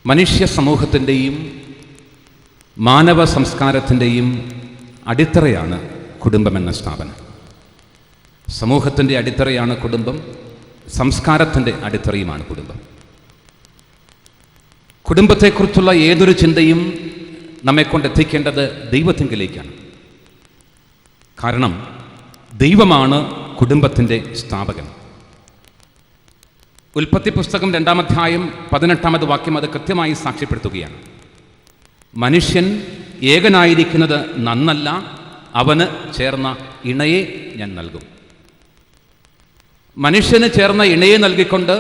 മനുഷ്യ സമൂഹത്തിൻ്റെയും മാനവ സംസ്കാരത്തിൻ്റെയും അടിത്തറയാണ് കുടുംബമെന്ന സ്ഥാപനം. സമൂഹത്തിൻ്റെ അടിത്തറയാണ് കുടുംബം, സംസ്കാരത്തിൻ്റെ അടിത്തറയുമാണ് കുടുംബം. കുടുംബത്തെക്കുറിച്ചുള്ള ഏതൊരു ചിന്തയും നമ്മെക്കൊണ്ടെത്തിക്കേണ്ടത് ദൈവത്തിങ്കിലേക്കാണ്. കാരണം ദൈവമാണ് കുടുംബത്തിൻ്റെ സ്ഥാപകൻ. ഉൽപ്പത്തി പുസ്തകം 2-ാം അധ്യായം 18-ാമത് വാക്യം അത് കൃത്യമായി സാക്ഷ്യപ്പെടുത്തുകയാണ്. മനുഷ്യൻ ഏകനായിരിക്കുന്നത് നന്നല്ല, അവന് ചേർന്ന ഇണയെ ഞാൻ നൽകും. മനുഷ്യന് ചേർന്ന ഇണയെ നൽകിക്കൊണ്ട്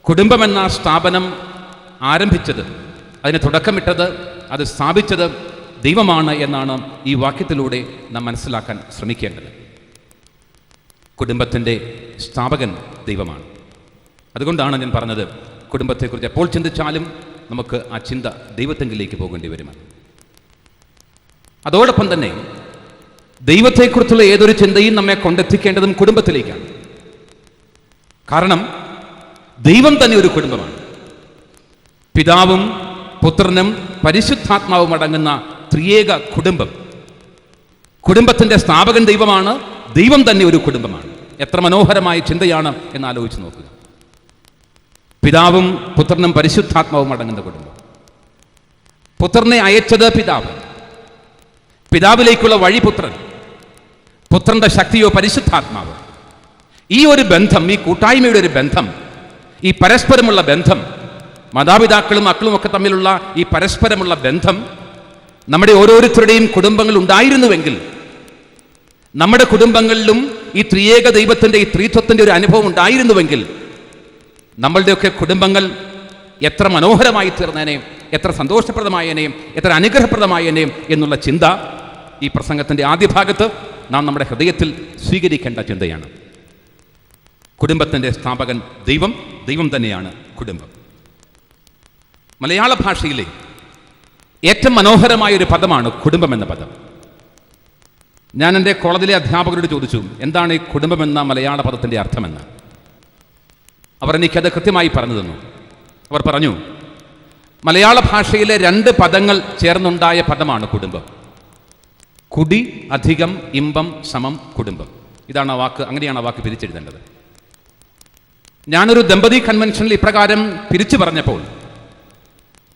കുടുംബമെന്ന സ്ഥാപനം ആരംഭിച്ചത്, അതിന് തുടക്കമിട്ടത്, അത് സ്ഥാപിച്ചത് ദൈവമാണ് എന്നാണ് ഈ വാക്യത്തിലൂടെ നാം മനസ്സിലാക്കാൻ ശ്രമിക്കേണ്ടത്. കുടുംബത്തിൻ്റെ സ്ഥാപകൻ ദൈവമാണ്. അതുകൊണ്ടാണ് ഞാൻ പറഞ്ഞത്, കുടുംബത്തെക്കുറിച്ച് എപ്പോൾ ചിന്തിച്ചാലും നമുക്ക് ആ ചിന്ത ദൈവത്തെങ്കിലേക്ക് പോകേണ്ടി വരുമാണ്. അതോടൊപ്പം തന്നെ ദൈവത്തെക്കുറിച്ചുള്ള ഏതൊരു ചിന്തയും നമ്മെ കൊണ്ടെത്തിക്കേണ്ടതും കുടുംബത്തിലേക്കാണ്. കാരണം ദൈവം തന്നെ ഒരു കുടുംബമാണ്. പിതാവും പുത്രനും പരിശുദ്ധാത്മാവും അടങ്ങുന്ന ത്രിയേക കുടുംബം. കുടുംബത്തിൻ്റെ സ്ഥാപകൻ ദൈവമാണ്, ദൈവം തന്നെ ഒരു കുടുംബമാണ്. എത്ര മനോഹരമായ ചിന്തയാണ് എന്നാലോചിച്ച് നോക്കുക. പിതാവും പുത്രനും പരിശുദ്ധാത്മാവും അടങ്ങുന്ന കുടുംബം. പുത്രനെ അയച്ചത് പിതാവ്, പിതാവിലേക്കുള്ള വഴി പുത്രൻ, പുത്രന്റെ ശക്തിയോ പരിശുദ്ധാത്മാവ്. ഈ ഒരു ബന്ധം, ഈ കൂട്ടായ്മയുടെ ഒരു ബന്ധം, ഈ പരസ്പരമുള്ള ബന്ധം, മാതാപിതാക്കളും മക്കളും ഒക്കെ തമ്മിലുള്ള ഈ പരസ്പരമുള്ള ബന്ധം നമ്മുടെ ഓരോരുത്തരുടെയും കുടുംബങ്ങൾ ഉണ്ടായിരുന്നുവെങ്കിൽ, നമ്മുടെ കുടുംബങ്ങളിലും ഈ ത്രിയേക ദൈവത്തിൻ്റെ, ഈ ത്രിത്വത്തിൻ്റെ ഒരു അനുഭവം ഉണ്ടായിരുന്നുവെങ്കിൽ, നമ്മളുടെയൊക്കെ കുടുംബങ്ങൾ എത്ര മനോഹരമായി തീർന്നേനെ, എത്ര സന്തോഷപ്രദമായേനെ, എത്ര അനുഗ്രഹപ്രദമായേനെ എന്നുള്ള ചിന്ത ഈ പ്രസംഗത്തിൻ്റെ ആദ്യ ഭാഗത്ത് നാം നമ്മുടെ ഹൃദയത്തിൽ സ്വീകരിക്കേണ്ട ചിന്തയാണ്. കുടുംബത്തിൻ്റെ സ്ഥാപകൻ ദൈവം, ദൈവം തന്നെയാണ് കുടുംബം. മലയാള ഭാഷയിലെ ഏറ്റവും മനോഹരമായൊരു പദമാണ് കുടുംബം എന്ന പദം. ഞാൻ എൻ്റെ കോളേജിലെ അധ്യാപകരോട് ചോദിച്ചു, എന്താണ് ഈ കുടുംബമെന്ന മലയാള പദത്തിൻ്റെ അർത്ഥമെന്ന്. അവർ എനിക്കത് കൃത്യമായി പറഞ്ഞു തന്നു. അവർ പറഞ്ഞു, മലയാള ഭാഷയിലെ 2 പദങ്ങൾ ചേർന്നുണ്ടായ പദമാണ് കുടുംബം. കുടി അധികം ഇമ്പം സമം കുടുംബം. ഇതാണ് ആ വാക്ക്, അങ്ങനെയാണ് ആ വാക്ക് പിരിച്ചെഴുതേണ്ടത്. ഞാനൊരു ദമ്പതി കൺവെൻഷനിൽ ഇപ്രകാരം പിരിച്ചു പറഞ്ഞപ്പോൾ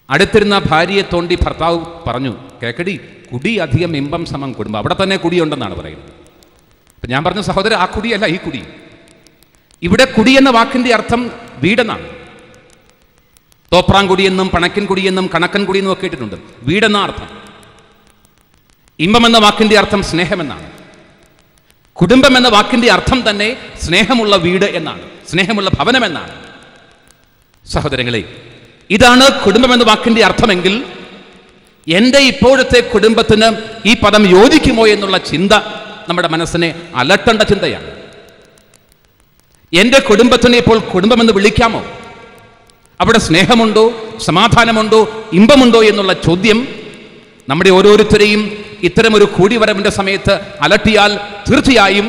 അടുത്തിരുന്ന ഭാര്യയെ തോണ്ടി ഭർത്താവ് പറഞ്ഞു, കേക്കടി, കുടി അധികം ഇമ്പം സമം കുടുംബം. അവിടെ തന്നെ കുടിയുണ്ടെന്നാണ് പറയുന്നത്. അപ്പം ഞാൻ പറഞ്ഞു, സഹോദരൻ, ആ കുടിയല്ല ഈ കുടി. ഇവിടെ കുടി എന്ന വാക്കിൻ്റെ അർത്ഥം വീടെന്നാണ്. തോപ്രാംകുടിയെന്നും പണക്കൻ കുടിയെന്നും കണക്കൻ കുടിയെന്നും ഒക്കെ ഇട്ടിട്ടുണ്ട്. വീടെന്ന അർത്ഥം. ഇമ്പം എന്ന വാക്കിൻ്റെ അർത്ഥം സ്നേഹമെന്നാണ്. കുടുംബം എന്ന വാക്കിൻ്റെ അർത്ഥം തന്നെ സ്നേഹമുള്ള വീട് എന്നാണ്, സ്നേഹമുള്ള ഭവനമെന്നാണ്. സഹോദരങ്ങളെ, ഇതാണ് കുടുംബം എന്ന വാക്കിൻ്റെ അർത്ഥമെങ്കിൽ എൻ്റെ ഇപ്പോഴത്തെ കുടുംബത്തിന് ഈ പദം യോജിക്കുമോ എന്നുള്ള ചിന്ത നമ്മുടെ മനസ്സിനെ അലട്ടേണ്ട ചിന്തയാണ്. എൻ്റെ കുടുംബത്തിനെ ഇപ്പോൾ കുടുംബമെന്ന് വിളിക്കാമോ? അവിടെ സ്നേഹമുണ്ടോ, സമാധാനമുണ്ടോ, ഇമ്പമുണ്ടോ എന്നുള്ള ചോദ്യം നമ്മുടെ ഓരോരുത്തരെയും ഇത്തരമൊരു കൂടിവരവിൻ്റെ സമയത്ത് അലട്ടിയാൽ തീർച്ചയായും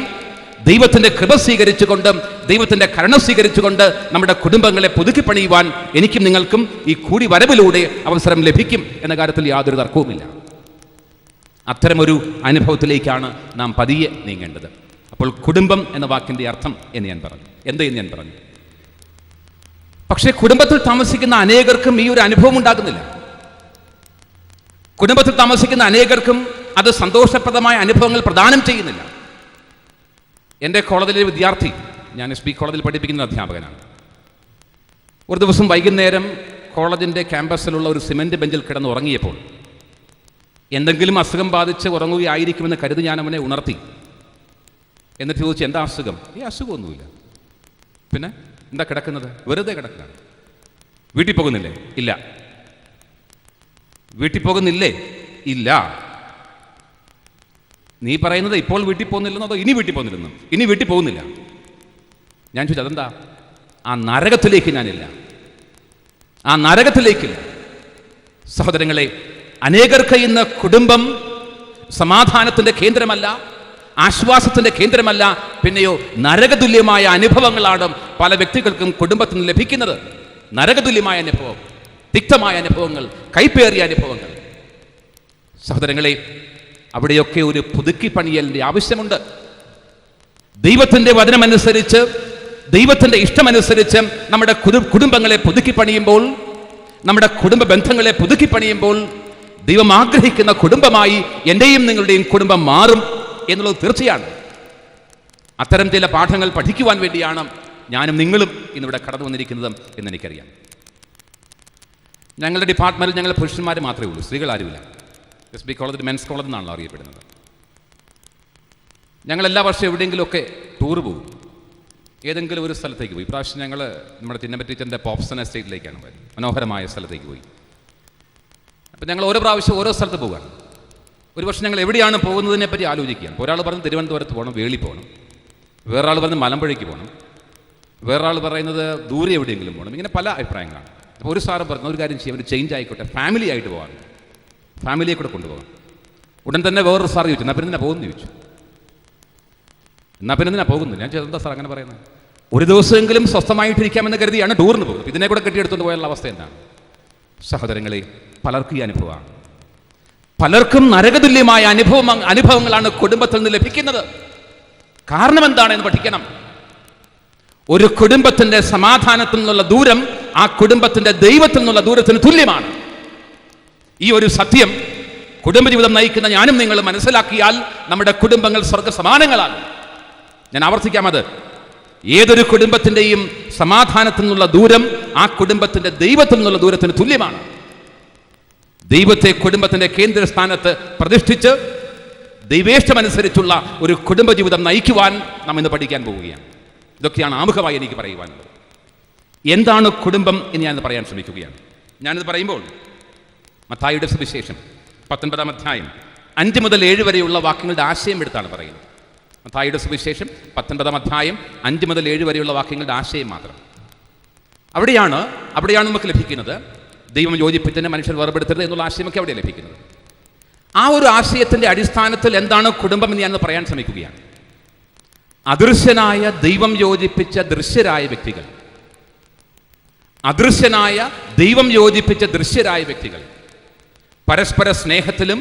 ദൈവത്തിൻ്റെ കൃപ സ്വീകരിച്ചുകൊണ്ട്, ദൈവത്തിൻ്റെ കരുണ സ്വീകരിച്ചുകൊണ്ട് നമ്മുടെ കുടുംബങ്ങളെ പുതുക്കിപ്പണിയുവാൻ എനിക്കും നിങ്ങൾക്കും ഈ കൂടിവരവിലൂടെ അവസരം ലഭിക്കും എന്ന കാര്യത്തിൽ യാതൊരു തർക്കവുമില്ല. അത്തരമൊരു അനുഭവത്തിലേക്കാണ് നാം പതിയെ നീങ്ങേണ്ടത്. അപ്പോൾ കുടുംബം എന്ന വാക്കിൻ്റെ അർത്ഥം എന്ന് ഞാൻ പറഞ്ഞു, എന്തെന്ന് ഞാൻ പറഞ്ഞു. പക്ഷേ കുടുംബത്തിൽ താമസിക്കുന്ന അനേകർക്കും ഈ ഒരു അനുഭവം ഉണ്ടാകുന്നില്ല. കുടുംബത്തിൽ താമസിക്കുന്ന അനേകർക്കും അത് സന്തോഷപ്രദമായ അനുഭവങ്ങൾ പ്രദാനം ചെയ്യുന്നില്ല. എൻ്റെ കോളേജിലെ വിദ്യാർത്ഥി, ഞാൻ SB കോളേജിൽ പഠിപ്പിക്കുന്ന അധ്യാപകനാണ്. ഒരു ദിവസം വൈകുന്നേരം കോളേജിൻ്റെ ക്യാമ്പസിലുള്ള ഒരു സിമൻറ്റ് ബെഞ്ചിൽ കിടന്ന് ഉറങ്ങിയപ്പോൾ എന്തെങ്കിലും അസുഖം ബാധിച്ച് ഉറങ്ങുകയായിരിക്കുമെന്ന് കരുതി ഞാൻ അവനെ ഉണർത്തി. എന്നിട്ട് ചോദിച്ചു, എന്താ അസുഖം? ഈ അസുഖമൊന്നുമില്ല. പിന്നെ എന്താ കിടക്കുന്നത്? വെറുതെ കിടക്കുകയാണ്. വീട്ടിൽ പോകുന്നില്ലേ? ഇല്ല. വീട്ടിൽ പോകുന്നില്ലേ? ഇല്ല. നീ പറയുന്നത് ഇപ്പോൾ വീട്ടിൽ പോകുന്നില്ലെന്നോ അതോ ഇനി വീട്ടിൽ പോകുന്നില്ലെന്നോ? ഇനി വീട്ടിൽ പോകുന്നില്ല. ഞാൻ ചോദിച്ചു, അതെന്താ? ആ നരകത്തിലേക്ക് ഞാനില്ല, ആ നരകത്തിലേക്കില്ല. സഹോദരങ്ങളെ, അനേകർക്ക് ഇന്ന് കുടുംബം സമാധാനത്തിൻ്റെ കേന്ദ്രമല്ല, ആശ്വാസത്തിൻ്റെ കേന്ദ്രമല്ല, പിന്നെയോ നരകതുല്യമായ അനുഭവങ്ങളാണ് പല വ്യക്തികൾക്കും കുടുംബത്തിൽ നിന്ന് ലഭിക്കുന്നത്. നരകതുല്യമായ അനുഭവം. തിക്തമായ അനുഭവങ്ങൾ, കൈപ്പേറിയ അനുഭവങ്ങൾ. സഹോദരങ്ങളെ, അവിടെയൊക്കെ ഒരു പുതുക്കി പണിയലിൻ്റെ ആവശ്യമുണ്ട്. ദൈവത്തിൻ്റെ വചനമനുസരിച്ച്, ദൈവത്തിൻ്റെ ഇഷ്ടമനുസരിച്ച് നമ്മുടെ കുടുംബങ്ങളെ പുതുക്കി പണിയുമ്പോൾ, നമ്മുടെ കുടുംബ ബന്ധങ്ങളെ പുതുക്കി പണിയുമ്പോൾ ദൈവം ആഗ്രഹിക്കുന്ന കുടുംബമായി എൻ്റെയും നിങ്ങളുടെയും കുടുംബം മാറും എന്നുള്ളത് തീർച്ചയാണ്. അത്തരം ചില പാഠങ്ങൾ പഠിക്കുവാൻ വേണ്ടിയാണ് ഞാനും നിങ്ങളും ഇന്നിവിടെ കടന്നു വന്നിരിക്കുന്നത് എന്നെനിക്കറിയാം. ഞങ്ങളുടെ ഡിപ്പാർട്ട്മെൻറ്റിൽ ഞങ്ങൾ പുരുഷന്മാർ മാത്രമേ ഉള്ളൂ, സ്ത്രീകൾ ആരുമില്ല. S B college men's college എന്നാണല്ലോ അറിയപ്പെടുന്നത്. ഞങ്ങൾ എല്ലാ വർഷവും എവിടെയെങ്കിലുമൊക്കെ ടൂർ പോകും, ഏതെങ്കിലും ഒരു സ്ഥലത്തേക്ക് പോയി. ഇപ്രാവശ്യം ഞങ്ങൾ നമ്മുടെ തിന്നമ്പ ടീച്ചറിൻ്റെ പോപ്സൺ എസ്റ്റേറ്റിലേക്കാണ് പോയത്. മനോഹരമായ സ്ഥലത്തേക്ക് പോയി. അപ്പം ഞങ്ങൾ ഓരോ പ്രാവശ്യം ഓരോ സ്ഥലത്ത് പോവുകയാണ്. ഒരു വർഷം ഞങ്ങൾ എവിടെയാണ് പോകുന്നതിനെ പറ്റി ആലോചിക്കുകയാണ്. ഒരാൾ പറഞ്ഞ് തിരുവനന്തപുരത്ത് പോകണം, വേളി പോകണം. വേറൊരാൾ പറഞ്ഞ് മലമ്പുഴയ്ക്ക് പോകണം. വേറൊരാൾ പറയുന്നത് ദൂരെ എവിടെയെങ്കിലും പോകണം. ഇങ്ങനെ പല അഭിപ്രായങ്ങളാണ്. അപ്പോൾ ഒരു സാറ് പറഞ്ഞു, ഒരു കാര്യം ചെയ്യാം, ഒരു ചേഞ്ച് ആയിക്കോട്ടെ, ഫാമിലി ആയിട്ട് പോകാം, ഫാമിലിയെ കൂടെ കൊണ്ടുപോകാം. ഉടൻ തന്നെ വേറൊരു സാർ ചോദിച്ചു, എന്നാൽ പിന്നെ എന്തിനാ പോകുന്നു ചോദിച്ചു. എന്നാൽ പിന്നെ എന്തിനാ പോകുന്നു? ഞാൻ ചോദിച്ചു, എന്താ സാർ അങ്ങനെ പറയുന്നത്? ഒരു ദിവസമെങ്കിലും സ്വസ്ഥമായിട്ടിരിക്കാമെന്ന് കരുതിയാണ് ടൂറിന് പോകുന്നത്. ഇതിനെ കൂടെ കെട്ടിയെടുത്തുകൊണ്ട് പോയുള്ള അവസ്ഥ എന്താണ്? സഹോദരങ്ങളെ, പലർക്കും ഈ അനുഭവമാണ്. പലർക്കും നരകതുല്യമായ അനുഭവങ്ങളാണ് കുടുംബത്തിൽ നിന്ന് ലഭിക്കുന്നത്. കാരണം എന്താണെന്ന് പഠിക്കണം. ഒരു കുടുംബത്തിന്റെ സമാധാനത്തിൽ നിന്നുള്ള ദൂരം ആ കുടുംബത്തിന്റെ ദൈവത്തിൽ നിന്നുള്ള ദൂരത്തിന് തുല്യമാണ്. ഈ ഒരു സത്യം കുടുംബജീവിതം നയിക്കുന്ന ഞാനും നിങ്ങൾ മനസ്സിലാക്കിയാൽ നമ്മുടെ കുടുംബങ്ങൾ സ്വർഗ സമാനങ്ങളാണ്. ഞാൻ ആവർത്തിക്കാം, അത് ഏതൊരു കുടുംബത്തിൻ്റെയും സമാധാനത്തിൽ നിന്നുള്ള ദൂരം ആ കുടുംബത്തിന്റെ ദൈവത്തിൽ നിന്നുള്ള ദൂരത്തിന് തുല്യമാണ്. ദൈവത്തെ കുടുംബത്തിന്റെ കേന്ദ്രസ്ഥാനത്ത് പ്രതിഷ്ഠിച്ച് ദൈവേഷ്ടമനുസരിച്ചുള്ള ഒരു കുടുംബജീവിതം നയിക്കുവാൻ നാം ഇന്ന് പഠിക്കാൻ പോവുകയാണ്. ഇതൊക്കെയാണ് ആമുഖമായി എനിക്ക് പറയുവാനുള്ളത്. എന്താണ് കുടുംബം എന്ന് ഞാനിത് പറയാൻ ശ്രമിക്കുകയാണ്. ഞാനിത് പറയുമ്പോൾ മത്തായിയുടെ സുവിശേഷം 19-ാം അധ്യായം 5 മുതൽ 7 വരെയുള്ള വാക്യങ്ങളുടെ ആശയം എടുത്താണ് പറയുന്നത്. മത്തായിയുടെ സുവിശേഷം 19-ാം അധ്യായം 5 മുതൽ 7 വരെയുള്ള വാക്യങ്ങളുടെ ആശയം മാത്രം. അവിടെയാണ് നമുക്ക് ലഭിക്കുന്നത്. ദൈവം യോജിപ്പിച്ചതിനെ മനുഷ്യർ വേർപെടുത്തരുത് എന്നുള്ള ആശയമൊക്കെ അവിടെ ലഭിക്കുന്നത്. ആ ഒരു ആശയത്തിൻ്റെ അടിസ്ഥാനത്തിൽ എന്താണ് കുടുംബം എന്ന് ഞാനത് പറയാൻ ശ്രമിക്കുകയാണ്. അദൃശ്യനായ ദൈവം യോജിപ്പിച്ച ദൃശ്യരായ വ്യക്തികൾ, അദൃശ്യനായ ദൈവം യോജിപ്പിച്ച ദൃശ്യരായ വ്യക്തികൾ പരസ്പര സ്നേഹത്തിലും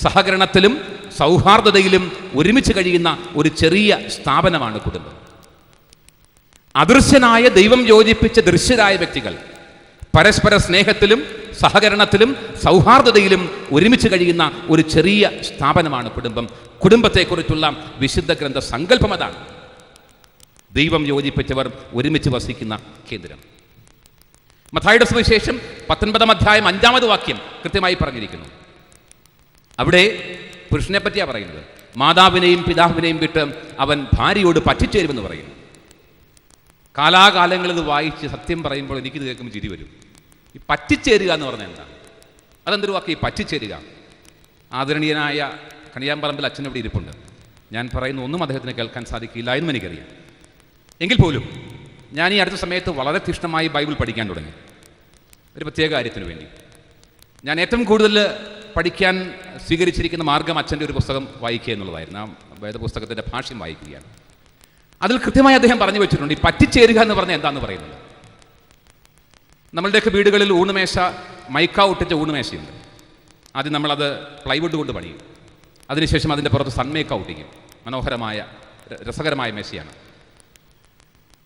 സഹകരണത്തിലും സൗഹാർദ്ദതയിലും ഒരുമിച്ച് കഴിയുന്ന ഒരു ചെറിയ സ്ഥാപനമാണ് കുടുംബം. അദൃശ്യനായ ദൈവം യോജിപ്പിച്ച ദൃശ്യരായ വ്യക്തികൾ പരസ്പര സ്നേഹത്തിലും സഹകരണത്തിലും സൗഹാർദ്ദതയിലും ഒരുമിച്ച് കഴിയുന്ന ഒരു ചെറിയ സ്ഥാപനമാണ് കുടുംബം. കുടുംബത്തെക്കുറിച്ചുള്ള വിശുദ്ധ ഗ്രന്ഥ സങ്കല്പം അതാണ്. ദൈവം യോജിപ്പിച്ചവർ ഒരുമിച്ച് വസിക്കുന്ന കേന്ദ്രം. മത്തായിയുടെ സുവിശേഷം 19-ാം അധ്യായം 5-ാമത് വാക്യം കൃത്യമായി പറഞ്ഞിരിക്കുന്നു. അവിടെ പുരുഷനെ പറ്റിയാണ് പറയുന്നത്. മാതാവിനെയും പിതാവിനെയും വിട്ട് അവൻ ഭാര്യയോട് പറ്റിച്ചേരുമെന്ന് പറയുന്നു. കാലാകാലങ്ങളിൽ ഇത് വായിച്ച് സത്യം പറയുമ്പോൾ എനിക്കിത് കേൾക്കുമ്പോൾ ചിരി വരും. ഈ പറ്റിച്ചേരുക എന്ന് പറഞ്ഞാൽ എന്താണ്? അതെന്തൊരു വാക്ക്, ഈ പറ്റിച്ചേരുക? ആദരണീയനായ കണിയാമ്പറമ്പിൽ അച്ഛൻ ഇവിടെ ഇരിപ്പുണ്ട്. ഞാൻ പറയുന്ന ഒന്നും അദ്ദേഹത്തിന് കേൾക്കാൻ സാധിക്കില്ല എന്നും എനിക്കറിയാം. എങ്കിൽ പോലും ഞാൻ ഈ അടുത്ത സമയത്ത് വളരെ തീക്ഷ്ണമായി ബൈബിൾ പഠിക്കാൻ തുടങ്ങി, ഒരു പ്രത്യേക കാര്യത്തിന് വേണ്ടി. ഞാൻ ഏറ്റവും കൂടുതൽ പഠിക്കാൻ സ്വീകരിച്ചിരിക്കുന്ന മാർഗം അച്ഛൻ്റെ ഒരു പുസ്തകം വായിക്കുക എന്നുള്ളതായിരുന്നു. ആ വേദപുസ്തകത്തിൻ്റെ ഭാഷ്യം വായിക്കുകയാണ്. അതിൽ കൃത്യമായി അദ്ദേഹം പറഞ്ഞു വെച്ചിട്ടുണ്ട്, ഈ പറ്റിച്ചേരുക എന്ന് പറഞ്ഞാൽ എന്താണെന്ന് പറയുന്നത്. നമ്മളുടെയൊക്കെ വീടുകളിൽ ഊണുമേശ, മൈക്ക ഒട്ടിച്ച ഊണുമേശയുണ്ട്. ആദ്യം നമ്മളത് പ്ലൈവുഡ് കൊണ്ട് പണിയും. അതിനുശേഷം അതിൻ്റെ പുറത്ത് സൺമേക്ക ഒട്ടിക്കും. മനോഹരമായ രസകരമായ മേശയാണ്.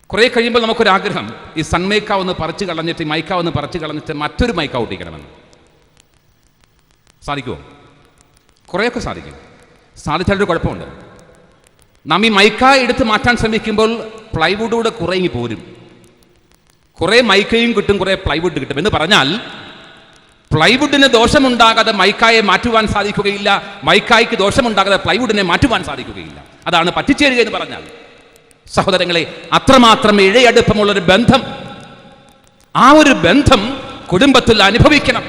കുറേ കഴിയുമ്പോൾ നമുക്കൊരാഗ്രഹം, ഈ സൺമേക്ക ഒന്ന് പറിച്ച് കളഞ്ഞിട്ട്, മൈക്ക ഒന്ന് പറിച്ച് കളഞ്ഞിട്ട് മറ്റൊരു മൈക്ക ഒട്ടിക്കണമെന്ന്. സാധിക്കുമോ? കുറേയൊക്കെ സാധിക്കും. സാധിച്ചാലൊരു കുഴപ്പമുണ്ട്. നാം ഈ മൈക്ക എടുത്ത് മാറ്റാൻ ശ്രമിക്കുമ്പോൾ പ്ലൈവുഡൂടെ കുറേങ്ങി പോരും. കുറേ മൈക്കയും കിട്ടും, കുറേ പ്ലൈവുഡ് കിട്ടും. എന്ന് പറഞ്ഞാൽ പ്ലൈവുഡിന് ദോഷമുണ്ടാകാതെ മൈക്കായെ മാറ്റുവാൻ സാധിക്കുകയില്ല, മൈക്കായ്ക്ക് ദോഷമുണ്ടാകാതെ പ്ലൈവുഡിനെ മാറ്റുവാൻ സാധിക്കുകയില്ല. അതാണ് പറ്റിച്ചേരുക എന്ന് പറഞ്ഞാൽ. സഹോദരങ്ങളെ, അത്രമാത്രം ഇഴയടുപ്പമുള്ളൊരു ബന്ധം, ആ ഒരു ബന്ധം കുടുംബത്തിൽ അനുഭവിക്കണം.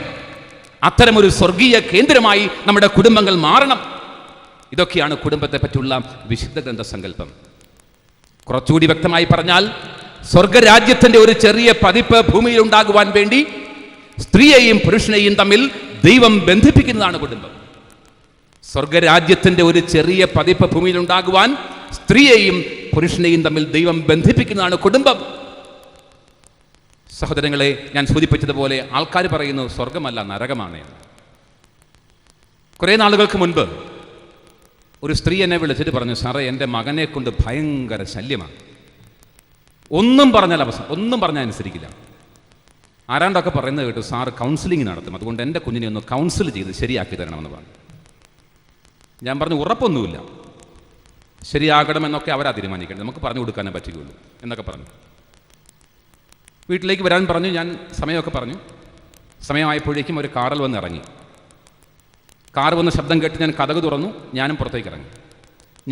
അത്തരമൊരു സ്വർഗീയ കേന്ദ്രമായി നമ്മുടെ കുടുംബങ്ങൾ മാറണം. ഇതൊക്കെയാണ് കുടുംബത്തെ പറ്റിയുള്ള വിശുദ്ധ ഗ്രന്ഥ സങ്കല്പം. കുറച്ചുകൂടി വ്യക്തമായി പറഞ്ഞാൽ, സ്വർഗരാജ്യത്തിന്റെ ഒരു ചെറിയ പതിപ്പ് ഭൂമിയിൽ ഉണ്ടാകുവാൻ വേണ്ടി സ്ത്രീയെയും പുരുഷനെയും തമ്മിൽ ദൈവം ബന്ധിപ്പിക്കുന്നതാണ് കുടുംബം. സ്വർഗരാജ്യത്തിന്റെ ഒരു ചെറിയ പതിപ്പ് ഭൂമിയിൽ ഉണ്ടാകുവാൻ സ്ത്രീയെയും പുരുഷനെയും തമ്മിൽ ദൈവം ബന്ധിപ്പിക്കുന്നതാണ് കുടുംബം. സഹോദരങ്ങളെ, ഞാൻ സൂചിപ്പിച്ചതുപോലെ ആൾക്കാർ പറയുന്നു സ്വർഗമല്ല നരകമാണ് എന്ന്. കുറേ നാളുകൾക്ക് മുൻപ് ഒരു സ്ത്രീ എന്നെ വിളിച്ചിട്ട് പറഞ്ഞു, സാറേ എൻ്റെ മകനെ കൊണ്ട് ഭയങ്കര ശല്യമാണ്, ഒന്നും പറഞ്ഞാൽ അനുസരിക്കില്ല. ആരാണ്ടൊക്കെ പറയുന്നത് കേട്ടു, സാറ് കൗൺസിലിംഗ് നടത്തും, അതുകൊണ്ട് എൻ്റെ കുഞ്ഞിനെ ഒന്ന് കൗൺസിൽ ചെയ്ത് ശരിയാക്കി തരണമെന്ന് പറഞ്ഞു. ഞാൻ പറഞ്ഞു ഉറപ്പൊന്നുമില്ല, ശരിയാകണമെന്നൊക്കെ അവരാ തീരുമാനിക്കേണ്ടത്, നമുക്ക് പറഞ്ഞു കൊടുക്കാനേ പറ്റുകയുള്ളൂ എന്നൊക്കെ പറഞ്ഞു. വീട്ടിലേക്ക് വരാൻ പറഞ്ഞു. ഞാൻ സമയമൊക്കെ പറഞ്ഞു. സമയമായപ്പോഴേക്കും ഒരു കാറിൽ വന്ന് ഇറങ്ങി. കാർ വന്ന ശബ്ദം കേട്ട് ഞാൻ കതക് തുറന്നു. ഞാനും പുറത്തേക്ക് ഇറങ്ങി.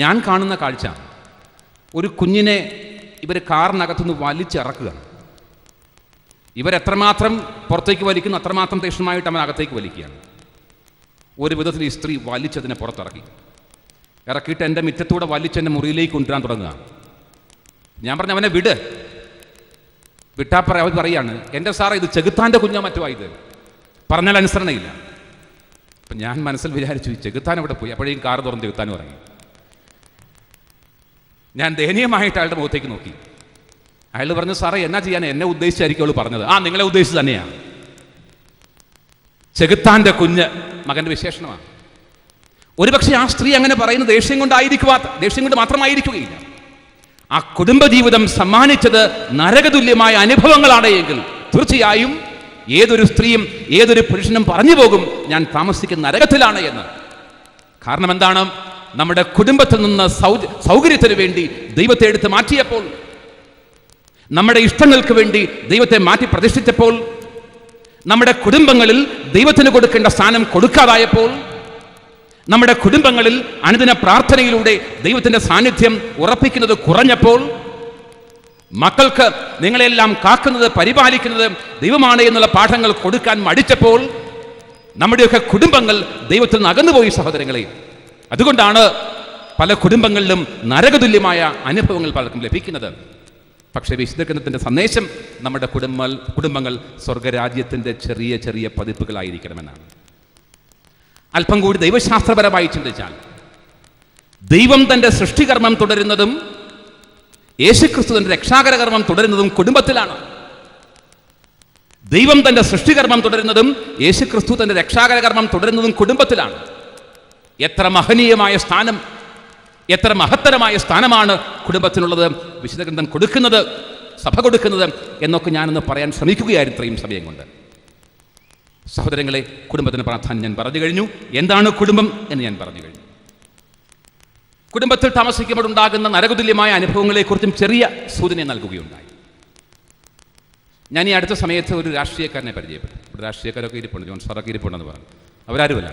ഞാൻ കാണുന്ന കാഴ്ച, ഒരു കുഞ്ഞിനെ ഇവർ കാറിനകത്തുനിന്ന് വലിച്ചിറക്കുക. ഇവരെത്രമാത്രം പുറത്തേക്ക് വലിക്കുന്നു അത്രമാത്രം തീക്ഷ്ണമായിട്ട് അവൻ അകത്തേക്ക് വലിക്കുകയാണ്. ഒരു വിധത്തിൽ ഈ സ്ത്രീ വലിച്ചതിനെ പുറത്തിറക്കി. ഇറക്കിയിട്ട് എൻ്റെ മുറ്റത്തൂടെ വലിച്ചെൻ്റെ മുറിയിലേക്ക് കൊണ്ടുവരാൻ തുടങ്ങുക. ഞാൻ പറഞ്ഞു അവനെ വിട്ടാ അവർ പറയാണ്, എൻ്റെ സാറേ ഇത് ചെകുത്താൻ്റെ കുഞ്ഞോ മറ്റോ ഇത് പറഞ്ഞാൽ അനുസരണയില്ല. അപ്പം ഞാൻ മനസ്സിൽ വിചാരിച്ചു, ഈ ചെകുത്താൻ അവിടെ പോയി. അപ്പോഴേക്കും കാർ തുറന്ന് ചെകുത്താനും ഇറങ്ങി. ഞാൻ ദയനീയമായിട്ട് അയാളുടെ മുഖത്തേക്ക് നോക്കി. അയാൾ പറഞ്ഞു, സാറേ എന്നാ ചെയ്യാൻ, എന്നെ ഉദ്ദേശിച്ചായിരിക്കും അവൾ പറഞ്ഞത്. ആ, നിങ്ങളെ ഉദ്ദേശിച്ച് തന്നെയാണ്. ചെകുത്താൻ്റെ കുഞ്ഞ് മകൻ്റെ വിശേഷണമാണ്. ഒരുപക്ഷെ ആ സ്ത്രീ അങ്ങനെ പറയുന്നത് ദേഷ്യം കൊണ്ട് മാത്രമായിരിക്കുകയില്ല. ആ കുടുംബജീവിതം സമ്മാനിച്ചത് നരകതുല്യമായ അനുഭവങ്ങളാണ് എങ്കിൽ തീർച്ചയായും ഏതൊരു സ്ത്രീയും ഏതൊരു പുരുഷനും പറഞ്ഞു പോകും, ഞാൻ താമസിക്കുന്ന നരകത്തിലാണ് എന്ന്. കാരണം എന്താണ്? നമ്മുടെ കുടുംബത്തിൽ നിന്ന് സൗകര്യത്തിന് വേണ്ടി ദൈവത്തെ എടുത്ത് മാറ്റിയപ്പോൾ, നമ്മുടെ ഇഷ്ടങ്ങൾക്ക് വേണ്ടി ദൈവത്തെ മാറ്റി പ്രതിഷ്ഠിച്ചപ്പോൾ, നമ്മുടെ കുടുംബങ്ങളിൽ ദൈവത്തിന് കൊടുക്കേണ്ട സ്ഥാനം കൊടുക്കാതായപ്പോൾ, നമ്മുടെ കുടുംബങ്ങളിൽ അനുദിന പ്രാർത്ഥനയിലൂടെ ദൈവത്തിൻ്റെ സാന്നിധ്യം ഉറപ്പിക്കുന്നത് കുറഞ്ഞപ്പോൾ, മക്കൾക്ക് നിങ്ങളെല്ലാം കാക്കുന്നത് പരിപാലിക്കുന്നത് ദൈവമാണ് എന്നുള്ള പാഠങ്ങൾ കൊടുക്കാൻ മടിച്ചപ്പോൾ, നമ്മുടെയൊക്കെ കുടുംബങ്ങൾ ദൈവത്തിൽ നിന്ന് അകന്നുപോയി സഹോദരങ്ങളെ. അതുകൊണ്ടാണ് പല കുടുംബങ്ങളിലും നരകതുല്യമായ അനുഭവങ്ങൾ പലർക്കും ലഭിക്കുന്നത്. പക്ഷേ വിശുദ്ധ ഗ്രന്ഥത്തിൻ്റെ സന്ദേശം നമ്മുടെ കുടുംബങ്ങൾ സ്വർഗരാജ്യത്തിൻ്റെ ചെറിയ ചെറിയ പതിപ്പുകളായിരിക്കണമെന്നാണ്. അല്പം കൂടി ദൈവശാസ്ത്രപരമായി ചിന്തിച്ചാൽ, ദൈവം തൻ്റെ സൃഷ്ടികർമ്മം തുടരുന്നതും യേശുക്രിസ്തു തൻ്റെ രക്ഷാകരകർമ്മം തുടരുന്നതും കുടുംബത്തിലാണ്. ദൈവം തൻ്റെ സൃഷ്ടികർമ്മം തുടരുന്നതും യേശുക്രിസ്തു തൻ്റെ രക്ഷാകരകർമ്മം തുടരുന്നതും കുടുംബത്തിലാണ്. എത്ര മഹനീയമായ സ്ഥാനം, എത്ര മഹത്തരമായ സ്ഥാനമാണ് കുടുംബത്തിനുള്ളത്, വിശുദ്ധ ഗ്രന്ഥം കൊടുക്കുന്നത്, സഭ കൊടുക്കുന്നത് എന്നൊക്കെ ഞാനൊന്ന് പറയാൻ ശ്രമിക്കുകയായിരുന്നു ഇത്രയും സമയം കൊണ്ട്. സഹോദരങ്ങളെ, കുടുംബത്തിന് പ്രാധാന്യം ഞാൻ പറഞ്ഞു കഴിഞ്ഞു. എന്താണ് കുടുംബം എന്ന് ഞാൻ പറഞ്ഞു കഴിഞ്ഞു. കുടുംബത്തിൽ താമസിക്കുമ്പോൾ ഉണ്ടാകുന്ന നരകതുല്യമായ അനുഭവങ്ങളെക്കുറിച്ചും ചെറിയ സൂചന നൽകുകയുണ്ടായി. ഞാൻ ഈ അടുത്ത സമയത്ത് ഒരു രാഷ്ട്രീയക്കാരനെ പരിചയപ്പെട്ടു. ഇവിടെ രാഷ്ട്രീയക്കാരൊക്കെ ഇരിപ്പുണ്ട്, ജോൺ സാറൊക്കെ ഇരിപ്പുണ്ടെന്ന് പറഞ്ഞു. അവരാരുമല്ല.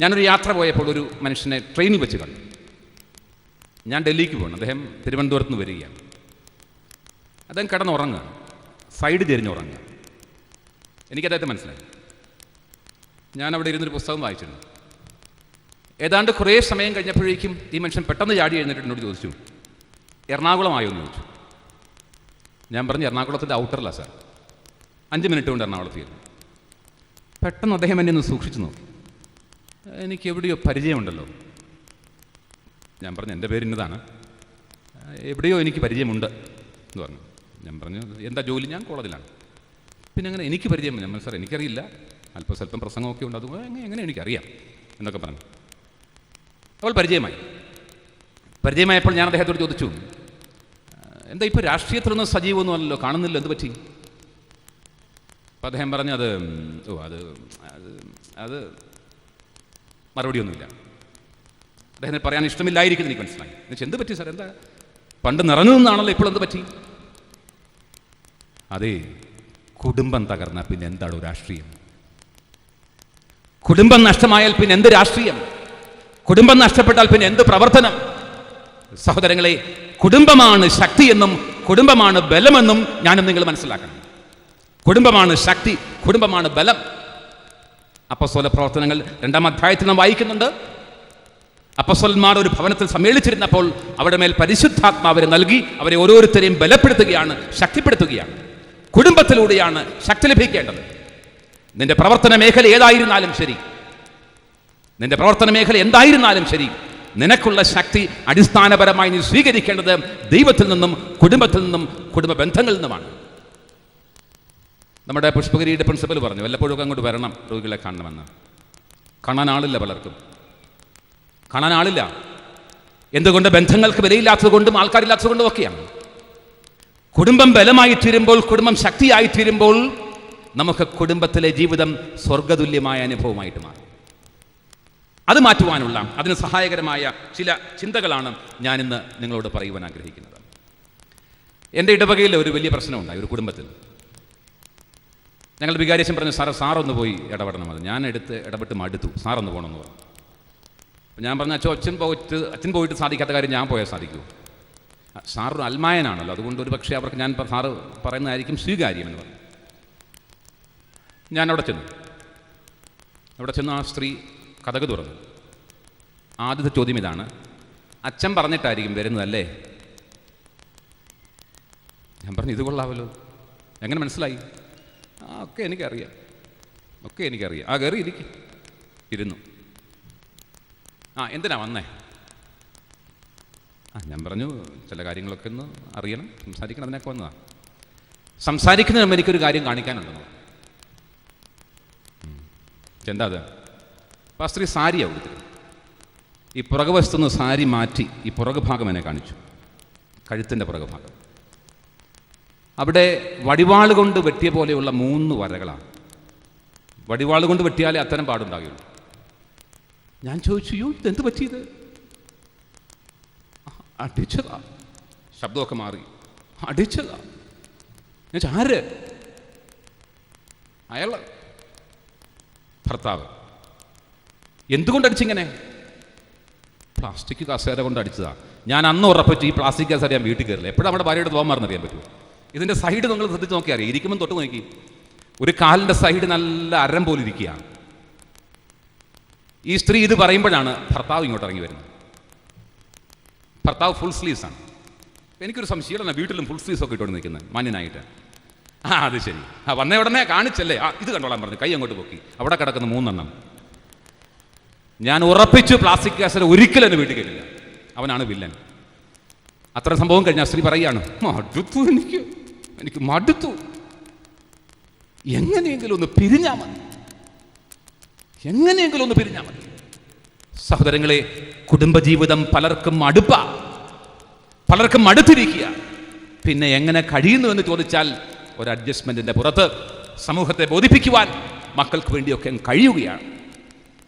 ഞാനൊരു യാത്ര പോയപ്പോൾ ഒരു മനുഷ്യനെ ട്രെയിനിൽ വെച്ച് കണ്ടു. ഞാൻ ഡൽഹിക്ക് പോകണം, അദ്ദേഹം തിരുവനന്തപുരത്ത് നിന്ന് വരികയാണ്. അദ്ദേഹം കിടന്നുറങ്ങുകയാണ്, സൈഡ് തിരിഞ്ഞുറങ്ങുക. എനിക്കദ്ദേഹത്തെ മനസ്സിലായി. ഞാനവിടെ ഇരുന്നൊരു പുസ്തകം വായിച്ചിരുന്നു. ഏതാണ്ട് കുറേ സമയം കഴിഞ്ഞപ്പോഴേക്കും ഈ മനുഷ്യൻ പെട്ടെന്ന് ചാടി എഴുന്നേറ്റ് എന്നോട് ചോദിച്ചു, എറണാകുളമായോ എന്ന് ചോദിച്ചു. ഞാൻ പറഞ്ഞു, എറണാകുളത്തിൻ്റെ ഔട്ടറില്ല സാർ, 5 മിനിറ്റ് കൊണ്ട് എറണാകുളത്തിയിരുന്നു. പെട്ടെന്ന് അദ്ദേഹം എന്നെ ഒന്ന് സൂക്ഷിച്ചു നോക്കി. എനിക്ക് എവിടെയോ പരിചയമുണ്ടല്ലോ. ഞാൻ പറഞ്ഞു, എൻ്റെ പേര് ഇന്നതാണ്, എവിടെയോ എനിക്ക് പരിചയമുണ്ട് എന്ന് പറഞ്ഞു. ഞാൻ പറഞ്ഞു, എന്താ ജോലി? ഞാൻ കോളേജിലാണ്. പിന്നെ അങ്ങനെ എനിക്ക് പരിചയം? ഞാൻ സാർ എനിക്കറിയില്ല, സ്വല്പം പ്രസംഗമൊക്കെ ഉണ്ട്, അതുകൊണ്ട് എങ്ങനെ എനിക്കറിയാം എന്നൊക്കെ പറഞ്ഞു. അവൾ പരിചയമായപ്പോൾ ഞാൻ അദ്ദേഹത്തോട് ചോദിച്ചു, എന്താ ഇപ്പോൾ രാഷ്ട്രീയത്തിലൊന്നും സജീവമൊന്നും അല്ലല്ലോ, കാണുന്നില്ല, എന്ത് പറ്റി? അപ്പം അദ്ദേഹം പറഞ്ഞു, അത് മറുപടിയൊന്നുമില്ല. അദ്ദേഹത്തിന് പറയാൻ ഇഷ്ടമില്ലായിരിക്കും എനിക്ക് മനസ്സിലായി. എന്നുവെച്ചാൽ എന്ത് പറ്റി സാർ, എന്താ പണ്ട് നിറഞ്ഞു നിന്നാണല്ലോ, ഇപ്പോൾ എന്ത് പറ്റി? അതെ, കുടുംബം തകർന്ന പിന്നെ എന്താണ് രാഷ്ട്രീയം? കുടുംബം നഷ്ടമായാൽ പിന്നെ എന്ത് രാഷ്ട്രീയം? കുടുംബം നഷ്ടപ്പെട്ടാൽ പിന്നെ എന്ത് പ്രവർത്തനം? സഹോദരങ്ങളെ, കുടുംബമാണ് ശക്തിയെന്നും കുടുംബമാണ് ബലമെന്നും ഞാനും നിങ്ങൾ മനസ്സിലാക്കണം. കുടുംബമാണ് ശക്തി, കുടുംബമാണ് ബലം. അപ്പോസ്തല പ്രവർത്തനങ്ങൾ 2-ാം അധ്യായത്തിൽ നാം വായിക്കുന്നുണ്ട്. അപ്പോസ്തലന്മാർ ഒരു ഭവനത്തിൽ സമ്മേളിച്ചിരുന്നപ്പോൾ അവരുടെ മേൽ പരിശുദ്ധാത്മാവിനെ നൽകി അവരെ ഓരോരുത്തരെയും ബലപ്പെടുത്തുകയാണ്, ശക്തിപ്പെടുത്തുകയാണ്. കുടുംബത്തിലൂടെയാണ് ശക്തി ലഭിക്കേണ്ടത്. നിന്റെ പ്രവർത്തന മേഖല ഏതായിരുന്നാലും ശരി, നിന്റെ പ്രവർത്തന മേഖല എന്തായിരുന്നാലും ശരി, നിനക്കുള്ള ശക്തി അടിസ്ഥാനപരമായി നീ സ്വീകരിക്കേണ്ടത് ദൈവത്തിൽ നിന്നും കുടുംബത്തിൽ നിന്നും കുടുംബ ബന്ധങ്ങളിൽ നിന്നുമാണ്. നമ്മുടെ പുഷ്പഗിരിയുടെ പ്രിൻസിപ്പൽ പറഞ്ഞു വല്ലപ്പോഴൊക്കെ അങ്ങോട്ട് വരണം രോഗികളെ കാണണമെന്ന്. കാണാൻ ആളില്ല, പലർക്കും കാണാൻ ആളില്ല. എന്തുകൊണ്ട്? ബന്ധങ്ങൾക്ക് വിലയില്ലാത്തത് കൊണ്ടും ആൾക്കാരില്ലാത്തത് കൊണ്ടും ഒക്കെയാണ്. കുടുംബം ബലമായി തീരുമ്പോൾ, കുടുംബം ശക്തിയായി തീരുമ്പോൾ നമുക്ക് കുടുംബത്തിലെ ജീവിതം സ്വർഗതുല്യമായ അനുഭവമായിട്ട് മാറും. അത് മാറ്റുവാനുള്ള, അതിന് സഹായകരമായ ചില ചിന്തകളാണ് ഞാനിന്ന് നിങ്ങളോട് പറയുവാൻ ആഗ്രഹിക്കുന്നത്. എൻ്റെ ഇടവകയിൽ ഒരു വലിയ പ്രശ്നമുണ്ടായി ഒരു കുടുംബത്തിൽ. ഞങ്ങൾ വികാരിയച്ഛൻ പറഞ്ഞു, സാറൊന്ന് പോയി ഇടപെടണം. അത് ഞാൻ ഇടപെട്ട് മടുത്തു, സാറൊന്ന് പോകണമെന്ന് പറഞ്ഞു. അപ്പോൾ ഞാൻ പറഞ്ഞു, അച്ഛൻ പോയിട്ട് സാധിക്കാത്ത കാര്യം ഞാൻ പോയാൽ സാധിക്കൂ? സാറൊരു അൽമായനാണല്ലോ, അതുകൊണ്ട് ഒരു പക്ഷേ അവർക്ക് ഞാൻ സാറ് പറയുന്നതായിരിക്കും സ്വീകാര്യമെന്ന് പറഞ്ഞു. ഞാൻ അവിടെ ചെന്നു ആ സ്ത്രീ കതക് തുറന്നു. ആദ്യത്തെ ചോദ്യം ഇതാണ്, അച്ഛൻ പറഞ്ഞിട്ടായിരിക്കും വരുന്നതല്ലേ? ഞാൻ പറഞ്ഞു, ഇത് കൊള്ളാമല്ലോ, എങ്ങനെ മനസ്സിലായി? ഒക്കെ എനിക്കറിയാം. കയറി ഇരുന്നു. എന്തിനാ വന്നേ? ഞാൻ പറഞ്ഞു, ചില കാര്യങ്ങളൊക്കെ ഒന്ന് അറിയണം, സംസാരിക്കണം, അതിനൊക്കെ വന്നതാണ്. സംസാരിക്കുന്നതിന് മുമ്പ് എനിക്കൊരു കാര്യം കാണിക്കാനുണ്ടെന്ന്. എന്താ അത്? അപ്പോൾ ആ സ്ത്രീ സാരിയാണ് കൊടുത്തത്. ഈ പുറകുവശത്തുനിന്ന് സാരി മാറ്റി ഈ പുറകു ഭാഗം എന്നെ കാണിച്ചു, കഴുത്തിൻ്റെ പുറകു ഭാഗം. അവിടെ വടിവാൾ കൊണ്ട് വെട്ടിയ പോലെയുള്ള 3 വരകളാണ്. വടിവാൾ കൊണ്ട് വെട്ടിയാലേ അത്തരം പാടുണ്ടാകുകയുള്ളൂ. ഞാൻ ചോദിച്ചു, ഇതെന്ത് പറ്റിയത്? അടിച്ചതാ. ശബ്ദമൊക്കെ മാറി. അടിച്ചതാ. ഞാൻ ചോദിച്ചു, ആര്? അയാൾ ഭർത്താവ്. എന്തുകൊണ്ട് അടിച്ചിങ്ങനെ? പ്ലാസ്റ്റിക് കസേര കൊണ്ട് അടിച്ചതാ. ഞാൻ അന്ന് ഉറപ്പിച്ചു, ഈ പ്ലാസ്റ്റിക് കസേര ഞാൻ വീട്ടിൽ കയറില്ല. എപ്പോഴും നമ്മുടെ ഭാര്യയുടെ തോമാറിനറിയാൻ പറ്റുമോ? ഇതിൻ്റെ സൈഡ് നിങ്ങൾ ശ്രദ്ധിച്ച് നോക്കിയാൽ അറിയാം. ഇരിക്കുമ്പോൾ തൊട്ട് നോക്കി, ഒരു കാലിൻ്റെ സൈഡ് നല്ല അരം പോലെ ഇരിക്കുകയാണ്. ഈ സ്ത്രീ ഇത് പറയുമ്പോഴാണ് ഭർത്താവ് ഇങ്ങോട്ട് ഇറങ്ങി വരുന്നത്. ഭർത്താവ് ഫുൾ സ്ലീവ്സാണ്. എനിക്കൊരു സംശയമില്ല, വീട്ടിലും ഫുൾ സ്ലീവ്സ് ഒക്കെ ഇട്ടുകൊണ്ട് നിൽക്കുന്നത് മാന്യനായിട്ട്. അത് ശരി, വന്ന ഉടനെ കാണിച്ചല്ലേ, ഇത് കണ്ടോളാൻ പറഞ്ഞു. കൈ അങ്ങോട്ട് പൊക്കി. അവിടെ കിടക്കുന്ന 3 എണ്ണം. ഞാൻ ഉറപ്പിച്ചു, പ്ലാസ്റ്റിക് കസേര ഒരിക്കലും എൻ്റെ വീട്ടിൽ കയറില്ല. അവനാണ് വില്ലൻ. അത്ര സംഭവം കഴിഞ്ഞ സ്ത്രീ പറയുകയാണ്, മടുത്തു, എനിക്ക് മടുത്തു, എങ്ങനെയെങ്കിലും ഒന്ന് പിരിഞ്ഞാൽ മതി. സഹോദരങ്ങളെ, കുടുംബജീവിതം പലർക്കും മടുത്തിരിക്കുക. പിന്നെ എങ്ങനെ കഴിയുന്നു എന്ന് ചോദിച്ചാൽ, ഒരു അഡ്ജസ്റ്റ്മെന്റിന്റെ പുറത്ത് സമൂഹത്തെ ബോധിപ്പിക്കുവാൻ മക്കൾക്ക് വേണ്ടിയൊക്കെ കഴിയുകയാണ്.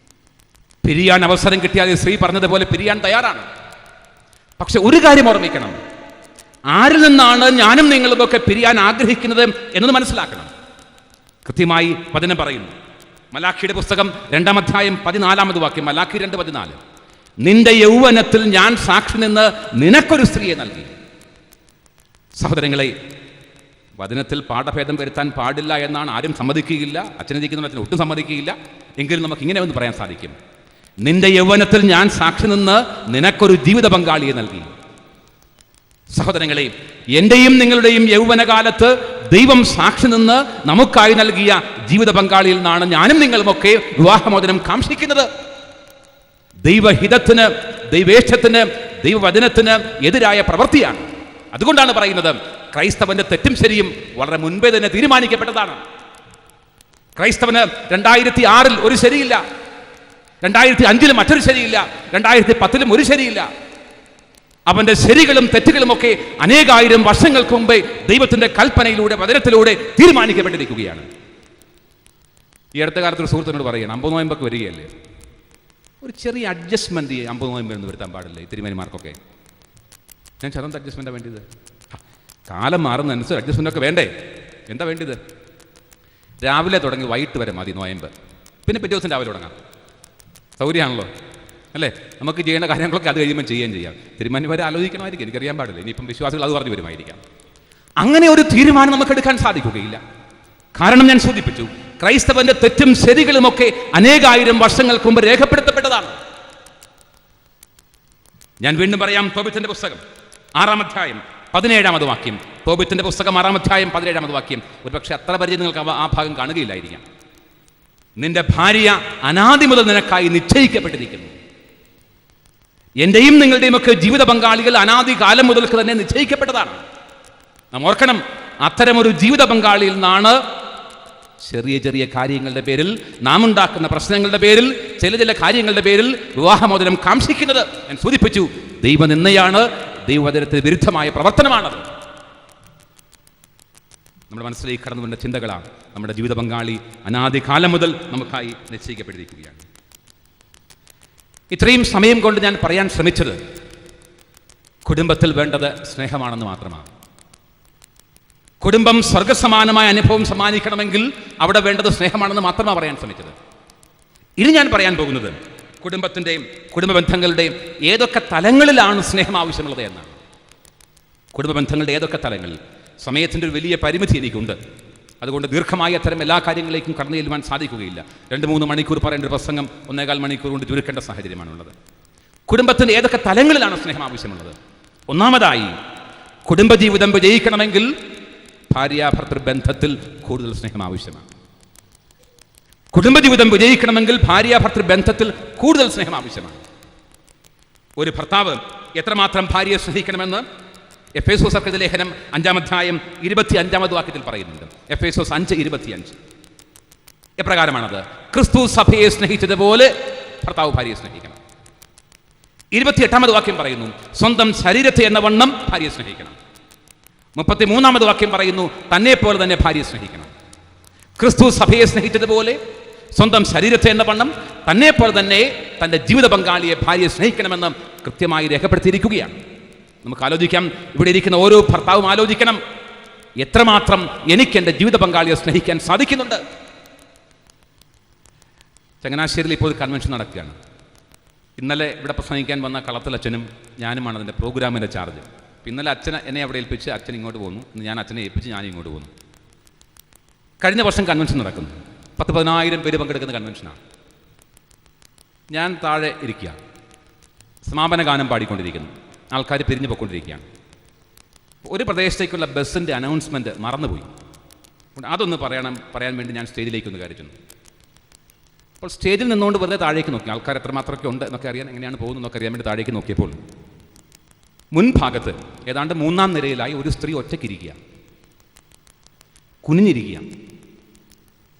പിരിയാൻ അവസരം കിട്ടിയാൽ സ്ത്രീ പറഞ്ഞതുപോലെ പിരിയാൻ തയ്യാറാണ്. പക്ഷെ ഒരു കാര്യം ഓർമ്മിക്കണം, ആരിൽ നിന്നാണ് ഞാനും നിങ്ങളുമൊക്കെ പിരിയാൻ ആഗ്രഹിക്കുന്നത് എന്നത് മനസ്സിലാക്കണം. കൃത്യമായി വചനം പറയുന്നു. മലാഖിയുടെ പുസ്തകം 2-ാം അധ്യായം 14-ാമത് വാക്യം. മലാഖി 2:14. നിന്റെ യൗവനത്തിൽ ഞാൻ സാക്ഷി നിന്ന് നിനക്കൊരു സ്ത്രീയെ നൽകി. സഹോദരങ്ങളെ, വചനത്തിൽ പാഠഭേദം വരുത്താൻ പാടില്ല എന്നാണ് ആരും സമ്മതിക്കുകയില്ല. അച്ഛനെ ഒട്ടും സമ്മതിക്കുകയില്ല. എങ്കിലും നമുക്ക് ഇങ്ങനെ ഒന്ന് പറയാൻ സാധിക്കും, നിന്റെ യൗവനത്തിൽ ഞാൻ സാക്ഷി നിന്ന് നിനക്കൊരു ജീവിത പങ്കാളിയെ നൽകി. സഹോദരങ്ങളെ, എൻ്റെയും നിങ്ങളുടെയും യൗവനകാലത്ത് ദൈവം സാക്ഷി നിന്ന് നമുക്കായി നൽകിയ ജീവിത പങ്കാളിയിൽ നിന്നാണ് ഞാനും നിങ്ങളുമൊക്കെ വിവാഹമോചനം കാംക്ഷിക്കുന്നത്. ദൈവഹിതത്തിന്, ദൈവേഷ്ടത്തിന്, ദൈവവചനത്തിന് എതിരായ പ്രവൃത്തിയാണ്. അതുകൊണ്ടാണ് പറയുന്നത്, ക്രൈസ്തവന്റെ തെറ്റും ശരിയും വളരെ മുൻപേ തന്നെ തീരുമാനിക്കപ്പെട്ടതാണ്. ക്രൈസ്തവന് 2006-ൽ ഒരു ശരിയില്ല, 2005-ൽ മറ്റൊരു ശരിയില്ല, 2010-ലും ഒരു ശരിയില്ല. അവന്റെ ശരികളും തെറ്റുകളുമൊക്കെ അനേകായിരം വർഷങ്ങൾക്ക് മുമ്പേ ദൈവത്തിന്റെ കൽപ്പനയിലൂടെ, വചനത്തിലൂടെ തീരുമാനിക്കപ്പെട്ടിരിക്കുകയാണ്. ഈ അടുത്ത കാലത്ത് ഒരു സുഹൃത്തിനോട് പറയണം, 50 നോയമ്പൊക്കെ വരികയല്ലേ, ഒരു ചെറിയ അഡ്ജസ്റ്റ്മെന്റ് 50 നോയമ്പൊന്നും വരുത്താൻ പാടില്ലേ ഈ തിരുമേനിമാർക്കൊക്കെ? ഞാൻ ചെറുത് അഡ്ജസ്റ്റ്മെന്റാണ് വേണ്ടിയത്. കാലം മാറുന്നതനുസരിച്ച് അഡ്ജസ്റ്റ്മെന്റ് ഒക്കെ വേണ്ടേ? എന്താ വേണ്ടിയത്? രാവിലെ തുടങ്ങി വൈകിട്ട് വരെ മതി നോയമ്പ്, പിന്നെ പിറ്റേ ദിവസം രാവിലെ തുടങ്ങാം. സൗകര്യമാണല്ലോ അല്ലേ? നമുക്ക് ചെയ്യേണ്ട കാര്യങ്ങളൊക്കെ അത് കഴിയുമ്പോൾ ചെയ്യാം. തിരുമേനി വരെ ആലോചിക്കണമായിരിക്കും, എനിക്കറിയാൻ പാടില്ല. ഇനിയിപ്പം വിശ്വാസികൾ അത് പറഞ്ഞു വരുമായിരിക്കാം. അങ്ങനെ ഒരു തീരുമാനം നമുക്ക് എടുക്കാൻ സാധിക്കുകയില്ല. കാരണം ഞാൻ സൂചിപ്പിച്ചു, ക്രൈസ്തവന്റെ തെറ്റും ശരികളുമൊക്കെ അനേകായിരം വർഷങ്ങൾക്ക് മുമ്പ് രേഖപ്പെടുത്തപ്പെട്ടതാണ്. ഞാൻ വീണ്ടും പറയാം, തോബിത്തിന്റെ പുസ്തകം 6-ാം അധ്യായം 17-ാമത് വാക്യം. തോബിത്തിന്റെ പുസ്തകം 6-ാം അധ്യായം 17-ാമത് വാക്യം. ഒരുപക്ഷെ അത്ര പരിചയം നിങ്ങൾക്ക് ആ ഭാഗം കാണുകയില്ലായിരിക്കാം. നിന്റെ ഭാര്യ അനാദി മുതൽ നിനക്കായി നിശ്ചയിക്കപ്പെട്ടിരിക്കുന്നു. എന്റെയും നിങ്ങളുടെയും ഒക്കെ ജീവിത പങ്കാളികൾ അനാദി കാലം മുതൽക്ക് തന്നെ നിശ്ചയിക്കപ്പെട്ടതാണ്. നാം ഓർക്കണം, അത്തരമൊരു ജീവിത പങ്കാളിയിൽ നിന്നാണ് ചെറിയ ചെറിയ കാര്യങ്ങളുടെ പേരിൽ, നാം ഉണ്ടാക്കുന്ന പ്രശ്നങ്ങളുടെ പേരിൽ, ചില കാര്യങ്ങളുടെ പേരിൽ വിവാഹമോചനം കാംക്ഷിക്കുന്നത് ഞാൻ സൂചിപ്പിച്ചു, ദൈവനിന്ദയാണ്, ദൈവവചനത്തിന് വിരുദ്ധമായ പ്രവർത്തനമാണത്. നമ്മുടെ മനസ്സിലേക്ക് കടന്നു വരുന്ന ചിന്തകളാണ് നമ്മുടെ ജീവിത പങ്കാളി അനാദികാലം മുതൽ നമുക്കായി നിശ്ചയിക്കപ്പെട്ടിരിക്കുകയാണ്. ഇത്രയും സമയം കൊണ്ട് ഞാൻ പറയാൻ ശ്രമിച്ചത് കുടുംബത്തിൽ വേണ്ടത് സ്നേഹമാണെന്ന് മാത്രമാണ്. കുടുംബം സ്വർഗസമാനമായ അനുഭവം സമ്മാനിക്കണമെങ്കിൽ അവിടെ വേണ്ടത് സ്നേഹമാണെന്ന് മാത്രമാണ് പറയാൻ ശ്രമിച്ചത്. ഇനി ഞാൻ പറയാൻ പോകുന്നത് കുടുംബത്തിൻ്റെയും കുടുംബ ബന്ധങ്ങളുടെയും ഏതൊക്കെ തലങ്ങളിലാണ് സ്നേഹം ആവശ്യമുള്ളത് എന്നാണ്. കുടുംബ ബന്ധങ്ങളുടെ ഏതൊക്കെ തലങ്ങളിൽ? സമയത്തിൻ്റെ ഒരു വലിയ പരിമിതി എനിക്കുണ്ട്. അതുകൊണ്ട് ദീർഘമായ അത്തരം എല്ലാ കാര്യങ്ങളിലേക്കും കടന്നു ചെല്ലുവാൻ സാധിക്കുകയില്ല. 2-3 മണിക്കൂർ പറയേണ്ട ഒരു പ്രസംഗം 1.25 മണിക്കൂർ കൊണ്ട് ചുരുക്കേണ്ട സാഹചര്യമാണുള്ളത്. കുടുംബത്തിൻ്റെ ഏതൊക്കെ തലങ്ങളിലാണ് സ്നേഹം ആവശ്യമുള്ളത്? ഒന്നാമതായി, കുടുംബജീവിതം വിജയിക്കണമെങ്കിൽ ഭാര്യാഭർത്തൃ ബന്ധത്തിൽ കൂടുതൽ സ്നേഹം ആവശ്യമാണ്. കുടുംബജീവിതം വിജയിക്കണമെങ്കിൽ ഭാര്യാഭർത്തൃ ബന്ധത്തിൽ കൂടുതൽ സ്നേഹം ആവശ്യമാണ്. ഒരു ഭർത്താവ് എത്രമാത്രം ഭാര്യയെ സ്നേഹിക്കണമെന്ന് എഫേസോസ് ലേഖനം 5-ാം അധ്യായം 25-ാമത് വാക്യത്തിൽ പറയുന്നുണ്ട്. എഫേസോസ് 5:25. എപ്രകാരമാണത്? ക്രിസ്തു സഭയെ സ്നേഹിച്ചതുപോലെ ഭർത്താവ് ഭാര്യയെ സ്നേഹിക്കണം. 28-ാമത് വാക്യം പറയുന്നു, സ്വന്തം ശരീരത്തെ എന്ന വണ്ണം ഭാര്യയെ സ്നേഹിക്കണം. 33-ാമത് വാക്യം പറയുന്നു, തന്നെ പോലെ തന്നെ ഭാര്യയെ സ്നേഹിക്കണം. ക്രിസ്തു സഭയെ സ്നേഹിച്ചതുപോലെ സ്വന്തം ശരീരത്തെ എന്ന വണ്ണം തന്നെ പോലെ തന്നെ തൻ്റെ ജീവിത പങ്കാളിയെ ഭാര്യയെ സ്നേഹിക്കണമെന്ന് കൃത്യമായി രേഖപ്പെടുത്തിയിരിക്കുകയാണ്. നമുക്ക് ആലോചിക്കാം, ഇവിടെ ഇരിക്കുന്ന ഓരോ ഭർത്താവും ആലോചിക്കണം, എത്രമാത്രം എനിക്ക് എൻ്റെ ജീവിത പങ്കാളിയെ സ്നേഹിക്കാൻ സാധിക്കുന്നുണ്ട്. ചങ്ങനാശ്ശേരിയിൽ ഇപ്പോൾ കൺവെൻഷൻ നടക്കുകയാണ്. ഇന്നലെ ഇവിടെ പ്രസംഗിക്കാൻ വന്ന കളത്തിലച്ഛനും ഞാനുമാണ് അതിൻ്റെ പ്രോഗ്രാമിൻ്റെ ചാർജ്. ഇന്നലെ അച്ഛനെ എന്നെ അവിടെ ഏൽപ്പിച്ച് അച്ഛൻ ഇങ്ങോട്ട് പോകുന്നു, ഇന്ന് ഞാൻ അച്ഛനെ ഏൽപ്പിച്ച് ഞാനും ഇങ്ങോട്ട് പോകുന്നു. കഴിഞ്ഞ വർഷം കൺവെൻഷൻ നടക്കുന്നു. 10,000 പേര് പങ്കെടുക്കുന്ന കൺവെൻഷനാണ്. ഞാൻ താഴെ ഇരിക്കുക, സമാപന ഗാനം പാടിക്കൊണ്ടിരിക്കുന്നു, ആൾക്കാർ പിരിഞ്ഞു പോയിക്കൊണ്ടിരിക്കുകയാണ്. ഒരു പ്രദേശത്തേക്കുള്ള ബസ്സിൻ്റെ അനൗൺസ്മെൻറ്റ് മറന്നുപോയി. അതൊന്ന് പറയാൻ വേണ്ടി ഞാൻ സ്റ്റേജിലേക്കൊന്ന് കയറിയിരുന്നു. അപ്പോൾ സ്റ്റേജിൽ നിന്നുകൊണ്ട് വെറുതെ താഴേക്ക് നോക്കി, ആൾക്കാർ എത്രമാത്രമൊക്കെ ഉണ്ട് എന്നൊക്കെ അറിയാൻ, എങ്ങനെയാണ് പോകുന്നതെന്നൊക്കെ അറിയാൻ വേണ്ടി താഴേക്ക് നോക്കിയപ്പോൾ മുൻഭാഗത്ത് ഏതാണ്ട് 3-ാം നിരയിലായി ഒരു സ്ത്രീ ഒറ്റയ്ക്കിരിക്കുക, കുനിഞ്ഞിരിക്കുക,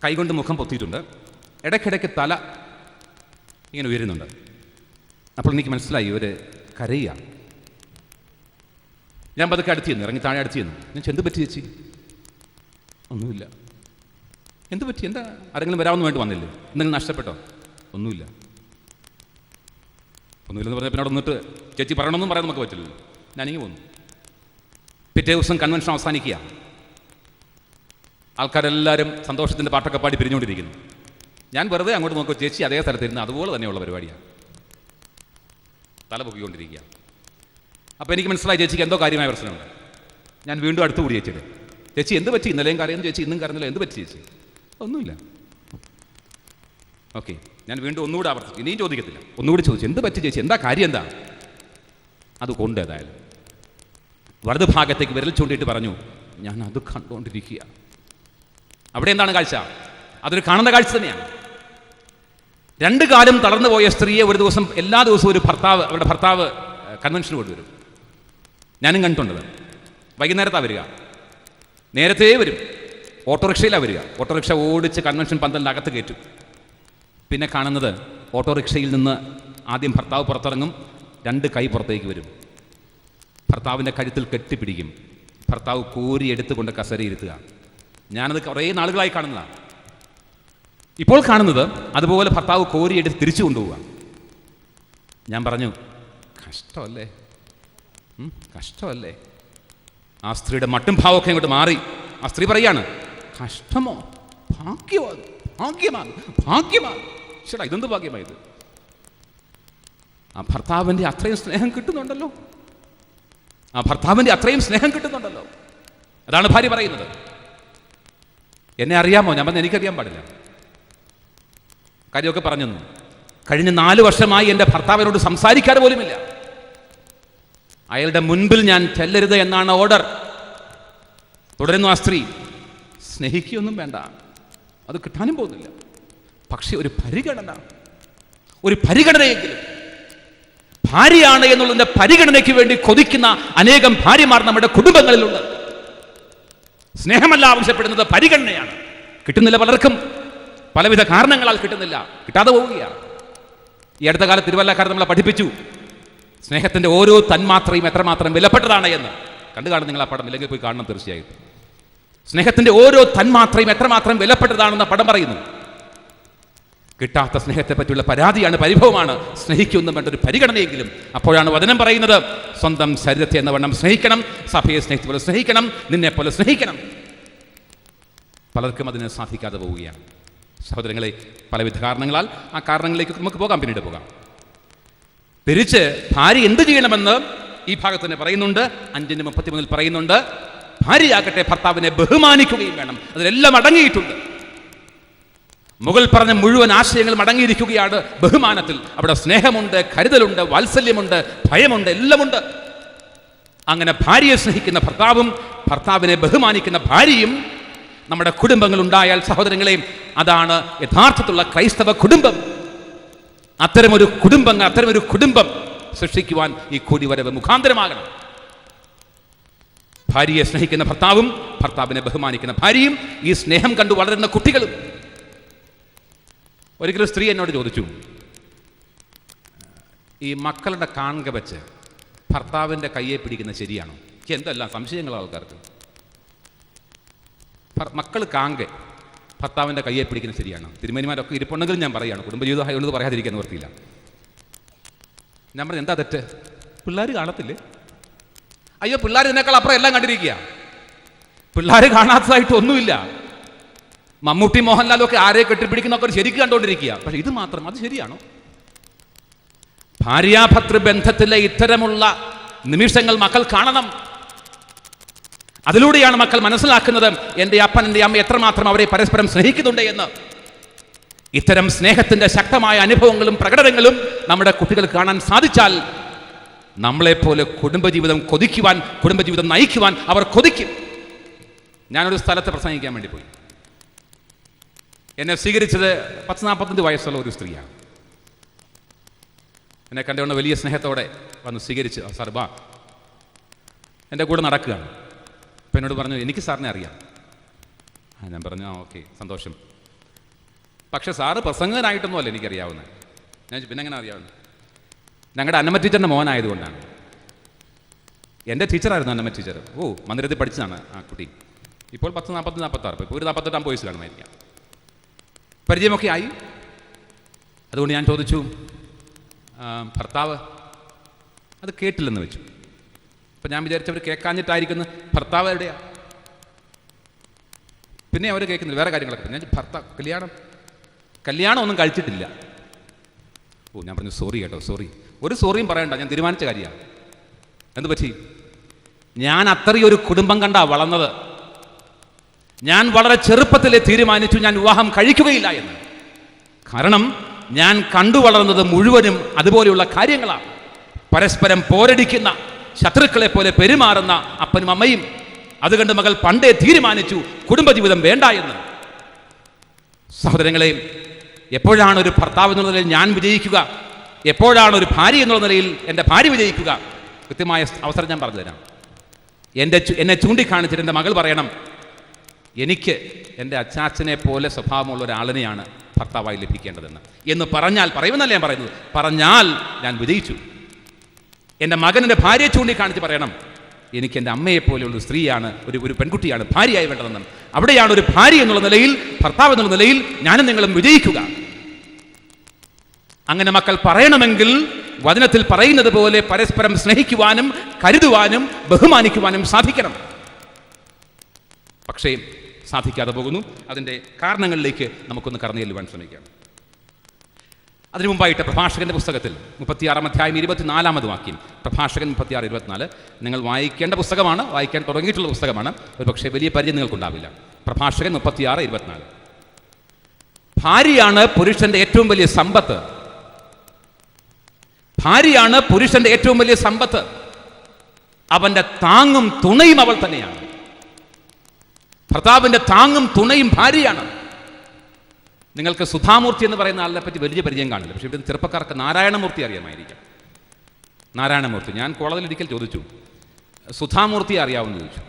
കൈകൊണ്ട് മുഖം പൊത്തിയിട്ടുണ്ട്, ഇടയ്ക്കിടയ്ക്ക് തല ഇങ്ങനെ ഉയരുന്നുണ്ട്. അപ്പോൾ എനിക്ക് മനസ്സിലായി ഇവർ കരയുക. ഞാൻ പതുക്കെ അടുത്ത് ചെന്നു, ഇറങ്ങി താഴെ അടുത്ത് ചെന്നു. ഞാൻ എന്ത് പറ്റി ചേച്ചി? ഒന്നുമില്ല. എന്ത് പറ്റി? എന്താ, ആരെങ്കിലും വരാമെന്ന് വേണ്ടി വന്നില്ലേ? എന്തെങ്കിലും നഷ്ടപ്പെട്ടോ? ഒന്നുമില്ല. ഒന്നുമില്ലെന്ന് പറഞ്ഞാൽ പിന്നെ അവിടെ വന്നിട്ട് ചേച്ചി പറയണമെന്നും പറയാൻ നമുക്ക് പറ്റില്ലല്ലോ. ഞാനിങ്ങനെ പോന്നു. പിറ്റേ ദിവസം കൺവെൻഷൻ അവസാനിക്കുക. ആൾക്കാരെല്ലാവരും സന്തോഷത്തിൻ്റെ പാട്ടൊക്കെ പാടി പിരിഞ്ഞുകൊണ്ടിരിക്കുന്നു. ഞാൻ വെറുതെ അങ്ങോട്ട് നോക്കുക, ചേച്ചി അതേ സ്ഥലത്തിരുന്ന് അതുപോലെ തന്നെയുള്ള പരിപാടിയാണ്, തല പൊക്കിക്കൊണ്ടിരിക്കുക. അപ്പോൾ എനിക്ക് മനസ്സിലായി ചേച്ചിക്ക് എന്തോ കാര്യമായ പ്രശ്നമുണ്ട്. ഞാൻ വീണ്ടും അടുത്ത് കൂടി ചേച്ചിയുടെ, ചേച്ചി എന്ത് പറ്റി? ഇന്നലെയും കരയുന്നു ചേച്ചി, ഇന്നും കരഞ്ഞല്ലോ, എന്ത് പറ്റി ചേച്ചി? ഒന്നുമില്ല. ഓക്കെ, ഞാൻ വീണ്ടും ഒന്നുകൂടെ ആവർത്തിച്ചു, ഇനിയും ചോദിക്കത്തില്ല, ഒന്നുകൂടി ചോദിച്ചു, എന്ത് പറ്റി ചേച്ചി, എന്താ കാര്യം, എന്താ? അതുകൊണ്ട് ഏതായാലും വലതു ഭാഗത്തേക്ക് വിരൽ ചൂണ്ടിയിട്ട് പറഞ്ഞു, ഞാൻ അത് കണ്ടുകൊണ്ടിരിക്കുക. അവിടെ എന്താണ് കാഴ്ച? അതൊരു കാണുന്ന കാഴ്ച തന്നെയാണ്. 2 കാലം തളർന്നു പോയ സ്ത്രീയെ ഒരു ദിവസം, എല്ലാ ദിവസവും അവരുടെ ഭർത്താവ് കൺവെൻഷന് കൊണ്ടുവരും. ഞാനും കണ്ടിട്ടുണ്ടത്. വൈകുന്നേരത്താണ് വരിക, നേരത്തെ വരും, ഓട്ടോറിക്ഷയിലാണ് വരിക. ഓട്ടോറിക്ഷ ഓടിച്ച് കൺവെൻഷൻ പന്തലിൻ്റെ അകത്ത് കയറ്റും. പിന്നെ കാണുന്നത് ഓട്ടോറിക്ഷയിൽ നിന്ന് ആദ്യം ഭർത്താവ് പുറത്തിറങ്ങും, 2 കൈ പുറത്തേക്ക് വരും, ഭർത്താവിൻ്റെ കഴുത്തിൽ കെട്ടിപ്പിടിക്കും, ഭർത്താവ് കോരി എടുത്തുകൊണ്ട് കസേരയിരുത്തുക. ഞാനത് കുറേ നാളുകളായി കാണുന്നതാണ്. ഇപ്പോൾ കാണുന്നത് അതുപോലെ ഭർത്താവ് കോരി എടുത്ത് തിരിച്ചു കൊണ്ടുപോവുക. ഞാൻ പറഞ്ഞു, കഷ്ടമല്ലേ, കഷ്ടമല്ലേ? ആ സ്ത്രീയുടെ മട്ടും ഭാവമൊക്കെ ഇങ്ങോട്ട് മാറി. ആ സ്ത്രീ പറയാണ്, കഷ്ടമോ? ഭാഗ്യമാണ്, ഭാഗ്യമാണ്, ഭാഗ്യമാണ്. ചേട്ടാ, ഇതെന്ത് ഭാഗ്യമായത്? ആ ഭർത്താവിൻ്റെ അത്രയും സ്നേഹം കിട്ടുന്നുണ്ടല്ലോ, ആ ഭർത്താവിൻ്റെ അത്രയും സ്നേഹം കിട്ടുന്നുണ്ടല്ലോ. അതാണ് ഭാര്യ പറയുന്നത്. എന്നെ അറിയാമോ? ഞാൻ പറഞ്ഞ എനിക്കറിയാൻ പാടില്ല, കാര്യമൊക്കെ പറഞ്ഞു. കഴിഞ്ഞ 4 വർഷമായി എൻ്റെ ഭർത്താവിനോട് സംസാരിക്കാറ് പോലുമില്ല. അയാളുടെ മുൻപിൽ ഞാൻ ചെല്ലരുത് എന്നാണ് ഓർഡർ. തുടരുന്നു ആ സ്ത്രീ. സ്നേഹിക്കുകയൊന്നും വേണ്ട, അത് കിട്ടാനും പോകുന്നില്ല. പക്ഷെ ഒരു പരിഗണനയെങ്കിലും, ഭാര്യയാണ് എന്നുള്ളതിൻ്റെ പരിഗണനയ്ക്ക് വേണ്ടി കൊതിക്കുന്ന അനേകം ഭാര്യമാർ നമ്മുടെ കുടുംബങ്ങളിലുണ്ട്. സ്നേഹമല്ല ആവശ്യപ്പെടുന്നത്, പരിഗണനയാണ്. കിട്ടുന്നില്ല. പലർക്കും പലവിധ കാരണങ്ങളാൽ കിട്ടുന്നില്ല, കിട്ടാതെ പോവുകയാണ്. ഈ അടുത്ത കാലത്ത് തിരുവല്ലക്കാർ നമ്മളെ പഠിപ്പിച്ചു സ്നേഹത്തിൻ്റെ ഓരോ തന്മാത്രയും എത്രമാത്രം വിലപ്പെട്ടതാണ് എന്ന്. കണ്ടു കാണും നിങ്ങൾ ആ പടം, ഇല്ലെങ്കിൽ പോയി കാണണം തീർച്ചയായും. സ്നേഹത്തിൻ്റെ ഓരോ തന്മാത്രയും എത്രമാത്രം വിലപ്പെട്ടതാണെന്ന പടം പറയുന്നു. കിട്ടാത്ത സ്നേഹത്തെ പറ്റിയുള്ള പരാതിയാണ്, പരിഭവമാണ്. സ്നേഹിക്കുമെന്നും വേണ്ടൊരു പരിഗണനയെങ്കിലും. അപ്പോഴാണ് വചനം പറയുന്നത്, സ്വന്തം ശരീരത്തെ എന്ന വണ്ണം സ്നേഹിക്കണം, സഭയെ സ്നേഹിച്ച പോലെ സ്നേഹിക്കണം, നിന്നെ പോലെ സ്നേഹിക്കണം. പലർക്കും അതിന് സാധിക്കാതെ പോവുകയാണ്. സഹോദരങ്ങളെ, പലവിധ കാരണങ്ങളാൽ ആ കാരണങ്ങളിലേക്ക് നമുക്ക് പോകാം, പിന്നീട് പോകാം. തിരിച്ച് ഭാര്യ എന്ത് ചെയ്യണമെന്ന് ഈ ഭാഗത്ത് തന്നെ പറയുന്നുണ്ട്. 5:33 പറയുന്നുണ്ട്, ഭാര്യയാകട്ടെ ഭർത്താവിനെ ബഹുമാനിക്കുകയും വേണം. അതിലെല്ലാം അടങ്ങിയിട്ടുണ്ട്. മുകൾ പറഞ്ഞ മുഴുവൻ ആശയങ്ങളും അടങ്ങിയിരിക്കുകയാണ് ബഹുമാനത്തിൽ. അവിടെ സ്നേഹമുണ്ട്, കരുതലുണ്ട്, വാത്സല്യമുണ്ട്, ഭയമുണ്ട്, എല്ലാമുണ്ട്. അങ്ങനെ ഭാര്യയെ സ്നേഹിക്കുന്ന ഭർത്താവും ഭർത്താവിനെ ബഹുമാനിക്കുന്ന ഭാര്യയും നമ്മുടെ കുടുംബങ്ങൾ ഉണ്ടായാൽ സഹോദരങ്ങളെ, അതാണ് യഥാർത്ഥത്തിലുള്ള ക്രൈസ്തവ കുടുംബം. അത്തരമൊരു കുടുംബം സൃഷ്ടിക്കുവാൻ ഈ കൂടിവരവ് മുഖാന്തരമാകണം. ഭാര്യയെ സ്നേഹിക്കുന്ന ഭർത്താവും ഭർത്താവിനെ ബഹുമാനിക്കുന്ന ഭാര്യയും ഈ സ്നേഹം കണ്ടു വളരുന്ന കുട്ടികളും. ഒരിക്കലും സ്ത്രീ എന്നോട് ചോദിച്ചു, ഈ മക്കളുടെ കാൺക വെച്ച് ഭർത്താവിൻ്റെ കയ്യെ പിടിക്കുന്നത് ശരിയാണോ? എന്തെല്ലാം സംശയങ്ങളാണ് ആൾക്കാർക്ക്. മക്കൾ കാങ്ക ഭർത്താവിൻ്റെ കയ്യെ പിടിക്കുന്നത് ശരിയാണ്? തിരുമേനിമാരൊക്കെ ഇരിപ്പുണ്ടെങ്കിലും ഞാൻ പറയുകയാണ്, കുടുംബജീവിതം ആയുള്ളത് പറയാതിരിക്കാൻ നിവർത്തിയില്ല. ഞാൻ പറഞ്ഞു, എന്താ തെറ്റ്? പിള്ളേർ കാണത്തില്ലേ? അയ്യോ, പിള്ളേർ ഇതിനേക്കാൾ അപ്പുറം എല്ലാം കണ്ടിരിക്കുക. പിള്ളേർ കാണാത്തതായിട്ട് ഒന്നുമില്ല. മമ്മൂട്ടി മോഹൻലാലും ഒക്കെ ആരെ കെട്ടിപ്പിടിക്കുന്നൊക്കെ ശരിക്കും കണ്ടുകൊണ്ടിരിക്കുക. പക്ഷെ ഇത് മാത്രം, അത് ശരിയാണോ? ഭാര്യാഭർത്തൃ ബന്ധത്തിലെ ഇത്തരമുള്ള നിമിഷങ്ങൾ മക്കൾ കാണണം. അതിലൂടെയാണ് മക്കൾ മനസ്സിലാക്കുന്നത് എൻ്റെ അപ്പൻ എൻ്റെ അമ്മ എത്രമാത്രം അവരെ പരസ്പരം സ്നേഹിക്കുന്നുണ്ട് എന്ന്. ഇത്തരം സ്നേഹത്തിൻ്റെ ശക്തമായ അനുഭവങ്ങളും പ്രകടനങ്ങളും നമ്മുടെ കുട്ടികൾ കാണാൻ സാധിച്ചാൽ നമ്മളെപ്പോലെ കുടുംബജീവിതം കൊതിക്കുവാൻ, കുടുംബജീവിതം നയിക്കുവാൻ അവർ കൊതിക്കും. ഞാനൊരു സ്ഥലത്ത് പ്രസംഗിക്കാൻ വേണ്ടി പോയി. എന്നെ സ്വീകരിച്ചത് 40-45 വയസ്സുള്ള ഒരു സ്ത്രീയാണ്. എന്നെ കണ്ടുകൊണ്ട് വലിയ സ്നേഹത്തോടെ വന്ന് സ്വീകരിച്ച്, സാർ ബാ, എൻ്റെ കൂടെ നടക്കുകയാണ്. അപ്പം എന്നോട് പറഞ്ഞു, എനിക്ക് സാറിനെ അറിയാം. ഞാൻ പറഞ്ഞു, ആ ഓക്കെ, സന്തോഷം. പക്ഷെ സാറ് പ്രസംഗകനായിട്ടൊന്നുമല്ല എനിക്കറിയാവുന്നത്. ഞാൻ പിന്നെ എങ്ങനെ അറിയാവുന്നത്? ഞങ്ങളുടെ അന്നമ്മ ടീച്ചറിൻ്റെ മോനായതുകൊണ്ടാണ്. എൻ്റെ ടീച്ചറായിരുന്നു അന്നമ്മ ടീച്ചർ. മന്ദിരത്തിൽ പഠിച്ചതാണ് ആ കുട്ടി. ഇപ്പോൾ 40-46, ഇപ്പോൾ ഒരു 48 വയസ്സ് കാണുമായിരിക്കാം. പരിചയമൊക്കെ ആയി. അതുകൊണ്ട് ഞാൻ ചോദിച്ചു, ഭർത്താവ്? അത് കേട്ടില്ലെന്ന് വെച്ചു. അപ്പം ഞാൻ വിചാരിച്ചവർ കേൾക്കാഞ്ഞിട്ടായിരിക്കുന്നു. ഭർത്താവ് എവിടെയാ? പിന്നെ അവർ കേൾക്കുന്നില്ല, വേറെ കാര്യങ്ങളൊക്കെ. ഞാൻ കല്യാണം ഒന്നും കഴിച്ചിട്ടില്ല. ഞാൻ പറഞ്ഞു, സോറി കേട്ടോ, സോറി. ഒരു സോറിയും പറയണ്ട, ഞാൻ തീരുമാനിച്ച കാര്യമാണ്. എന്ത് പറ്റി? ഞാൻ അത്രയും ഒരു കുടുംബം കണ്ടാ വളർന്നത്. ഞാൻ വളരെ ചെറുപ്പത്തിലെ തീരുമാനിച്ചു ഞാൻ വിവാഹം കഴിക്കുകയില്ല എന്ന്. കാരണം ഞാൻ കണ്ടു വളർന്നത് മുഴുവനും അതുപോലെയുള്ള കാര്യങ്ങളാണ്. പരസ്പരം പോരടിക്കുന്ന ശത്രുക്കളെ പോലെ പെരുമാറുന്ന അപ്പനും അമ്മയും. അതുകൊണ്ട് മകൾ പണ്ടേ തീരുമാനിച്ചു കുടുംബജീവിതം വേണ്ട എന്ന്. സഹോദരങ്ങളെ, എപ്പോഴാണ് ഒരു ഭർത്താവ് എന്നുള്ള നിലയിൽ ഞാൻ വിജയിക്കുക? എപ്പോഴാണ് ഒരു ഭാര്യ എന്നുള്ള നിലയിൽ എൻ്റെ ഭാര്യ വിജയിക്കുക? കൃത്യമായ അവസരം ഞാൻ പറഞ്ഞു തരാം. എന്നെ ചൂണ്ടിക്കാണിച്ചിട്ട് എൻ്റെ മകൾ പറയണം, എനിക്ക് എൻ്റെ അച്ചാച്ചനെ പോലെ സ്വഭാവമുള്ള ഒരാളിനെയാണ് ഭർത്താവായി ലഭിക്കേണ്ടതെന്ന് എന്ന് പറയുമെന്നല്ല ഞാൻ പറയുന്നത്. പറഞ്ഞാൽ ഞാൻ വിജയിച്ചു. എൻ്റെ മകൻ എൻ്റെ ഭാര്യയെ ചൂണ്ടിക്കാണിച്ച് പറയണം, എനിക്ക് എൻ്റെ അമ്മയെപ്പോലെയുള്ള സ്ത്രീയാണ്, ഒരു പെൺകുട്ടിയാണ് ഭാര്യയായി വേണ്ടതെന്നും. അവിടെയാണ് ഒരു ഭാര്യ എന്നുള്ള നിലയിൽ, ഭർത്താവ് എന്നുള്ള നിലയിൽ ഞാനും നിങ്ങളും വിജയിക്കുക. അങ്ങനെ മക്കൾ പറയണമെങ്കിൽ വചനത്തിൽ പറയുന്നത് പോലെ പരസ്പരം സ്നേഹിക്കുവാനും കരുതുവാനും ബഹുമാനിക്കുവാനും സാധിക്കണം. പക്ഷേ സാധിക്കാതെ പോകുന്നു. അതിൻ്റെ കാരണങ്ങളിലേക്ക് നമുക്കൊന്ന് കടന്നു ചെല്ലുവാൻ ശ്രമിക്കാം. അതിനു മുമ്പായിട്ട് പ്രഭാഷകന്റെ പുസ്തകത്തിൽ 36 അധ്യായം 24 വാക്യം, പ്രഭാഷകൻ 36:24 നിങ്ങൾ വായിക്കേണ്ട പുസ്തകമാണ്, വായിക്കാൻ തുടങ്ങിയിട്ടുള്ള പുസ്തകമാണ്. ഒരു പക്ഷേ വലിയ പരിചയം നിങ്ങൾക്കുണ്ടാവില്ല. പ്രഭാഷകൻ 36:24. ഭാര്യയാണ് പുരുഷന്റെ ഏറ്റവും വലിയ സമ്പത്ത്. ഭാര്യയാണ് പുരുഷന്റെ ഏറ്റവും വലിയ സമ്പത്ത്. അവന്റെ താങ്ങും തുണയും അവൾ തന്നെയാണ്. ഭർത്താവിന്റെ താങ്ങും തുണയും ഭാര്യയാണ്. നിങ്ങൾക്ക് സുധാമൂർത്തി എന്ന് പറയുന്ന ആളിനെ പറ്റി വലിയ പരിചയം കാണില്ല. പക്ഷേ ഇവിടെ ചെറുപ്പക്കാർക്ക് നാരായണമൂർത്തി അറിയാമായിരിക്കാം. നാരായണമൂർത്തി, ഞാൻ കോളേജിൽ ഒരിക്കൽ ചോദിച്ചു, സുധാമൂർത്തിയെ അറിയാമെന്ന് ചോദിച്ചു.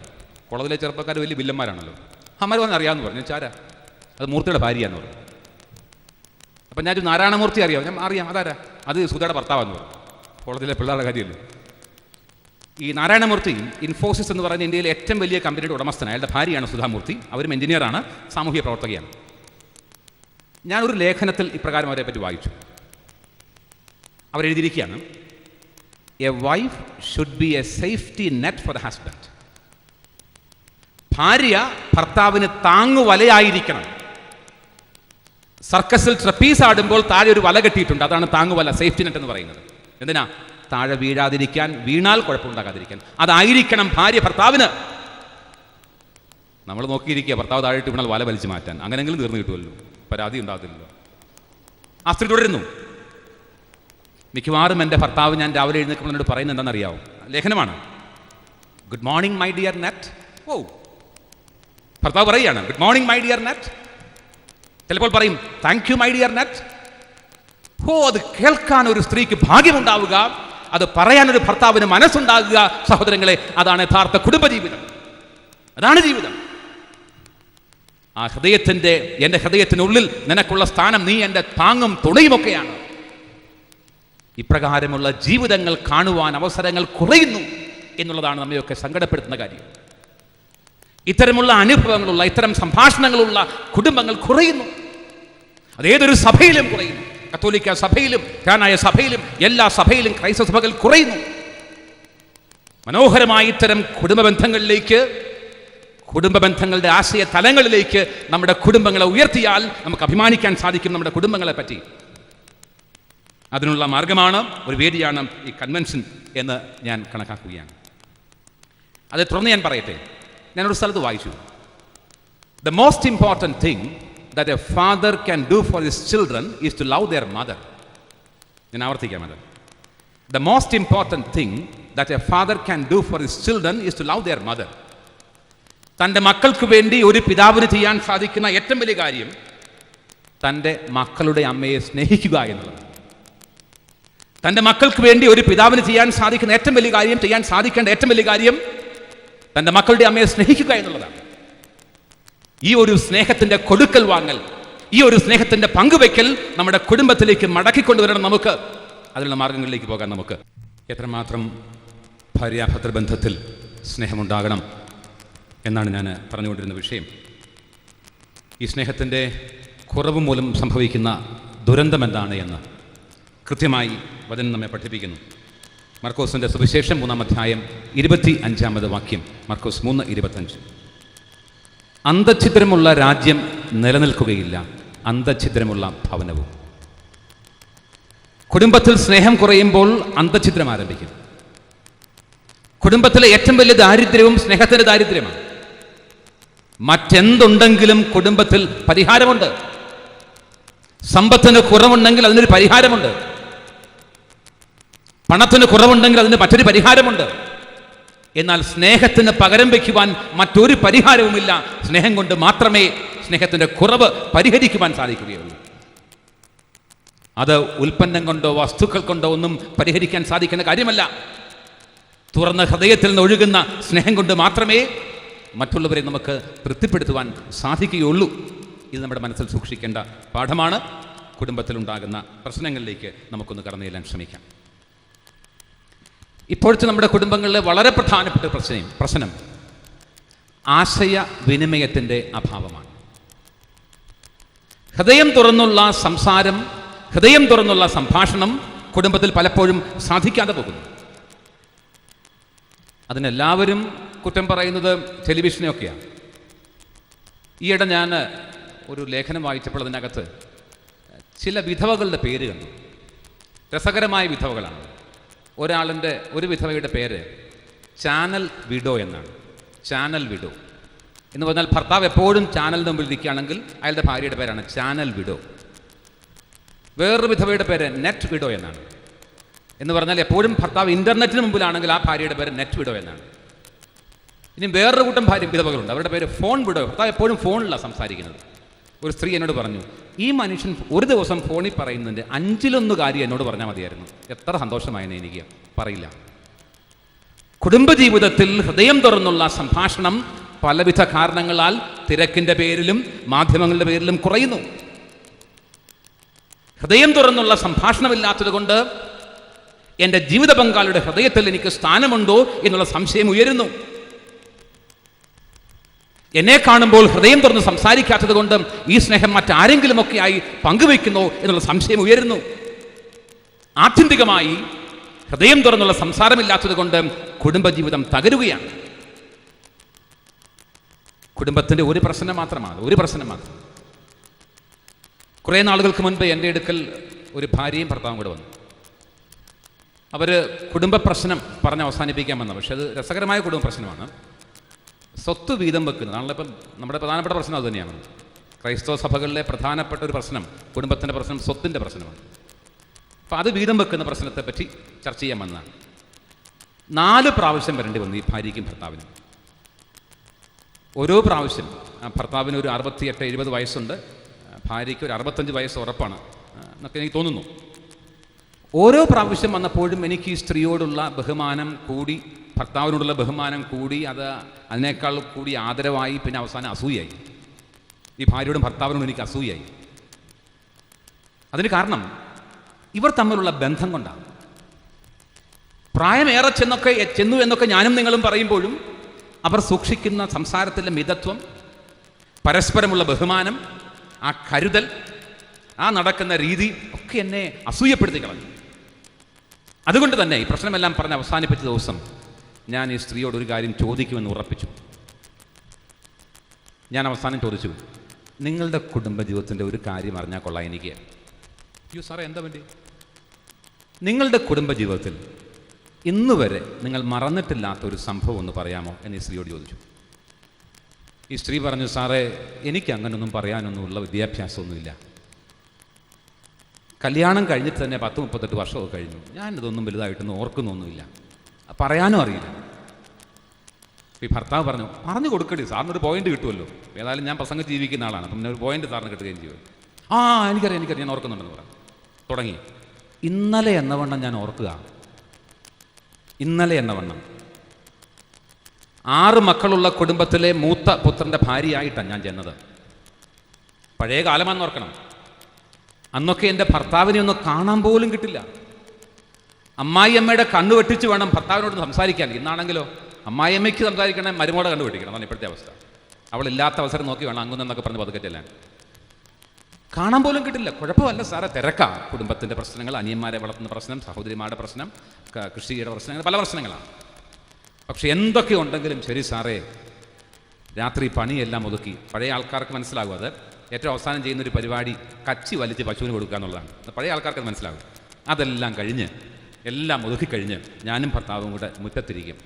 കോളേജിലെ ചെറുപ്പക്കാർ വലിയ വില്ലന്മാരാണല്ലോ. അമ്മ വന്ന് അറിയാമെന്ന് പറഞ്ഞു. ചാരാ അത് മൂർത്തിയുടെ ഭാര്യയാന്ന് പറഞ്ഞു. അപ്പം ഞാൻ നാരായണമൂർത്തി അറിയാം, ഞാൻ അറിയാം, അതാരാ, അത് സുധയുടെ ഭർത്താവെന്ന് പറഞ്ഞു. കോളേജിലെ പിള്ളേരുടെ കാര്യമല്ലേ. ഈ നാരായണമൂർത്തി ഇൻഫോസിസ് എന്ന് പറയുന്ന ഇന്ത്യയിലെ ഏറ്റവും വലിയ കമ്പനിയുടെ ഉടമസ്ഥനാണ്. അയാളുടെ ഭാര്യയാണ് സുധാമൂർത്തി. അവരും എഞ്ചിനീയറാണ്, സാമൂഹ്യ പ്രവർത്തകയാണ്. ഞാനൊരു ലേഖനത്തിൽ ഇപ്രകാരം അവരെ പറ്റി വായിച്ചു. അവരെഴുതിയിരിക്കുകയാണ്, a wife should be a safety net for the husband. ഭാര്യ ഭർത്താവിന് താങ്ങുവലയായിരിക്കണം. സർക്കസിൽ ട്രപ്പീസ് ആടുമ്പോൾ താഴെ ഒരു വല കെട്ടിയിട്ടുണ്ട്, അതാണ് താങ്ങുവല, സേഫ്റ്റി നെറ്റ് എന്ന് പറയുന്നത്. എന്തിനാ? താഴെ വീഴാതിരിക്കാൻ, വീണാൽ കുഴപ്പമുണ്ടാകാതിരിക്കാൻ. അതായിരിക്കണം ഭാര്യ ഭർത്താവിന്. നമ്മൾ നോക്കിയിരിക്കുക, ഭർത്താവ് താഴെയിട്ട് വീണാൽ വല വലിച്ചു മാറ്റാൻ, അങ്ങനെങ്കിലും തീർന്നു കിട്ടുമല്ലോ, പരാതി ഉണ്ടാകത്തില്ലല്ലോ. ആ സ്ത്രീ തുടരുന്നു, മിക്കവാറും എൻ്റെ ഭർത്താവ് ഞാൻ രാവിലെ എഴുന്നേൽക്കുമ്പോൾ എന്നോട് പറയുന്നത് എന്താണെന്നറിയാവും? ലേഖനമാണ്, good morning my dear net. ഓ, ഭർത്താവ് പറയുകയാണ് good morning my dear net. ചിലപ്പോൾ പറയും thank you my dear net. ഓ, അത് കേൾക്കാൻ ഒരു സ്ത്രീക്ക് ഭാഗ്യമുണ്ടാവുക, അത് പറയാനൊരു ഭർത്താവിന് മനസ്സുണ്ടാകുക. സഹോദരങ്ങളെ, അതാണ് യഥാർത്ഥ കുടുംബജീവിതം, അതാണ് ജീവിതം. ആ ഹൃദയത്തിൻ്റെ, എൻ്റെ ഹൃദയത്തിനുള്ളിൽ നിനക്കുള്ള സ്ഥാനം, നീ എൻ്റെ താങ്ങും തുണയുമൊക്കെയാണ്. ഇപ്രകാരമുള്ള ജീവിതങ്ങൾ കാണുവാൻ അവസരങ്ങൾ കുറയുന്നു എന്നുള്ളതാണ് നമ്മയൊക്കെ സങ്കടപ്പെടുത്തുന്ന കാര്യം. ഇത്തരമുള്ള അനുഭവങ്ങളുള്ള, ഇത്തരം സംഭാഷണങ്ങളുള്ള കുടുംബങ്ങൾ കുറയുന്നു. അതേതൊരു സഭയിലും കുറയുന്നു. കത്തോലിക്ക സഭയിലും ധ്യാനായ സഭയിലും എല്ലാ സഭയിലും ക്രൈസ്തവ സഭകൾ കുറയുന്നു. മനോഹരമായ ഇത്തരം കുടുംബബന്ധങ്ങളിലേക്ക്, കുടുംബബന്ധങ്ങളുടെ ആശയ തലങ്ങളിലേക്ക് നമ്മുടെ കുടുംബങ്ങളെ ഉയർത്തിയാൽ നമുക്ക് അഭിമാനിക്കാൻ സാധിക്കും നമ്മുടെ കുടുംബങ്ങളെ പറ്റി. അതിനുള്ള മാർഗമാണ്, ഒരു വേദിയാണ് ഈ കൺവെൻഷൻ എന്ന് ഞാൻ കണക്കാക്കുകയാണ്. അത് തുടർന്ന് ഞാൻ പറയട്ടെ. ഞാനൊരു സ്ഥലത്ത് വായിച്ചു, the most important thing that a father can do for his children is to love their mother. ഞാൻ ആവർത്തിക്കാം അത്. The most important thing that a father can do for his children is to love their mother. തൻ്റെ മക്കൾക്ക് വേണ്ടി ഒരു പിതാവിന് ചെയ്യാൻ സാധിക്കുന്ന ഏറ്റവും വലിയ കാര്യം തൻ്റെ മക്കളുടെ അമ്മയെ സ്നേഹിക്കുക എന്നുള്ളത്. തൻ്റെ മക്കൾക്ക് വേണ്ടി ഒരു പിതാവിന് ചെയ്യാൻ സാധിക്കുന്ന ഏറ്റവും വലിയ കാര്യം, ചെയ്യാൻ സാധിക്കേണ്ട ഏറ്റവും വലിയ കാര്യം തൻ്റെ മക്കളുടെ അമ്മയെ സ്നേഹിക്കുക എന്നുള്ളതാണ്. ഈ ഒരു സ്നേഹത്തിൻ്റെ കൊടുക്കൽ വാങ്ങൽ, ഈ ഒരു സ്നേഹത്തിൻ്റെ പങ്കുവെക്കൽ നമ്മുടെ കുടുംബത്തിലേക്ക് മടക്കിക്കൊണ്ടുവരണം. നമുക്ക് അതിനുള്ള മാർഗങ്ങളിലേക്ക് പോകാൻ നമുക്ക്. എത്രമാത്രം ഭാര്യാഭർത്തൃ ബന്ധത്തിൽ സ്നേഹമുണ്ടാകണം എന്നാണ് ഞാൻ പറഞ്ഞുകൊണ്ടിരുന്ന വിഷയം. ഈ സ്നേഹത്തിൻ്റെ കുറവ് മൂലം സംഭവിക്കുന്ന ദുരന്തം എന്താണ് എന്ന് കൃത്യമായി വചനം നമ്മെ പഠിപ്പിക്കുന്നു. മർക്കോസിൻ്റെ സുവിശേഷം 3-ാം അധ്യായം 25-ാമത് വാക്യം. മർക്കോസ് 3:25. അന്തഛിദ്രമുള്ള രാജ്യം നിലനിൽക്കുകയില്ല, അന്തഛിദ്രമുള്ള ഭവനവും. കുടുംബത്തിൽ സ്നേഹം കുറയുമ്പോൾ അന്തഛിദ്രം ആരംഭിക്കും. കുടുംബത്തിലെ ഏറ്റവും വലിയ ദാരിദ്ര്യവും സ്നേഹത്തിൻ്റെ ദാരിദ്ര്യമാണ്. മറ്റെന്തുണ്ടെങ്കിലും കുടുംബത്തിൽ പരിഹാരമുണ്ട്. സമ്പത്തിന് കുറവുണ്ടെങ്കിൽ അതിനൊരു പരിഹാരമുണ്ട്. പണത്തിന് കുറവുണ്ടെങ്കിൽ അതിന് മറ്റൊരു പരിഹാരമുണ്ട്. എന്നാൽ സ്നേഹത്തിന് പകരം വയ്ക്കുവാൻ മറ്റൊരു പരിഹാരവുമില്ല. സ്നേഹം കൊണ്ട് മാത്രമേ സ്നേഹത്തിൻ്റെ കുറവ് പരിഹരിക്കുവാൻ സാധിക്കുകയുള്ളൂ. അത് ഉൽപ്പന്നം കൊണ്ടോ വസ്തുക്കൾ കൊണ്ടോ ഒന്നും പരിഹരിക്കാൻ സാധിക്കുന്ന കാര്യമല്ല. തുറന്ന ഹൃദയത്തിൽ നിന്ന് ഒഴുകുന്ന സ്നേഹം കൊണ്ട് മാത്രമേ മറ്റുള്ളവരെ നമുക്ക് തൃപ്തിപ്പെടുത്തുവാൻ സാധിക്കുകയുള്ളൂ. ഇത് നമ്മുടെ മനസ്സിൽ സൂക്ഷിക്കേണ്ട പാഠമാണ്. കുടുംബത്തിലുണ്ടാകുന്ന പ്രശ്നങ്ങളിലേക്ക് നമുക്കൊന്ന് കടന്നു ചെല്ലാൻ ശ്രമിക്കാം. ഇപ്പോഴത്തെ നമ്മുടെ കുടുംബങ്ങളിലെ വളരെ പ്രധാനപ്പെട്ട പ്രശ്നം ആശയവിനിമയത്തിൻ്റെ അഭാവമാണ്. ഹൃദയം തുറന്നുള്ള സംസാരം, ഹൃദയം തുറന്നുള്ള സംഭാഷണം കുടുംബത്തിൽ പലപ്പോഴും സാധിക്കാതെ പോകുന്നു. അതിനെല്ലാവരും കുറ്റം പറയുന്നത് ടെലിവിഷനെയൊക്കെയാണ്. ഈയിടെ ഞാൻ ഒരു ലേഖനം വായിച്ചപ്പോൾ അതിനകത്ത് ചില വിധവകളുടെ പേര് കണ്ടു. രസകരമായ വിധവകളാണ്. ഒരു വിധവയുടെ പേര് ചാനൽ വിഡോ എന്നാണ്. ചാനൽ വിഡോ എന്ന് പറഞ്ഞാൽ ഭർത്താവ് എപ്പോഴും ചാനലിന് മുമ്പിൽ ഇരിക്കുകയാണെങ്കിൽ അയാളുടെ ഭാര്യയുടെ പേരാണ് ചാനൽ വിഡോ. വേറൊരു വിധവയുടെ പേര് നെറ്റ് വിഡോ എന്നാണ്. എന്ന് പറഞ്ഞാൽ എപ്പോഴും ഭർത്താവ് ഇൻ്റർനെറ്റിന് മുമ്പിലാണെങ്കിൽ ആ ഭാര്യയുടെ പേര് നെറ്റ് വിഡോ എന്നാണ്. ഇനി വേറൊരു കൂട്ടം വിധവകളുണ്ട്, അവരുടെ പേര് ഫോൺ വിഡോ. ഭർത്താവ് എപ്പോഴും ഫോണിലാണ് സംസാരിക്കുന്നത്. ഒരു സ്ത്രീ എന്നോട് പറഞ്ഞു, ഈ മനുഷ്യൻ ഒരു ദിവസം ഫോണിൽ പറയുന്നതിൻ്റെ 1/5 കാര്യം എന്നോട് പറഞ്ഞാൽ മതിയായിരുന്നു, എത്ര സന്തോഷമായെന്ന് എനിക്ക് പറയില്ല. കുടുംബജീവിതത്തിൽ ഹൃദയം തുറന്നുള്ള സംഭാഷണം പലവിധ കാരണങ്ങളാൽ തിരക്കിൻ്റെ പേരിലും മാധ്യമങ്ങളുടെ പേരിലും കുറയുന്നു. ഹൃദയം തുറന്നുള്ള സംഭാഷണമില്ലാത്തത് കൊണ്ട് എൻ്റെ ജീവിത പങ്കാളിയുടെ ഹൃദയത്തിൽ എനിക്ക് സ്ഥാനമുണ്ടോ എന്നുള്ള സംശയം ഉയരുന്നു. എന്നെ കാണുമ്പോൾ ഹൃദയം തുറന്ന് സംസാരിക്കാത്തത് കൊണ്ട് ഈ സ്നേഹം മറ്റാരെങ്കിലുമൊക്കെയായി പങ്കുവയ്ക്കുന്നോ എന്നുള്ള സംശയം ഉയരുന്നു. ആത്യന്തികമായി ഹൃദയം തുറന്നുള്ള സംസാരമില്ലാത്തത് കൊണ്ട് കുടുംബജീവിതം തകരുകയാണ്. കുടുംബത്തിൻ്റെ ഒരു പ്രശ്നം മാത്രം. കുറേ നാളുകൾക്ക് മുൻപ് എൻ്റെ അടുക്കൽ ഒരു ഭാര്യയും ഭർത്താവും കൂടെ വന്നു. അവർ കുടുംബ പ്രശ്നം പറഞ്ഞ് അവസാനിപ്പിക്കാൻ വന്നു. പക്ഷെ അത് രസകരമായ കുടുംബ പ്രശ്നമാണ്. സ്വത്ത് വീതം വെക്കുന്നത് ആണല്ലോ ഇപ്പം നമ്മുടെ പ്രധാനപ്പെട്ട പ്രശ്നം അത് തന്നെയാണ്. ക്രൈസ്തവ സഭകളിലെ പ്രധാനപ്പെട്ട ഒരു പ്രശ്നം, കുടുംബത്തിൻ്റെ പ്രശ്നം സ്വത്തിൻ്റെ പ്രശ്നമാണ്. അപ്പം അത് വീതം വെക്കുന്ന പ്രശ്നത്തെപ്പറ്റി ചർച്ച ചെയ്യാൻ വന്നതാണ്. 4 പ്രാവശ്യം വരേണ്ടി വന്നു ഈ ഭാര്യയ്ക്കും ഭർത്താവിനും. ഓരോ പ്രാവശ്യം ഭർത്താവിന് ഒരു 68-70 വയസ്സുണ്ട്, ഭാര്യയ്ക്ക് ഒരു 65 വയസ്സ് ഉറപ്പാണ് എന്നൊക്കെ എനിക്ക് തോന്നുന്നു. ഓരോ പ്രാവശ്യം വന്നപ്പോഴും എനിക്ക് ഈ സ്ത്രീയോടുള്ള ബഹുമാനം കൂടി, ഭർത്താവിനോടുള്ള ബഹുമാനം കൂടി, അതിനേക്കാൾ കൂടി ആദരവായി, പിന്നെ അവസാനം അസൂയായി. ഈ ഭാര്യയോടും ഭർത്താവിനോടും എനിക്ക് അസൂയായി. അതിന് കാരണം ഇവർ തമ്മിലുള്ള ബന്ധം കൊണ്ടാണ്. പ്രായമേറെ ചെന്നു എന്നൊക്കെ ഞാനും നിങ്ങളും പറയുമ്പോഴും അവർ സൂക്ഷിക്കുന്ന സംസാരത്തിലെ മിതത്വം, പരസ്പരമുള്ള ബഹുമാനം, ആ കരുതൽ, ആ നടക്കുന്ന രീതി ഒക്കെ എന്നെ അസൂയപ്പെടുത്തി കളഞ്ഞു. അതുകൊണ്ട് തന്നെ ഈ പ്രശ്നമെല്ലാം പറഞ്ഞ് അവസാനിപ്പിച്ച ദിവസം ഞാൻ ഈ സ്ത്രീയോട് ഒരു കാര്യം ചോദിക്കുമെന്ന് ഉറപ്പിച്ചു. ഞാൻ അവസാനം ചോദിച്ചു, നിങ്ങളുടെ കുടുംബജീവിതത്തിൻ്റെ ഒരു കാര്യം അറിഞ്ഞാൽ കൊള്ളാം എനിക്ക്. അയ്യോ സാറേ, എന്താ വേണ്ടി? നിങ്ങളുടെ കുടുംബജീവിതത്തിൽ ഇന്ന് വരെ നിങ്ങൾ മറന്നിട്ടില്ലാത്ത ഒരു സംഭവം ഒന്ന് പറയാമോ എന്ന് ഈ സ്ത്രീയോട് ചോദിച്ചു. ഈ സ്ത്രീ പറഞ്ഞു, സാറേ എനിക്ക് അങ്ങനൊന്നും പറയാനൊന്നുമുള്ള വിദ്യാഭ്യാസമൊന്നുമില്ല. കല്യാണം കഴിഞ്ഞിട്ട് തന്നെ 10-38 വർഷമൊക്കെ കഴിഞ്ഞു. ഞാനിതൊന്നും വലുതായിട്ടൊന്നും ഓർക്കുന്നൊന്നുമില്ല, പറയാനും അറിയില്ല. ഈ ഭർത്താവ് പറഞ്ഞു കൊടുക്കടി, സാറിനൊരു പോയിന്റ് കിട്ടുമല്ലോ. ഏതായാലും ഞാൻ പ്രസംഗം ജീവിക്കുന്ന ആളാണ്, അപ്പം ഒരു പോയിന്റ് സാറിന് കിട്ടുകയും ചെയ്യും. എനിക്കറിയാം, ഞാൻ ഓർക്കുന്നുണ്ടെന്ന് പറഞ്ഞു. തുടങ്ങി. ഇന്നലെ എന്നവണ്ണം ഞാൻ ഓർക്കുക. ഇന്നലെ എന്നവണ്ണം 6 മക്കളുള്ള കുടുംബത്തിലെ മൂത്ത പുത്രൻ്റെ ഭാര്യയായിട്ടാണ് ഞാൻ ചെന്നത്. പഴയ കാലമാണെന്ന് ഓർക്കണം. അന്നൊക്കെ എൻ്റെ ഭർത്താവിനെ ഒന്ന് കാണാൻ പോലും കിട്ടില്ല. അമ്മായിയമ്മയുടെ കണ്ണു വെട്ടിച്ച് വേണം ഭർത്താവിനോട് സംസാരിക്കാൻ. ഇന്നാണെങ്കിലോ അമ്മായിയമ്മയ്ക്ക് സംസാരിക്കണേ മരുമോടെ കണ്ണു വെട്ടിക്കണം. അതാണ് ഇപ്പോഴത്തെ അവസ്ഥ. അവളില്ലാത്ത അവസരം നോക്കി വേണം അങ്ങനെന്നൊക്കെ പറഞ്ഞ് പതുക്കെ ചെല്ലാൻ. കാണാൻ പോലും കിട്ടില്ല. കുഴപ്പമല്ല സാറേ, തിരക്കാ. കുടുംബത്തിൻ്റെ പ്രശ്നങ്ങൾ, അനിയന്മാരെ വളർത്തുന്ന പ്രശ്നം, സഹോദരിമാരുടെ പ്രശ്നം, കൃഷിയുടെ പ്രശ്നങ്ങൾ, പല പ്രശ്നങ്ങളാണ്. പക്ഷെ എന്തൊക്കെ ഉണ്ടെങ്കിലും ശരി സാറേ, രാത്രി പണിയെല്ലാം ഒതുക്കി. പഴയ ആൾക്കാർക്ക് മനസ്സിലാകും അത്. ഏറ്റവും അവസാനം ചെയ്യുന്നൊരു പരിപാടി കച്ചി വലിച്ച് പശുവിന് കൊടുക്കുക എന്നുള്ളതാണ്. പഴയ ആൾക്കാർക്ക് മനസ്സിലാകും. അതെല്ലാം കഴിഞ്ഞ്, എല്ലാം ഒതുക്കിക്കഴിഞ്ഞ് ഞാനും ഭർത്താവും കൂടെ മുറ്റത്തിരിക്കും.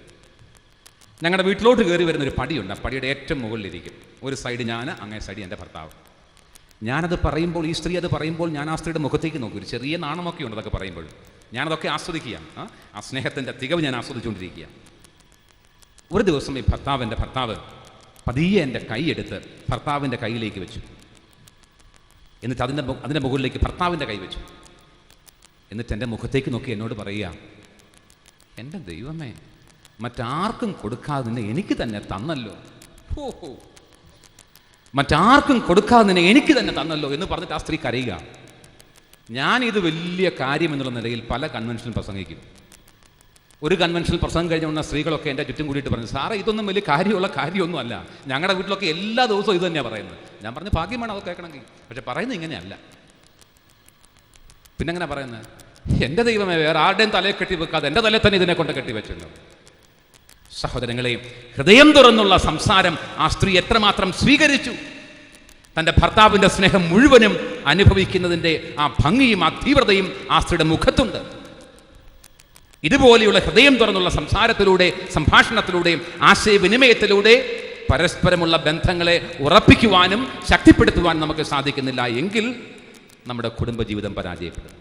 ഞങ്ങളുടെ വീട്ടിലോട്ട് കയറി വരുന്നൊരു പടിയുണ്ട്. ആ പടിയുടെ ഏറ്റവും മുകളിലിരിക്കും. ഒരു സൈഡ് ഞാൻ, അങ്ങേ സൈഡ് എൻ്റെ ഭർത്താവ്. ഞാനത് പറയുമ്പോൾ, ഈ സ്ത്രീ അത് പറയുമ്പോൾ ഞാൻ ആ സ്ത്രീയുടെ മുഖത്തേക്ക് നോക്കും. ഒരു ചെറിയ നാണമൊക്കെ ഉണ്ട് അതൊക്കെ പറയുമ്പോൾ. ഞാനതൊക്കെ ആസ്വദിക്കുകയാണ്. ആ സ്നേഹത്തിൻ്റെ തികവ് ഞാൻ ആസ്വദിച്ചുകൊണ്ടിരിക്കുക. ഒരു ദിവസം ഈ എൻ്റെ ഭർത്താവ് പതിയെ എൻ്റെ കൈയെടുത്ത് ഭർത്താവിൻ്റെ കയ്യിലേക്ക് വെച്ചു. എന്നിട്ട് അതിൻ്റെ മുകളിലേക്ക് ഭർത്താവിൻ്റെ കൈ വെച്ചു. എന്നിട്ട് എൻ്റെ മുഖത്തേക്ക് നോക്കി എന്നോട് പറയുക, എൻ്റെ ദൈവമേ, മറ്റാർക്കും കൊടുക്കാതെ നിന്നെ എനിക്ക് തന്നെ തന്നല്ലോ. മറ്റാർക്കും കൊടുക്കാതെ നിന്നെ എനിക്ക് തന്നെ തന്നല്ലോ എന്ന് പറഞ്ഞിട്ട് ആ സ്ത്രീ കരയുക. ഞാനിത് വലിയ കാര്യം എന്നുള്ള നിലയിൽ പല കൺവെൻഷനിൽ പ്രസംഗിക്കും. ഒരു കൺവെൻഷനിൽ പ്രസംഗം കഴിഞ്ഞുകൊണ്ട സ്ത്രീകളൊക്കെ എൻ്റെ ചുറ്റും കൂടിയിട്ട് പറഞ്ഞു, സാറേ ഇതൊന്നും വലിയ കാര്യമൊന്നും അല്ല. ഞങ്ങളുടെ വീട്ടിലൊക്കെ എല്ലാ ദിവസവും ഇത് തന്നെയാണ് പറയുന്നത്. ഞാൻ പറഞ്ഞു, ഭാഗ്യം വേണം അത് കേൾക്കണമെങ്കിൽ. പക്ഷെ പറയുന്നത് ഇങ്ങനെയല്ല. പിന്നെ എങ്ങനെ പറയുന്നത്? എൻ്റെ ദൈവമേ, വേറെ ആരുടെയും തലയെ കെട്ടി വെക്കാതെ എൻ്റെ തലയിൽ തന്നെ ഇതിനെ കൊണ്ട് കെട്ടി വെച്ചല്ലോ. സഹോദരങ്ങളെ, ഹൃദയം തുറന്നുള്ള സംസാരം ആ സ്ത്രീ എത്രമാത്രം സ്വീകരിച്ചു. തൻ്റെ ഭർത്താവിൻ്റെ സ്നേഹം മുഴുവനും അനുഭവിക്കുന്നതിൻ്റെ ആ ഭംഗിയും ആ തീവ്രതയും ആ സ്ത്രീയുടെ മുഖത്തുണ്ട്. ഇതുപോലെയുള്ള ഹൃദയം തുറന്നുള്ള സംസാരത്തിലൂടെ, സംഭാഷണത്തിലൂടെ, ആശയവിനിമയത്തിലൂടെ പരസ്പരമുള്ള ബന്ധങ്ങളെ ഉറപ്പിക്കുവാനും ശക്തിപ്പെടുത്തുവാനും നമുക്ക് സാധിക്കുന്നില്ല എങ്കിൽ നമ്മുടെ കുടുംബജീവിതം പരാജയപ്പെടും.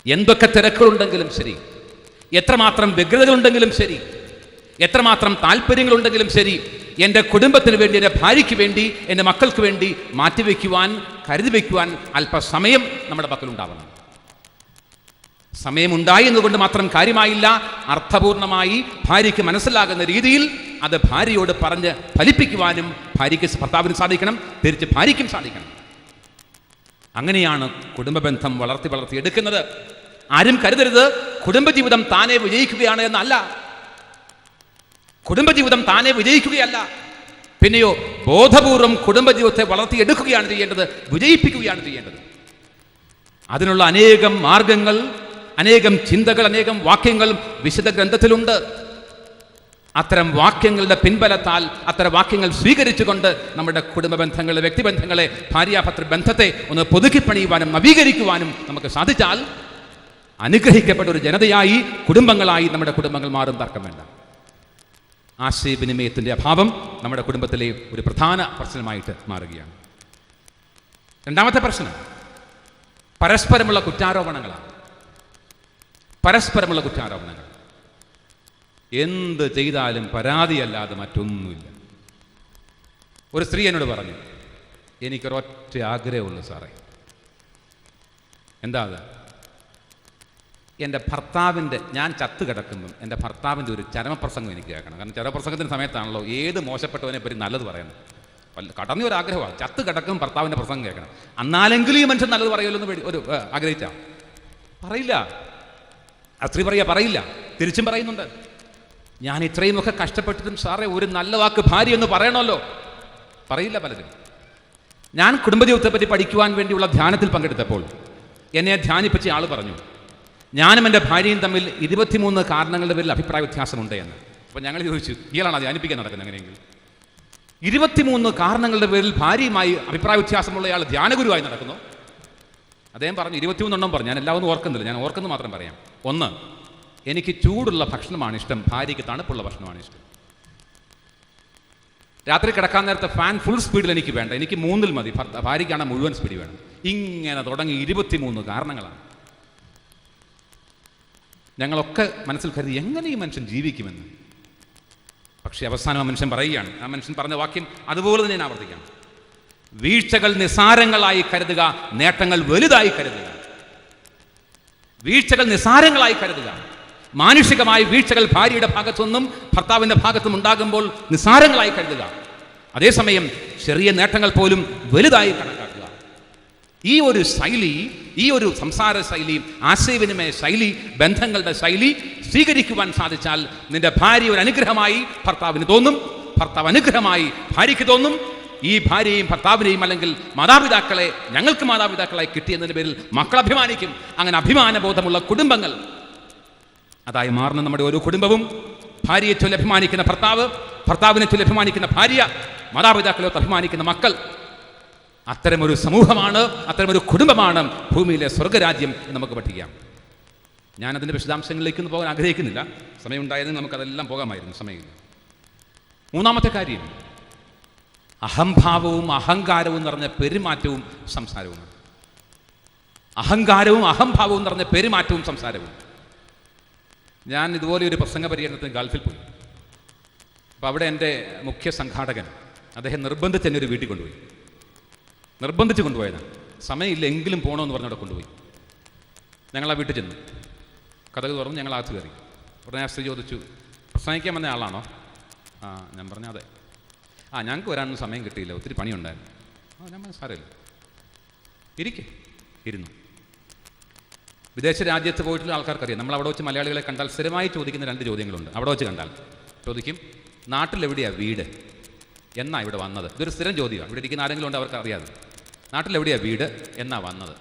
എന്തൊക്കെ തിരക്കുകളുണ്ടെങ്കിലും ശരി, എത്രമാത്രം വ്യഗ്രതകളുണ്ടെങ്കിലും ശരി, എത്രമാത്രം താല്പര്യങ്ങളുണ്ടെങ്കിലും ശരി, എൻ്റെ കുടുംബത്തിന് വേണ്ടി, എൻ്റെ ഭാര്യയ്ക്ക് വേണ്ടി, എൻ്റെ മക്കൾക്ക് വേണ്ടി മാറ്റിവെക്കുവാൻ, കരുതി വയ്ക്കുവാൻ അല്പസമയം നമ്മുടെ പക്കലുണ്ടാവണം. സമയമുണ്ടായി എന്നുകൊണ്ട് മാത്രം കാര്യമായില്ല. അർത്ഥപൂർണമായി ഭാര്യയ്ക്ക് മനസ്സിലാകുന്ന രീതിയിൽ അത് ഭാര്യയോട് പറഞ്ഞ് ഫലിപ്പിക്കുവാനും ഭാര്യയ്ക്ക് ഭർത്താവിന് സാധിക്കണം, തിരിച്ച് ഭാര്യയ്ക്കും സാധിക്കണം. അങ്ങനെയാണ് കുടുംബ ബന്ധം വളർത്തി വളർത്തി എടുക്കുന്നത്. ആരും കരുതരുത് കുടുംബജീവിതം താനെ വിജയിക്കുകയാണ് എന്നല്ല. കുടുംബജീവിതം താനെ വിജയിക്കുകയല്ല, പിന്നെയോ ബോധപൂർവം കുടുംബജീവിതത്തെ വളർത്തിയെടുക്കുകയാണ് ചെയ്യേണ്ടത്, വിജയിപ്പിക്കുകയാണ് ചെയ്യേണ്ടത്. അതിനുള്ള അനേകം മാർഗങ്ങൾ, അനേകം ചിന്തകൾ, അനേകം വാക്യങ്ങൾ വിശുദ്ധ ഗ്രന്ഥത്തിലുണ്ട്. അത്തരം വാക്യങ്ങളുടെ പിൻബലത്താൽ, അത്തരം വാക്യങ്ങൾ സ്വീകരിച്ചുകൊണ്ട് നമ്മുടെ കുടുംബ ബന്ധങ്ങളെ, വ്യക്തിബന്ധങ്ങളെ, ഭാര്യാഭർത്തൃ ബന്ധത്തെ ഒന്ന് പുതുക്കിപ്പണിയുവാനും നവീകരിക്കുവാനും നമുക്ക് സാധിച്ചാൽ അനുഗ്രഹിക്കപ്പെട്ട ഒരു ജനതയായി, കുടുംബങ്ങളായി നമ്മുടെ കുടുംബങ്ങൾ മാറും. തർക്കം വേണ്ട. ആശയവിനിമയത്തിൻ്റെ അഭാവം നമ്മുടെ കുടുംബത്തിലെ ഒരു പ്രധാന പ്രശ്നമായിട്ട് മാറുകയാണ്. രണ്ടാമത്തെ പ്രശ്നം പരസ്പരമുള്ള കുറ്റാരോപണങ്ങളാണ്. പരസ്പരമുള്ള കുറ്റാരോപണങ്ങൾ. എന്ത് ചെയ്താലും പരാതിയല്ലാതെ മറ്റൊന്നുമില്ല. ഒരു സ്ത്രീ എന്നോട് പറഞ്ഞു, എനിക്കൊരൊറ്റ ആഗ്രഹമുള്ളൂ സാറേ. എന്താ അത്? എൻ്റെ ഭർത്താവിൻ്റെ, ഞാൻ ചത്ത് കിടക്കുമ്പം എൻ്റെ ഭർത്താവിൻ്റെ ഒരു ചരമപ്രസംഗം എനിക്ക് കേൾക്കണം. കാരണം ചരമപ്രസംഗത്തിൻ്റെ സമയത്താണല്ലോ ഏത് മോശപ്പെട്ടവനെ പറ്റി നല്ലത് പറയുന്നത്. കടന്ന ഒരു ആഗ്രഹമാണ്, ചത്ത് കിടക്കും ഭർത്താവിൻ്റെ പ്രസംഗം കേൾക്കണം. അന്നാലെങ്കിലും ഈ മനുഷ്യൻ നല്ലത് പറയുമല്ലോ എന്ന് ഒരു ആഗ്രഹിച്ചാ. പറയില്ല. ആ സ്ത്രീ പറയില്ല, തിരിച്ചും പറയുന്നുണ്ട്. ഞാൻ ഇത്രയുമൊക്കെ കഷ്ടപ്പെട്ടിട്ടും സാറേ ഒരു നല്ല വാക്ക് ഭാര്യ എന്ന് പറയണമല്ലോ. പറയില്ല പലരും. ഞാൻ കുടുംബജീവിതത്തെപ്പറ്റി പഠിക്കുവാൻ വേണ്ടിയുള്ള ധ്യാനത്തിൽ പങ്കെടുത്തപ്പോൾ എന്നെ ധ്യാനിപ്പിച്ച ആൾ പറഞ്ഞു, ഞാനും എൻ്റെ ഭാര്യയും തമ്മിൽ 23 കാരണങ്ങളുടെ പേരിൽ അഭിപ്രായ വ്യത്യാസമുണ്ട് എന്ന്. അപ്പോൾ ഞങ്ങൾ ചോദിച്ചു, ഇയാളാണ് ധ്യാനിപ്പിക്കാൻ നടക്കുന്നത് എങ്ങനെയെങ്കിൽ? 23 കാരണങ്ങളുടെ പേരിൽ ഭാര്യയുമായി അഭിപ്രായ വ്യത്യാസമുള്ളയാൾ ധ്യാനഗുരുവായി നടക്കുന്നു. അദ്ദേഹം പറഞ്ഞു 23 എണ്ണം പറഞ്ഞു. ഞാൻ എല്ലാവരും ഓർക്കുന്നില്ല, ഞാൻ ഓർക്കുന്നത് മാത്രം പറയാം. 1, എനിക്ക് ചൂടുള്ള ഭക്ഷണമാണ് ഇഷ്ടം, ഭാര്യയ്ക്ക് തണുപ്പുള്ള ഭക്ഷണമാണ് ഇഷ്ടം. രാത്രി കിടക്കാൻ നേരത്തെ ഫാൻ ഫുൾ സ്പീഡിൽ എനിക്ക് വേണ്ട, എനിക്ക് 3-ൽ മതി, ഭാര്യയ്ക്കാണ് മുഴുവൻ സ്പീഡിൽ വേണം. ഇങ്ങനെ തുടങ്ങി 23 കാരണങ്ങളാണ്. ഞങ്ങളൊക്കെ മനസ്സിൽ കരുതി എങ്ങനെ ഈ മനുഷ്യൻ ജീവിക്കുമെന്ന്. പക്ഷേ അവസാനം ആ മനുഷ്യൻ പറയുകയാണ്, ആ മനുഷ്യൻ പറഞ്ഞ വാക്യം അതുപോലെ തന്നെ ഞാൻ ആവർത്തിക്കാം: വീഴ്ചകൾ നിസാരങ്ങളായി കരുതുക, നേട്ടങ്ങൾ വലുതായി കരുതുക. വീഴ്ചകൾ നിസാരങ്ങളായി കരുതുക. മാനുഷികമായ വീഴ്ചകൾ ഭാര്യയുടെ ഭാഗത്തുനിന്നും ഭർത്താവിൻ്റെ ഭാഗത്തും ഉണ്ടാകുമ്പോൾ നിസാരങ്ങളായി കരുതുക. അതേസമയം ചെറിയ നേട്ടങ്ങൾ പോലും വലുതായി കണക്കാക്കുക. ഈ ഒരു ശൈലി, ഈ ഒരു സംസാര ശൈലി, ആശയവിനിമയ ശൈലി, ബന്ധങ്ങളുടെ ശൈലി സ്വീകരിക്കുവാൻ സാധിച്ചാൽ നിന്റെ ഭാര്യ ഒരു അനുഗ്രഹമായി ഭർത്താവിന് തോന്നും, ഭർത്താവ് അനുഗ്രഹമായി ഭാര്യയ്ക്ക് തോന്നും. ഈ ഭാര്യയെയും ഭർത്താവിനെയും അല്ലെങ്കിൽ മാതാപിതാക്കളെ ഞങ്ങൾക്ക് മാതാപിതാക്കളായി കിട്ടിയെന്നതിൻ്റെ പേരിൽ മക്കൾ അഭിമാനിക്കും. അങ്ങനെ അഭിമാനബോധമുള്ള കുടുംബങ്ങൾ അതായി മാറുന്ന നമ്മുടെ ഓരോ കുടുംബവും, ഭാര്യയെ ചൊല്ലി അഭിമാനിക്കുന്ന ഭർത്താവ്, ഭർത്താവിനെ ചൊല്ലി അഭിമാനിക്കുന്ന ഭാര്യ, മാതാപിതാക്കളെ അഭിമാനിക്കുന്ന മക്കൾ, അത്തരമൊരു സമൂഹമാണ്, അത്തരമൊരു കുടുംബമാണ് ഭൂമിയിലെ സ്വർഗരാജ്യം എന്ന് നമുക്ക് പഠിക്കാം. ഞാനതിൻ്റെ വിശദാംശങ്ങളിലേക്കൊന്നും പോകാൻ ആഗ്രഹിക്കുന്നില്ല. സമയമുണ്ടായതിന് നമുക്കതെല്ലാം പോകാമായിരുന്നു, സമയമില്ല. മൂന്നാമത്തെ കാര്യം അഹംഭാവവും അഹങ്കാരവും നിറഞ്ഞ പെരുമാറ്റവും സംസാരവുമാണ്. അഹങ്കാരവും അഹംഭാവവും നിറഞ്ഞ പെരുമാറ്റവും സംസാരവും. ഞാൻ ഇതുപോലെ ഒരു പ്രസംഗ പര്യടനത്തിന് ഗൾഫിൽ പോയി. അപ്പോൾ അവിടെ എൻ്റെ മുഖ്യ സംഘാടകൻ, അദ്ദേഹം നിർബന്ധിച്ച് എന്നെ ഒരു വീട്ടിൽ കൊണ്ടുപോയി. നിർബന്ധിച്ച് കൊണ്ടുപോയതാണ്. സമയമില്ല എങ്കിലും പോകണമെന്ന് പറഞ്ഞവിടെ കൊണ്ടുപോയി. ഞങ്ങൾ ആ വീട്ടിൽ ചെന്നു. കഥകൾ തുറന്ന് ഞങ്ങൾ അകത്ത് കയറി. ഉടനെ ആ സ്ത്രീ ചോദിച്ചു, പ്രസംഗിക്കാൻ വന്ന ആളാണോ? ഞാൻ പറഞ്ഞു അതെ. ഞങ്ങൾക്ക് വരാനൊന്നും സമയം കിട്ടിയില്ല, ഒത്തിരി പണിയുണ്ടായിരുന്നു. ഞാൻ സാരമില്ല, ഇരുന്നു. വിദേശ രാജ്യത്ത് പോയിട്ടുള്ള ആൾക്കാർക്കറിയാം, നമ്മൾ അവിടെ വെച്ച് മലയാളികളെ കണ്ടാൽ സ്ഥിരമായി ചോദിക്കുന്ന 2 ചോദ്യങ്ങളുണ്ട്. അവിടെ വെച്ച് കണ്ടാൽ ചോദിക്കും, നാട്ടിലെവിടെയാണ് വീട്, എന്നാ ഇവിടെ വന്നത്? ഇതൊരു സ്ഥിരം ചോദ്യമാണ്. ഇവിടെ ഇരിക്കുന്ന ആരെങ്കിലും ഉണ്ട് അവർക്ക് അറിയാതെ. നാട്ടിലെവിടെയാണ് വീട്, എന്നാ വന്നത്?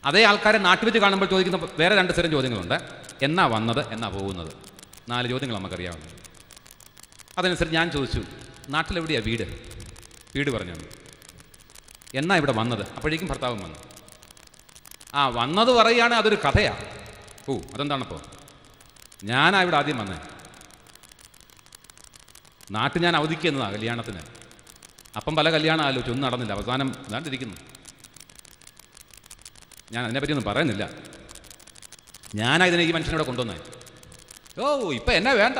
അതേ ആൾക്കാരെ നാട്ടിൽ വെച്ച് കാണുമ്പോൾ ചോദിക്കുന്ന വേറെ 2 സ്ഥിരം ചോദ്യങ്ങളുണ്ട്. എന്നാ വന്നത്, എന്നാ പോകുന്നത്? 4 ചോദ്യങ്ങൾ നമുക്കറിയാവുന്നത്. അതനുസരിച്ച് ഞാൻ ചോദിച്ചു, നാട്ടിലെവിടെയാണ് വീട്? വീട് പറഞ്ഞു. എന്നാ ഇവിടെ വന്നത്? അപ്പോഴേക്കും ഭർത്താവും വന്നു. വന്നത് പറയുകയാണ്, അതൊരു കഥയാണ്. അതെന്താണപ്പോൾ? ഞാനാ ഇവിടെ ആദ്യം വന്നത്. നാട്ടിൽ ഞാൻ അവധിക്ക് എന്നതാണ് കല്യാണത്തിന്. അപ്പം പല കല്യാണം ആലോചിച്ചു, ഒന്നും നടന്നില്ല. അവസാനം ഇതാണ്ടിരിക്കുന്നു. ഞാൻ അതിനെപ്പറ്റിയൊന്നും പറയുന്നില്ല. ഞാനാ ഈ മനുഷ്യനോട് കൊണ്ടുവന്നേ. ഇപ്പം എന്നെ വേണ്ട,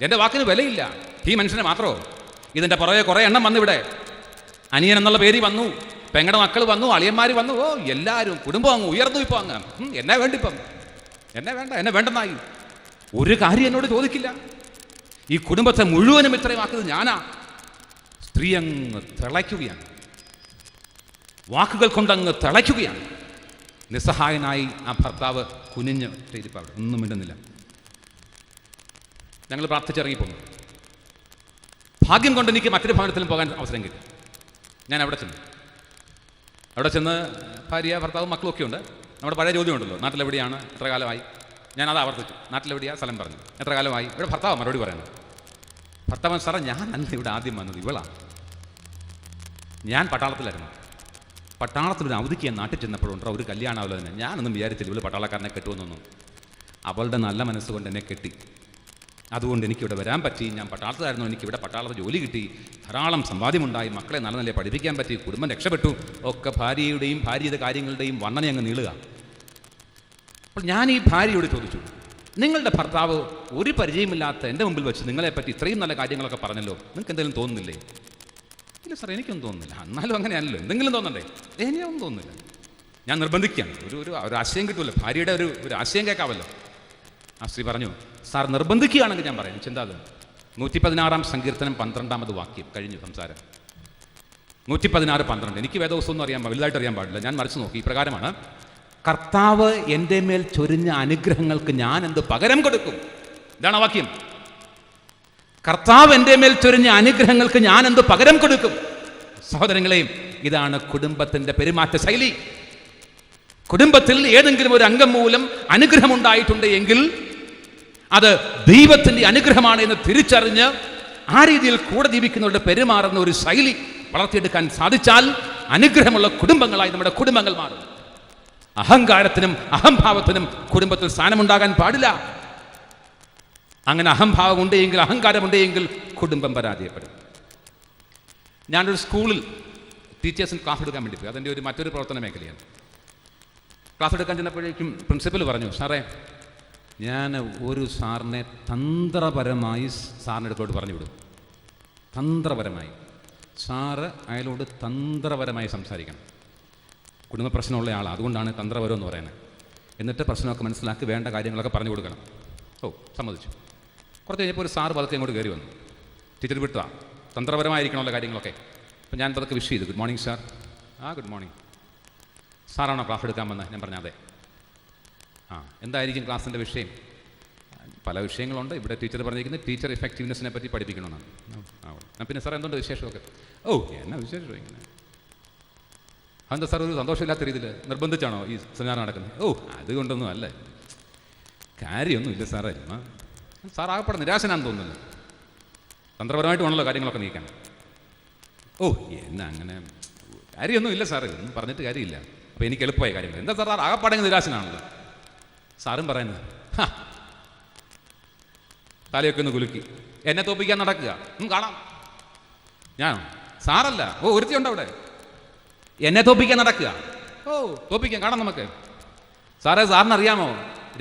എൻ്റെ വാക്കിന് വിലയില്ല. ഈ മനുഷ്യനെ മാത്രമോ? ഇതിൻ്റെ പുറകെ കുറേ എണ്ണം വന്നിവിടെ. അനിയൻ എന്നുള്ള പേര് വന്നു, പെങ്ങളുടെ മക്കൾ വന്നു, അളിയന്മാർ വന്നു. എല്ലാവരും കുടുംബം അങ്ങ് ഉയർന്നു. ഇപ്പോൾ അങ്ങ് എന്നെ വേണ്ടിപ്പം, എന്നെ വേണ്ട, എന്നെ വേണ്ടെന്നായി. ഒരു കാര്യം എന്നോട് ചോദിക്കില്ല. ഈ കുടുംബത്തെ മുഴുവനും ഇത്രയുമാക്കുന്നത് ഞാനാ. സ്ത്രീ അങ്ങ് തിളയ്ക്കുകയാണ്, വാക്കുകൾ കൊണ്ടങ്ങ് തിളയ്ക്കുകയാണ്. നിസ്സഹായനായി ആ ഭർത്താവ് കുനിഞ്ഞ് ഇരിപ്പാണ്, ഒന്നും മിണ്ടുന്നില്ല. ഞങ്ങൾ പ്രാർത്ഥിച്ചിറങ്ങിപ്പോന്നു. ഭാഗ്യം കൊണ്ട് എനിക്ക് മറ്റൊരു ഭവനത്തിലും പോകാൻ അവസരം കിട്ടി. ഞാൻ അവിടെ ചെന്ന് ഭാര്യ ഭർത്താവും മക്കളും ഒക്കെ ഉണ്ട്. നമ്മുടെ പഴയ ചോദ്യം ഉണ്ടല്ലോ, നാട്ടിലെവിടെയാണ്, എത്ര കാലമായി? ഞാനത് ആവർത്തിച്ചു. നാട്ടിലെവിടെയാണ്, സ്ഥലം പറഞ്ഞു. എത്ര കാലമായി? ഇവിടെ ഭർത്താവ് മറുപടി പറയുന്നത്. ഭർത്താവ് സാറേ ഞാനല്ല ഇവിടെ ആദ്യം വന്നത്, ഇവളാണ്. ഞാൻ പട്ടാളത്തിലായിരുന്നു. പട്ടാളത്തിലൊരു അവധിക്ക് ഞാൻ നാട്ടിൽ ചെന്നപ്പോഴുണ്ടോ ഒരു കല്യാണമാവല്ലോ തന്നെ. ഞാനൊന്നും വിചാരിച്ചില്ല ഇവള് പട്ടാളക്കാരനെ കെട്ടുമെന്നൊന്നും. അവളുടെ നല്ല മനസ്സുകൊണ്ട് എന്നെ കെട്ടി. അതുകൊണ്ട് എനിക്കിവിടെ വരാൻ പറ്റി. ഞാൻ പട്ടാളത്തിലായിരുന്നു, എനിക്കിവിടെ പട്ടാളത്തിൽ ജോലി കിട്ടി, ധാരാളം സമ്പാദ്യമുണ്ടായി, മക്കളെ നല്ല നിലയെ പഠിപ്പിക്കാൻ പറ്റി, കുടുംബം രക്ഷപ്പെട്ടു. ഒക്കെ ഭാര്യയുടെയും ഭാര്യയുടെ കാര്യങ്ങളുടെയും വർണ്ണന അങ്ങ് നീളുക. അപ്പോൾ ഞാൻ ഈ ഭാര്യയോട് ചോദിച്ചു, നിങ്ങളുടെ ഭർത്താവ് ഒരു പരിചയമില്ലാത്ത എൻ്റെ മുമ്പിൽ വെച്ച് നിങ്ങളെപ്പറ്റി ഇത്രയും നല്ല കാര്യങ്ങളൊക്കെ പറഞ്ഞല്ലോ, നിങ്ങൾക്ക് എന്തെങ്കിലും തോന്നുന്നില്ലേ? ഇല്ല സാർ, എനിക്കൊന്നും തോന്നുന്നില്ല. എന്നാലും അങ്ങനെയല്ലോ, എന്തെങ്കിലും തോന്നണ്ടേ? എനിക്കൊന്നും തോന്നുന്നില്ല. ഞാൻ നിർബന്ധിക്കുകയാണ്. ഒരു ആശയം കിട്ടുമല്ലോ, ഭാര്യയുടെ ഒരു ആശയം കേൾക്കാമല്ലോ. ആ സ്ത്രീ പറഞ്ഞു, സാർ നിർബന്ധിക്കുകയാണെങ്കിൽ ഞാൻ പറയാം. ചിന്താ 116 സങ്കീർത്തനം 12 വാക്യം കഴിഞ്ഞു സംസാരം. 116:12. എനിക്ക് വേദവസ്തൊന്നും വലുതായിട്ട് അറിയാൻ പാടില്ല. ഞാൻ മറിച്ച് നോക്കി. ഇപ്രകാരമാണ്: കർത്താവ് എൻ്റെ മേൽ ചൊരിഞ്ഞ അനുഗ്രഹങ്ങൾക്ക് ഞാൻ എന്ത് പകരം കൊടുക്കും? ഇതാണ് വാക്യം. കർത്താവ് എൻ്റെ മേൽ ചൊരിഞ്ഞ അനുഗ്രഹങ്ങൾക്ക് ഞാൻ എന്ത് പകരം കൊടുക്കും? സഹോദരങ്ങളെ, ഇതാണ് കുടുംബത്തിൻ്റെ പെരുമാറ്റ ശൈലി. കുടുംബത്തിൽ ഏതെങ്കിലും ഒരു അംഗം മൂലം അനുഗ്രഹം ഉണ്ടായിട്ടുണ്ട് എങ്കിൽ അത് ദൈവത്തിൻ്റെ അനുഗ്രഹമാണ് എന്ന് തിരിച്ചറിഞ്ഞ് ആ രീതിയിൽ കൂടെ ജീവിക്കുന്നവരുടെ പെരുമാറുന്ന ഒരു ശൈലി വളർത്തിയെടുക്കാൻ സാധിച്ചാൽ അനുഗ്രഹമുള്ള കുടുംബങ്ങളായി നമ്മുടെ കുടുംബങ്ങൾ മാറും. അഹങ്കാരത്തിനും അഹംഭാവത്തിനും കുടുംബത്തിൽ സ്ഥാനമുണ്ടാകാൻ പാടില്ല. അങ്ങനെ അഹംഭാവം ഉണ്ടെങ്കിൽ, അഹങ്കാരമുണ്ടെങ്കിൽ കുടുംബം പരാജയപ്പെടും. ഞാനൊരു സ്കൂളിൽ ടീച്ചേഴ്സിന് ക്ലാസ് എടുക്കാൻ വേണ്ടി പോയി. അതിൻ്റെ മറ്റൊരു പ്രവർത്തന മേഖലയാണ്. ക്ലാസ് എടുക്കാൻ ചെന്നപ്പോഴേക്കും പ്രിൻസിപ്പൽ പറഞ്ഞു, സാറേ ഞാൻ ഒരു സാറിനെ തന്ത്രപരമായി സാറിൻ്റെ അടുത്തോട്ട് പറഞ്ഞു വിടും. തന്ത്രപരമായി സാറ് അയാളോട് തന്ത്രപരമായി സംസാരിക്കണം. കുടുംബ പ്രശ്നമുള്ള ആളാണ്, അതുകൊണ്ടാണ് തന്ത്രപരം എന്ന് പറയുന്നത്. എന്നിട്ട് പ്രശ്നമൊക്കെ മനസ്സിലാക്കി വേണ്ട കാര്യങ്ങളൊക്കെ പറഞ്ഞു കൊടുക്കണം. ഓ, സമ്മതിച്ചു. കുറച്ച് കഴിഞ്ഞപ്പോൾ ഒരു സാറ് പതുക്കെ ഇങ്ങോട്ട് കയറി വന്നു. ടീച്ചർ വിട്ടാ തന്ത്രപരമായിരിക്കണമുള്ള കാര്യങ്ങളൊക്കെ. അപ്പം ഞാൻ പതുക്കെ വിഷ് ചെയ്തു, good morning sir. Good morning. സാറാണോ ക്ലാസ് എടുക്കാൻ വന്നത്? ഞാൻ പറഞ്ഞു അതെ. എന്തായിരിക്കും ക്ലാസ്സിൻ്റെ വിഷയം? പല വിഷയങ്ങളുണ്ട്. ഇവിടെ ടീച്ചർ പറഞ്ഞിരിക്കുന്നത് ടീച്ചർ ഇഫക്റ്റീവ്നെസ്സിനെ പറ്റി പഠിപ്പിക്കണമെന്നാണ്. പിന്നെ സാർ എന്തുണ്ട് വിശേഷമൊക്കെ? ഓ, എന്നാ വിശേഷം ഇങ്ങനെ. അതെന്താ സാർ ഒരു സന്തോഷമില്ലാത്ത രീതിയിൽ നിർബന്ധിച്ചാണോ ഈ സെമിനാർ നടക്കുന്നത്? ഓ, അതുകൊണ്ടൊന്നും അല്ല, കാര്യമൊന്നും ഇല്ല സാറേ. സാർ ആകപ്പെടെ നിരാശനാണെന്ന് തോന്നുന്നില്ല. തന്ത്രപരമായിട്ട് വേണമല്ലോ കാര്യങ്ങളൊക്കെ നീക്കാൻ. ഓ, എന്നാ അങ്ങനെ കാര്യമൊന്നും ഇല്ല സാറേ, ഒന്നും പറഞ്ഞിട്ട് കാര്യമില്ല. അപ്പോൾ എനിക്ക് എളുപ്പമായ കാര്യങ്ങൾ. എന്താ സാർ ആകപ്പാടെങ്കിൽ നിരാശനാണല്ലോ. സാറും പറയുന്നത് തലയൊക്കെ ഒന്ന് കുലുക്കി എന്നെ തോപ്പിക്കാൻ നടക്കുക. കാണാം. ഞാനോ? സാറല്ല. ഓ, ഒരുത്തിയുണ്ട് അവിടെ. എന്നെ തോപ്പിക്കാൻ നടക്കുക. ഓ, തോപ്പിക്കാൻ കാണാം നമുക്ക്. സാറേ, സാറിനറിയാമോ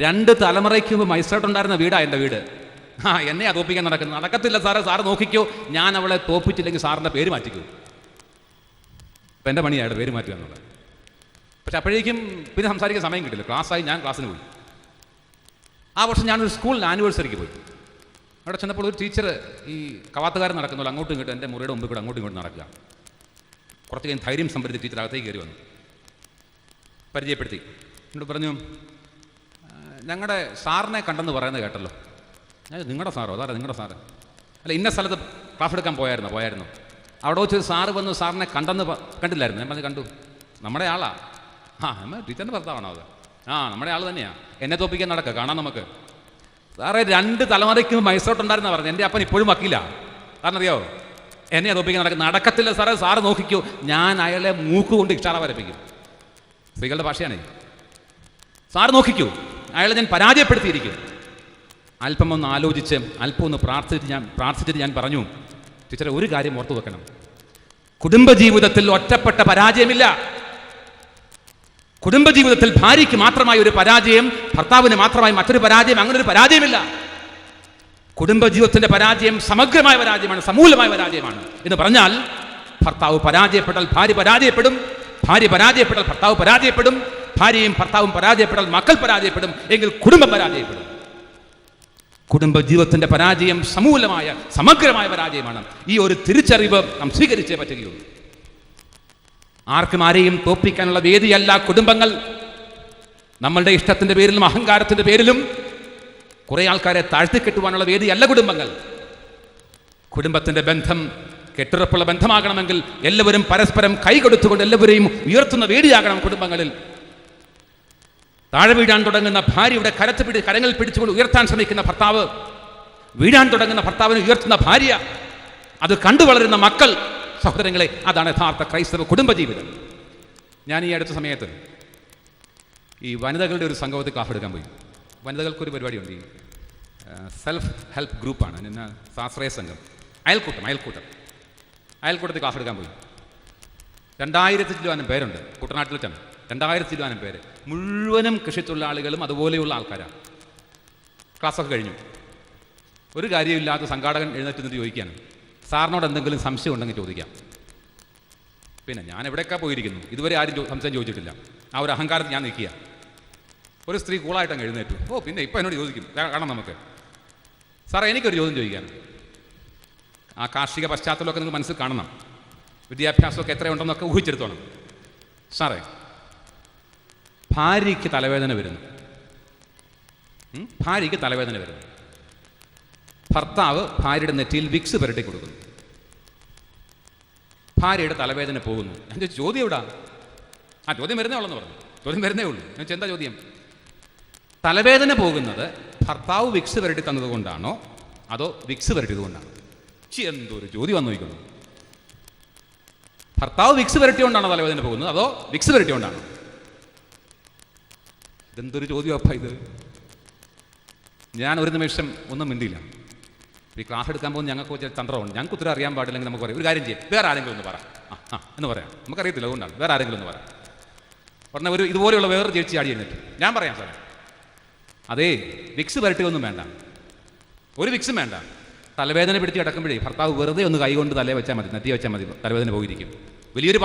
2 തലമുറയ്ക്ക് മുമ്പ് മൈസൂട്ടുണ്ടായിരുന്ന വീടാണ് എൻ്റെ വീട്. എന്നെയാ തോപ്പിക്കാൻ നടക്കുന്നത്. നടക്കത്തില്ല സാറേ, സാറ് നോക്കിക്കോ, ഞാൻ അവളെ തോപ്പിച്ചില്ലെങ്കിൽ സാറിൻ്റെ പേര് മാറ്റിക്കോ. ഇപ്പം എൻ്റെ പണിയാണ് പേര് മാറ്റുക എന്നുള്ളത്. പക്ഷെ അപ്പോഴേക്കും പിന്നെ സംസാരിക്കാൻ സമയം കിട്ടില്ല. ക്ലാസ്സായി ഞാൻ ക്ലാസ്സിന് പോയി. ആ വർഷം ഞാനൊരു സ്കൂളിൽ ആനിവേഴ്സറിക്ക് പോയി. അവിടെ ചെന്നപ്പോൾ ഒരു ടീച്ചർ ഈ കവാത്തുകാരൻ നടക്കുന്നല്ലോ അങ്ങോട്ടും ഇങ്ങോട്ടും എൻ്റെ മുറിയുടെ മുമ്പിൽ കൂടെ അങ്ങോട്ടും ഇങ്ങോട്ടും നടക്കുക. കുറച്ച് കഴിഞ്ഞ് ധൈര്യം സംഭരിച്ച് ടീച്ചർ അകത്തേക്ക് കയറി വന്നു, പരിചയപ്പെടുത്തി. എന്നോട് പറഞ്ഞു, ഞങ്ങളുടെ സാറിനെ കണ്ടെന്ന് പറയുന്നത് കേട്ടല്ലോ. ഞാൻ, നിങ്ങളുടെ സാറോ? അതാരാ നിങ്ങളുടെ സാറ്? അല്ല, ഇന്ന സ്ഥലത്ത് ക്ലാസ് എടുക്കാൻ പോയായിരുന്നു. അവിടെ വെച്ച് സാറ് വന്നു സാറിനെ കണ്ടെന്ന് കണ്ടില്ലായിരുന്നു. ഞാൻ പറഞ്ഞു, കണ്ടു. നമ്മുടെ ആളാ. ടീച്ചറിൻ്റെ ഭർത്താവാണോ അത്? നമ്മുടെ ആൾ തന്നെയാണ്. എന്നെ തോപ്പിക്കാൻ നടക്കുക, കാണാം നമുക്ക്. സാറേ, 2 തലമുറയ്ക്ക് മൈസൂട്ടുണ്ടായിരുന്ന പറഞ്ഞു. എൻ്റെ അപ്പൻ ഇപ്പോഴും വക്കില്ല. കാരണം അറിയോ, എന്നെ തോപ്പിക്കാൻ നടക്കത്തില്ല സാറേ. സാറ് നോക്കിക്കോ, ഞാൻ അയാളെ മൂക്കുകൊണ്ട് ഇഷ്ടാറ വരപ്പിക്കും. സ്ത്രീകളുടെ ഭാഷയാണ്. സാറ് നോക്കിക്കോ, അയാളെ ഞാൻ പരാജയപ്പെടുത്തിയിരിക്കും. അല്പം ഒന്ന് ആലോചിച്ച് അല്പം ഒന്ന് പ്രാർത്ഥിച്ചിട്ട് ഞാൻ പറഞ്ഞു, ടീച്ചറെ ഒരു കാര്യം ഓർത്തു വെക്കണം, കുടുംബജീവിതത്തിൽ ഒറ്റപ്പെട്ട പരാജയമില്ല. കുടുംബജീവിതത്തിൽ ഭാര്യയ്ക്ക് മാത്രമായി ഒരു പരാജയം, ഭർത്താവിന് മാത്രമായി മറ്റൊരു പരാജയം, അങ്ങനെ ഒരു പരാജയമില്ല. കുടുംബജീവിതത്തിന്റെ പരാജയം സമഗ്രമായ പരാജയമാണ്, സമൂലമായ പരാജയമാണ്. എന്ന് പറഞ്ഞാൽ ഭർത്താവ് പരാജയപ്പെട്ടാൽ ഭാര്യ പരാജയപ്പെടും, ഭാര്യ പരാജയപ്പെട്ടാൽ ഭർത്താവ് പരാജയപ്പെടും, ഭാര്യയും ഭർത്താവും പരാജയപ്പെട്ടാൽ മക്കൾ പരാജയപ്പെടും, എങ്കിൽ കുടുംബം പരാജയപ്പെടും. കുടുംബജീവിതത്തിന്റെ പരാജയം സമൂലമായ സമഗ്രമായ പരാജയമാണ്. ഈ ഒരു തിരിച്ചറിവ് നാം സ്വീകരിച്ചേ പറ്റുകയുള്ളൂ. ആർക്കും ആരെയും തോൽപ്പിക്കാനുള്ള വേദിയല്ല കുടുംബങ്ങൾ. നമ്മളുടെ ഇഷ്ടത്തിന്റെ പേരിലും അഹങ്കാരത്തിന്റെ പേരിലും കുറെ ആൾക്കാരെ താഴ്ത്തിക്കെട്ടുവാനുള്ള വേദിയല്ല കുടുംബങ്ങൾ. കുടുംബത്തിന്റെ ബന്ധം കെട്ടുറപ്പുള്ള ബന്ധമാകണമെങ്കിൽ എല്ലാവരും പരസ്പരം കൈകൊടുത്തുകൊണ്ട് എല്ലാവരെയും ഉയർത്തുന്ന വേദിയാകണം കുടുംബങ്ങളിൽ. താഴെ വീഴാൻ തുടങ്ങുന്ന ഭാര്യയുടെ കരങ്ങൾ പിടിച്ചുകൊണ്ട് ഉയർത്താൻ ശ്രമിക്കുന്ന ഭർത്താവ്, വീഴാൻ തുടങ്ങുന്ന ഭർത്താവിനെ ഉയർത്തുന്ന ഭാര്യ, അത് കണ്ടു വളരുന്ന മക്കൾ, സഹോദരങ്ങളെ, അതാണ് യഥാർത്ഥ ക്രൈസ്തവ കുടുംബജീവിതം. ഞാൻ ഈ അടുത്ത സമയത്ത് ഈ വനിതകളുടെ ഒരു സംഗമത്തിൽ ക്ലാസ് എടുക്കാൻ പോയി. വനിതകൾക്കൊരു പരിപാടിയുണ്ട്, ഈ സെൽഫ് ഹെൽപ്പ് ഗ്രൂപ്പാണ്, സ്വാശ്രയ സംഘം, അയൽക്കൂട്ടത്തിൽ ക്ലാസ് എടുക്കാൻ പോയി. 2000 ചില്ലുവാനും പേരുണ്ട് കുട്ടനാട്ടിൽ വെച്ചാണ്. 2000 ചില്ലുവാനും പേര്, മുഴുവനും കൃഷിത്തൊഴിലാളികളും അതുപോലെയുള്ള ആൾക്കാരാണ്. ക്ലാസ്സൊക്കെ കഴിഞ്ഞു. ഒരു കാര്യമില്ലാത്ത സംഘാടകൻ എഴുന്നേറ്റ് നിന്നിട്ട് ചോദിക്കുകയാണ്, സാറിനോട് എന്തെങ്കിലും സംശയം ഉണ്ടെങ്കിൽ ചോദിക്കാം. പിന്നെ ഞാൻ എവിടെയൊക്കെ പോയിരിക്കുന്നു, ഇതുവരെ ആരും സംശയം ചോദിച്ചിട്ടില്ല. ആ ഒരു അഹങ്കാരത്തിൽ ഞാൻ നിൽക്കുക. ഒരു സ്ത്രീ കൂളായിട്ടങ്ങ് എഴുന്നേറ്റു. പിന്നെ ഇപ്പം എന്നോട് ചോദിക്കും, കാണാം നമുക്ക്. സാറേ, എനിക്കൊരു ചോദ്യം ചോദിക്കാനും. ആ കാർഷിക പശ്ചാത്തലമൊക്കെ നിങ്ങൾ മനസ്സിൽ കാണണം, വിദ്യാഭ്യാസമൊക്കെ എത്രയുണ്ടെന്നൊക്കെ ഊഹിച്ചെടുത്തോണം. സാറേ, ഭാര്യയ്ക്ക് തലവേദന വരുന്നു. ഭർത്താവ് ഭാര്യയുടെ നെറ്റിയിൽ വിക്സ് പുരട്ടി കൊടുക്കുന്നു. ഭാര്യയുടെ തലവേദന പോകുന്നു. ഞാൻ ചോദ്യം എവിടാ? ചോദ്യം വരുന്നേ ഉള്ളെന്ന് പറഞ്ഞു. ചോദ്യം വരുന്നേ ഉള്ളൂ. ഞാൻ എന്താ ചോദ്യം? തലവേദന പോകുന്നത് ഭർത്താവ് വിക്സ് പുരട്ടി തന്നത് കൊണ്ടാണോ അതോ വിക്സ് പുരട്ടിയത് കൊണ്ടാണോ? എന്തൊരു ചോദ്യം വന്നു നോക്കുന്നു. ഭർത്താവ് വിക്സ് പുരട്ടിയോണ്ടാണോ തലവേദന പോകുന്നത് അതോ വിക്സ് പുരട്ടിയോണ്ടാണോ? ഇതെന്തൊരു ചോദ്യമപ്പാ ഇത്. ഞാൻ ഒരു നിമിഷം ഒന്നും മിണ്ടിയില്ല. ഈ ക്ലാസ് എടുക്കാൻ പോകുന്ന ഞങ്ങൾക്ക് വെച്ചാൽ തന്ത്രമുണ്ട്. ഞങ്ങൾക്ക് ഉത്തരം അറിയാൻ പാടില്ലെങ്കിൽ നമുക്ക് പറയാം, ഒരു കാര്യം ചെയ്യാം, വേറെ ആരെങ്കിലും ഒന്ന് പറ എന്ന് പറയാം. നമുക്കറിയത്തില്ല, അതുകൊണ്ടാണ്. വേറെ ആരെങ്കിലും ഒന്ന് പറയാം. പറഞ്ഞ ഒരു ഇതുപോലെയുള്ള വേറെ ചേച്ചി ആടി എഴുന്നിട്ട് ഞാൻ പറയാം, സാറേ, അതേ വിക്സ് പുരട്ടിയൊന്നും വേണ്ട, ഒരു വിക്സും വേണ്ട. തലവേദന പിടിച്ച് കിടക്കുമ്പോഴേ ഭർത്താവ് വെറുതെ ഒന്ന് കൈകൊണ്ട് തലയെ വെച്ചാൽ മതി, നെറ്റി വെച്ചാൽ മതി, തലവേദന പോയിരിക്കും. വലിയൊരു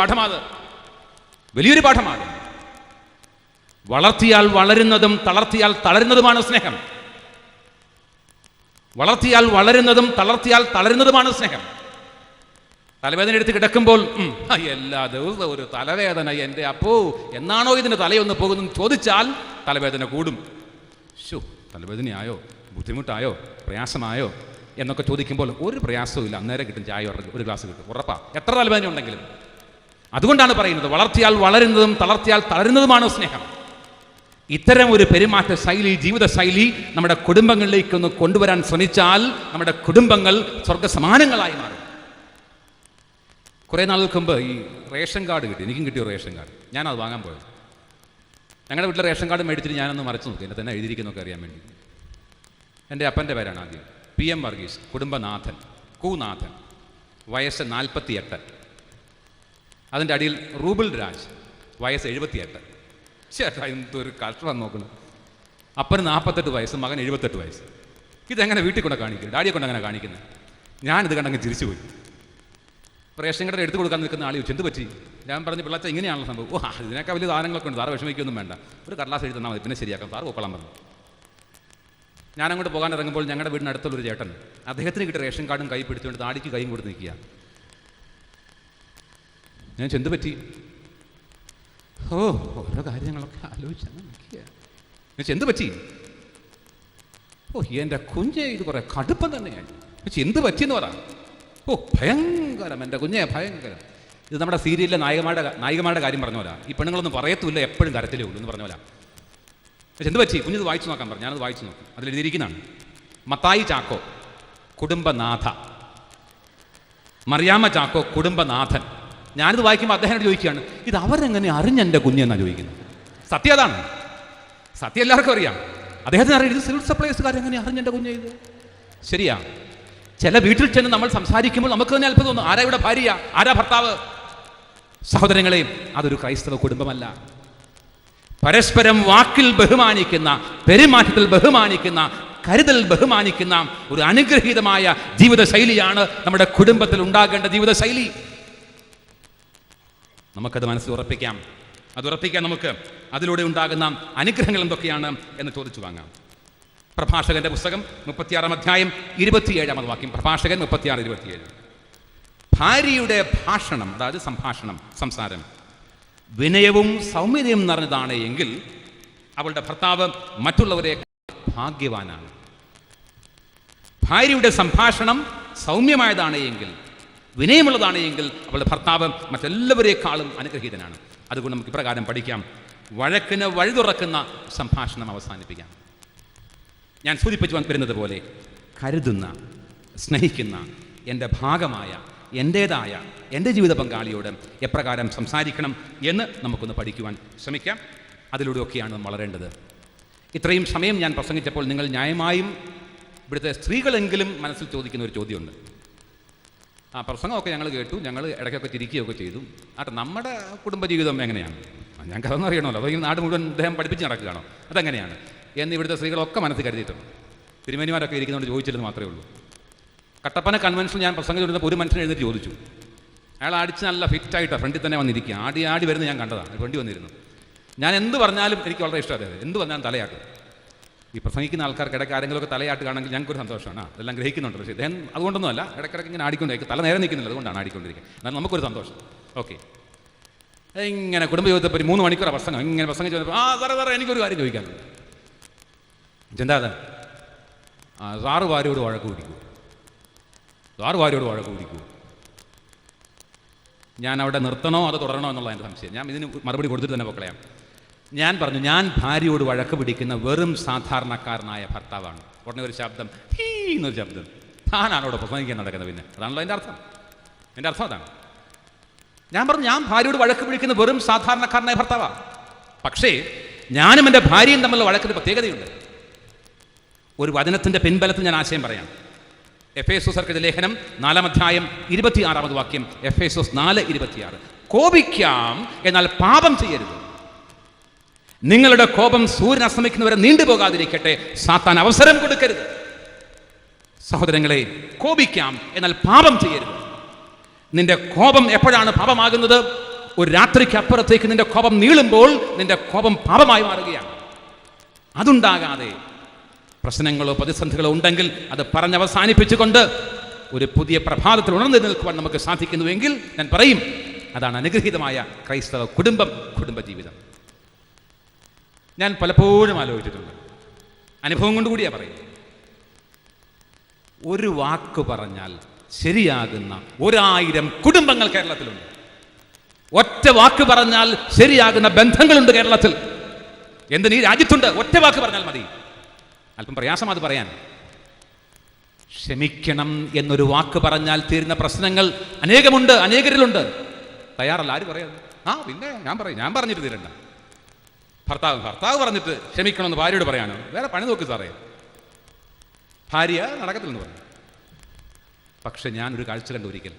പാഠമാണ്. വളർത്തിയാൽ വളരുന്നതും തളർത്തിയാൽ തളരുന്നതുമാണ് സ്നേഹം. തലവേദന എടുത്ത് കിടക്കുമ്പോൾ എല്ലാ ദിവസവും ഒരു തലവേദന, എൻ്റെ അപ്പോ എന്നാണോ ഇതിന് തലയൊന്ന് പോകുന്നു ചോദിച്ചാൽ തലവേദന കൂടും. തലവേദനയായോ, ബുദ്ധിമുട്ടായോ, പ്രയാസമായോ എന്നൊക്കെ ചോദിക്കുമ്പോൾ ഒരു പ്രയാസവും ഇല്ല, അന്നേരം കിട്ടും ചായ, ഒരു ഗ്ലാസ് കിട്ടും, ഉറപ്പാ, എത്ര തലവേദന ഉണ്ടെങ്കിലും. അതുകൊണ്ടാണ് പറയുന്നത്, വളർത്തിയാൽ വളരുന്നതും തളർത്തിയാൽ തളരുന്നതുമാണ് സ്നേഹം. ഇത്തരം ഒരു പെരുമാറ്റ ശൈലി, ജീവിത ശൈലി നമ്മുടെ കുടുംബങ്ങളിലേക്കൊന്ന് കൊണ്ടുവരാൻ ശ്രമിച്ചാൽ നമ്മുടെ കുടുംബങ്ങൾ സ്വർഗസമാനങ്ങളായി മാറും. കുറേ നാളുകൾക്ക് മുമ്പ് ഈ റേഷൻ കാർഡ് കിട്ടി, എനിക്കും കിട്ടിയ റേഷൻ കാർഡ്. ഞാനത് വാങ്ങാൻ പോയത്. ഞങ്ങളുടെ വീട്ടിലെ റേഷൻ കാർഡ് മേടിച്ചിട്ട് ഞാനൊന്ന് മറച്ചു നോക്കി, എന്നെ തന്നെ എഴുതിയിരിക്കുന്നൊക്കെ അറിയാൻ വേണ്ടി. എൻ്റെ അപ്പൻ്റെ പേരാണ് ആദ്യം, PM വർഗീസ്, കുടുംബനാഥൻ, കൂനാഥൻ, വയസ്സ് 48. അതിൻ്റെ അടിയിൽ റൂബിൾ രാജ്, വയസ്സ് 78. ചേട്ടാ, എന്തൊരു കഷ്ടം നോക്കണം. അപ്പന് 48 വയസ്സ്, മകൻ 78 വയസ്സ്. ഇതെങ്ങനെ വീട്ടിൽ കൊണ്ട് കാണിക്കുന്നത്? ഡാഡിയെ കൊണ്ട് അങ്ങനെ കാണിക്കുന്നത്? ഞാനിത് കണ്ടങ്ങ് ചിരിച്ചുപോയി. റേഷൻ കടയിൽ എടുത്തു കൊടുക്കാൻ നിൽക്കുന്ന ആൾ ചോദിച്ചു, എന്ത് പറ്റി? ഞാൻ പറഞ്ഞു, പിള്ളേച്ച ഇങ്ങനെയാണല്ലോ സംഭവം. ഇതിനൊക്കെ വലിയ സാധനങ്ങളൊക്കെ ഉണ്ട്, സാറ് വിഷമിക്കൊന്നും വേണ്ട, ഒരു കടലാസ് എഴുതി തന്നാൽ മതി, പിന്നെ ശരിയാക്കാം, സാറ് പോക്കോളാൻ പറഞ്ഞു. ഞാനങ്ങോട്ട് പോകാൻ ഇറങ്ങുമ്പോൾ ഞങ്ങളുടെ വീടിനടുത്തുള്ളൊരു ചേട്ടൻ, അദ്ദേഹത്തിന് കിട്ടിയ റേഷൻ കാർഡും കൈ പിടിച്ചുകൊണ്ട് താടിക്ക് കൈയും കൊടുത്ത് നിൽക്കുക. ഞാൻ എന്ത് പറ്റി? ഓരോ കാര്യങ്ങളൊക്കെ ആലോചിച്ചാണ് നിൽക്കുക. എന്ത് പറ്റി? എൻ്റെ കുഞ്ഞെ, ഇത് കുറെ കടുപ്പം തന്നെയാണ്. എന്ത് പറ്റിയെന്ന് പറ. ഭയങ്കരം, എൻ്റെ കുഞ്ഞെ ഭയങ്കരം. ഇത് നമ്മുടെ സീരിയലിലെ നായികമാരുടെ കാര്യം പറഞ്ഞ പോലെ, ഈ പെണ്ണുങ്ങളൊന്നും പറയത്തുമില്ല, എപ്പോഴും കരത്തിലേ ഉള്ളൂ എന്ന് പറഞ്ഞ പോലെ. എന്ത് പറ്റി? കുഞ്ഞിത് വായിച്ചു നോക്കാൻ പറഞ്ഞു. ഞാനത് വായിച്ചു നോക്കി. അതിലെഴുതിയിരിക്കുന്നതാണ്, മത്തായി ചാക്കോ കുടുംബനാഥ, മറിയാമ്മ ചാക്കോ കുടുംബനാഥൻ. ഞാനിത് വായിക്കുമ്പോൾ അദ്ദേഹത്തോട് ചോദിക്കുകയാണ്, ഇത് അവരെങ്ങനെ അറിഞ്ഞെൻ്റെ കുഞ്ഞെന്നാണ് ചോദിക്കുന്നത്. സത്യം അതാണ്, സത്യം എല്ലാവർക്കും അറിയാം. അദ്ദേഹത്തിന് അറിയാം, ഇത് സിവിൽ സപ്ലൈസുകാരെങ്ങനെ അറിഞ്ഞെൻ്റെ കുഞ്ഞെ ഇത്. ശരിയാ, ചില വീട്ടിൽ ചെന്ന് നമ്മൾ സംസാരിക്കുമ്പോൾ നമുക്ക് തന്നെ അല്പം തോന്നും, ആരാ ഇവിടെ ഭാര്യ, ആരാ ഭർത്താവ്? സഹോദരങ്ങളെയും, അതൊരു ക്രൈസ്തവ കുടുംബമല്ല. പരസ്പരം വാക്കിൽ ബഹുമാനിക്കുന്ന, പെരുമാറ്റത്തിൽ ബഹുമാനിക്കുന്ന, കരുതൽ ബഹുമാനിക്കുന്ന ഒരു അനുഗ്രഹീതമായ ജീവിതശൈലിയാണ് നമ്മുടെ കുടുംബത്തിൽ ഉണ്ടാകേണ്ട ജീവിതശൈലി. നമുക്കത് മനസ്സിൽ ഉറപ്പിക്കാം. അത് ഉറപ്പിക്കാൻ നമുക്ക് അതിലൂടെ ഉണ്ടാകുന്ന അനുഗ്രഹങ്ങൾ എന്തൊക്കെയാണ് എന്ന് ചോദിച്ചു വാങ്ങാം. പ്രഭാഷകന്റെ പുസ്തകം 36 അധ്യായം 27 വാക്യം. പ്രഭാഷകൻ 36:27. ഭാര്യയുടെ ഭാഷണം, അതായത് സംസാരം വിനയവും സൗമ്യതയും നിറഞ്ഞതാണ് എങ്കിൽ അവളുടെ ഭർത്താവ് മറ്റുള്ളവരെ ഭാഗ്യവാനാണ്. ഭാര്യയുടെ സംഭാഷണം സൗമ്യമായതാണ് എങ്കിൽ, വിനയമുള്ളതാണ് എങ്കിൽ അവളുടെ ഭർത്താവ് മറ്റെല്ലാവരേക്കാളും അനുഗ്രഹീതനാണ്. അതുകൊണ്ട് നമുക്ക് ഇപ്രകാരം പഠിക്കാം: വഴക്കിന് വഴി തുറക്കുന്ന സംഭാഷണം അവസാനിപ്പിക്കാം. ഞാൻ സൂചിപ്പിച്ചു വരുന്നത് പോലെ കരുതുന്ന, സ്നേഹിക്കുന്ന, എൻ്റെ ഭാഗമായ, എൻ്റേതായ എൻ്റെ ജീവിത പങ്കാളിയോട് എപ്രകാരം സംസാരിക്കണം എന്ന് നമുക്കൊന്ന് പഠിക്കുവാൻ ശ്രമിക്കാം. അതിലൂടെയൊക്കെയാണ് നമ്മൾ വളരേണ്ടത്. ഇത്രയും സമയം ഞാൻ പ്രസംഗിച്ചപ്പോൾ നിങ്ങൾ ന്യായമായും ഇവിടുത്തെ സ്ത്രീകളെങ്കിലും മനസ്സിൽ ചോദിക്കുന്ന ഒരു ചോദ്യമുണ്ട്. ആ പ്രസംഗമൊക്കെ ഞങ്ങൾ കേട്ടു, ഞങ്ങൾ ഇടയ്ക്കൊക്കെ ചിരിക്കുകയൊക്കെ ചെയ്തു. ആട്ടെ, നമ്മുടെ കുടുംബജീവിതം എങ്ങനെയാണ്? ഞങ്ങൾക്ക് അതൊന്നും അറിയണമല്ലോ. അതോ ഈ നാട് മുഴുവൻ അദ്ദേഹം പഠിപ്പിച്ച് നടക്കുകയാണോ? അതെങ്ങനെയാണ് എന്ന് ഇവിടുത്തെ സ്ത്രീകളൊക്കെ മനസ്സിൽ കരുതിയിട്ടുണ്ട്. തിരുമേനിമാരൊക്കെ ഇരിക്കുന്നതുകൊണ്ട് ചോദിച്ചില്ലെന്ന് മാത്രമേ ഉള്ളൂ. കട്ടപ്പന കൺവെൻഷൻ ഞാൻ പ്രസംഗിച്ചിരുന്നപ്പോൾ ഒരു മനുഷ്യൻ എഴുന്നേറ്റ് ചോദിച്ചു. അയാൾ അടിച്ച് നല്ല ഫിറ്റായിട്ടാണ് ഫ്രണ്ടിൽ തന്നെ വന്നിരിക്കുക. ആടി വരുന്നത് ഞാൻ കണ്ടതാണ്. ഫ്രണ്ടി വന്നിരുന്നു. ഞാൻ എന്ത് പറഞ്ഞാലും എനിക്ക് വളരെ ഇഷ്ടമാണ്. എന്ത് പറഞ്ഞാലും തലയാട്ടും. ഈ പ്രസംഗിക്കുന്ന ആൾക്കാർക്ക് ഇടയ്ക്ക് ആരെങ്കിലുമൊക്കെ തലയാട്ടുകയാണെങ്കിൽ ഞങ്ങൾക്കൊരു സന്തോഷമാണ്. അതെല്ലാം ഗ്രഹിക്കുന്നുണ്ട്. പക്ഷേ ഇദ്ദേഹം അതുകൊണ്ടൊന്നുമല്ല, ഇടയ്ക്കിടയ്ക്ക് ഇങ്ങനെ ആടിക്കൊണ്ടിരിക്കും. തല നേരെ നിൽക്കുന്നില്ല, അതുകൊണ്ടാണ് ആടിക്കൊണ്ടിരിക്കുക. എന്നാൽ നമുക്കൊരു സന്തോഷം. ഓക്കെ, ഇങ്ങനെ കുടുംബജീവിതത്തെ ഒരു 3 മണിക്കൂറാണ് പ്രസംഗം. ഇങ്ങനെ പ്രസംഗിച്ച് സാറേ എനിക്കൊരു കാര്യം ചോദിക്കാനുണ്ട്. എന്താ അത്? സാറ് ഭാര്യയോട് വഴക്ക് പിടിക്കൂ, സാറ് ഭാര്യയോട് വഴക്ക് പിടിക്കൂ. ഞാൻ അവിടെ നിർത്തണോ അത് തുടരണോ എന്നുള്ള എൻ്റെ സംശയം. ഞാൻ ഇതിന് മറുപടി കൊടുത്തിട്ട് തന്നെ പൊക്കളയാം. ഞാൻ പറഞ്ഞു, ഞാൻ ഭാര്യയോട് വഴക്ക് പിടിക്കുന്ന വെറും സാധാരണക്കാരനായ ഭർത്താവാണ്. ഉടനെ ഒരു ശബ്ദം, ഹീ എന്നൊരു ശബ്ദം. താനാണോടെ പ്രസംഗിക്കാൻ നടക്കുന്നത്? പിന്നെ അതാണല്ലോ എൻ്റെ അർത്ഥം. എൻ്റെ അർത്ഥം അതാണ്. ഞാൻ പറഞ്ഞു, ഞാൻ ഭാര്യയോട് വഴക്ക് പിടിക്കുന്ന വെറും സാധാരണക്കാരനായ ഭർത്താവാണ്. പക്ഷേ ഞാനും എൻ്റെ ഭാര്യയും തമ്മിലുള്ള വഴക്കിന് പ്രത്യേകതയുണ്ട്. ഒരു വചനത്തിൻ്റെ പിൻബലത്തിൽ ഞാൻ ആശയം പറയാം. എഫേസോസ്യർക്കെഴുതിയ ലേഖനം 4 അധ്യായം 26 വാക്യം. എഫേസോസ് 4:26. കോപിക്കാം, എന്നാൽ പാപം ചെയ്യരുത്. നിങ്ങളുടെ കോപം സൂര്യൻ അസ്തമിക്കുന്നവരെ നീണ്ടുപോകാതിരിക്കട്ടെ. സാത്താൻ അവസരം കൊടുക്കരുത്. സഹോദരങ്ങളെ, കോപിക്കാം, എന്നാൽ പാപം ചെയ്യരുത്. നിന്റെ കോപം എപ്പോഴാണ് പാപമാകുന്നത്? ഒരു രാത്രിക്ക് അപ്പുറത്തേക്ക് നിന്റെ കോപം നീളുമ്പോൾ നിന്റെ കോപം പാപമായി മാറുകയാണ്. അതുണ്ടാകാതെ പ്രശ്നങ്ങളോ പ്രതിസന്ധികളോ ഉണ്ടെങ്കിൽ അത് പറഞ്ഞവസാനിപ്പിച്ചുകൊണ്ട് ഒരു പുതിയ പ്രഭാതത്തിൽ ഉണർന്നു നിൽക്കുവാൻ നമുക്ക് സാധിക്കുന്നുവെങ്കിൽ ഞാൻ പറയും, അതാണ് അനുഗ്രഹീതമായ ക്രൈസ്തവ കുടുംബജീവിതം. ഞാൻ പലപ്പോഴും ആലോചിച്ചിട്ടുണ്ട്. അനുഭവം കൊണ്ടുകൂടിയാണ് പറയുന്നത്. ഒരു വാക്ക് പറഞ്ഞാൽ ശരിയാകുന്ന 1000 കുടുംബങ്ങൾ കേരളത്തിലുണ്ട്. ഒറ്റ വാക്ക് പറഞ്ഞാൽ ശരിയാകുന്ന ബന്ധങ്ങളുണ്ട് കേരളത്തിൽ. എന്തിന്? ഈ രാജ്യത്തുണ്ട്. ഒറ്റ വാക്ക് പറഞ്ഞാൽ മതി. അല്പം പ്രയാസം അത് പറയാൻ. ക്ഷമിക്കണം എന്നൊരു വാക്ക് പറഞ്ഞാൽ തീരുന്ന പ്രശ്നങ്ങൾ അനേകമുണ്ട്, അനേകരിലുണ്ട്. തയ്യാറല്ല. ആര് പറയാം? പിന്നെ ഞാൻ പറഞ്ഞിട്ട് തീരണ്ട. ഭർത്താവ് പറഞ്ഞിട്ട് ക്ഷമിക്കണമെന്ന് ഭാര്യയോട് പറയാനോ? വേറെ പണി നോക്കി സാറേ. ഭാര്യ നടക്കത്തില്ലെന്ന് പറഞ്ഞു. പക്ഷെ ഞാനൊരു കാഴ്ച കണ്ടു ഒരിക്കൽ.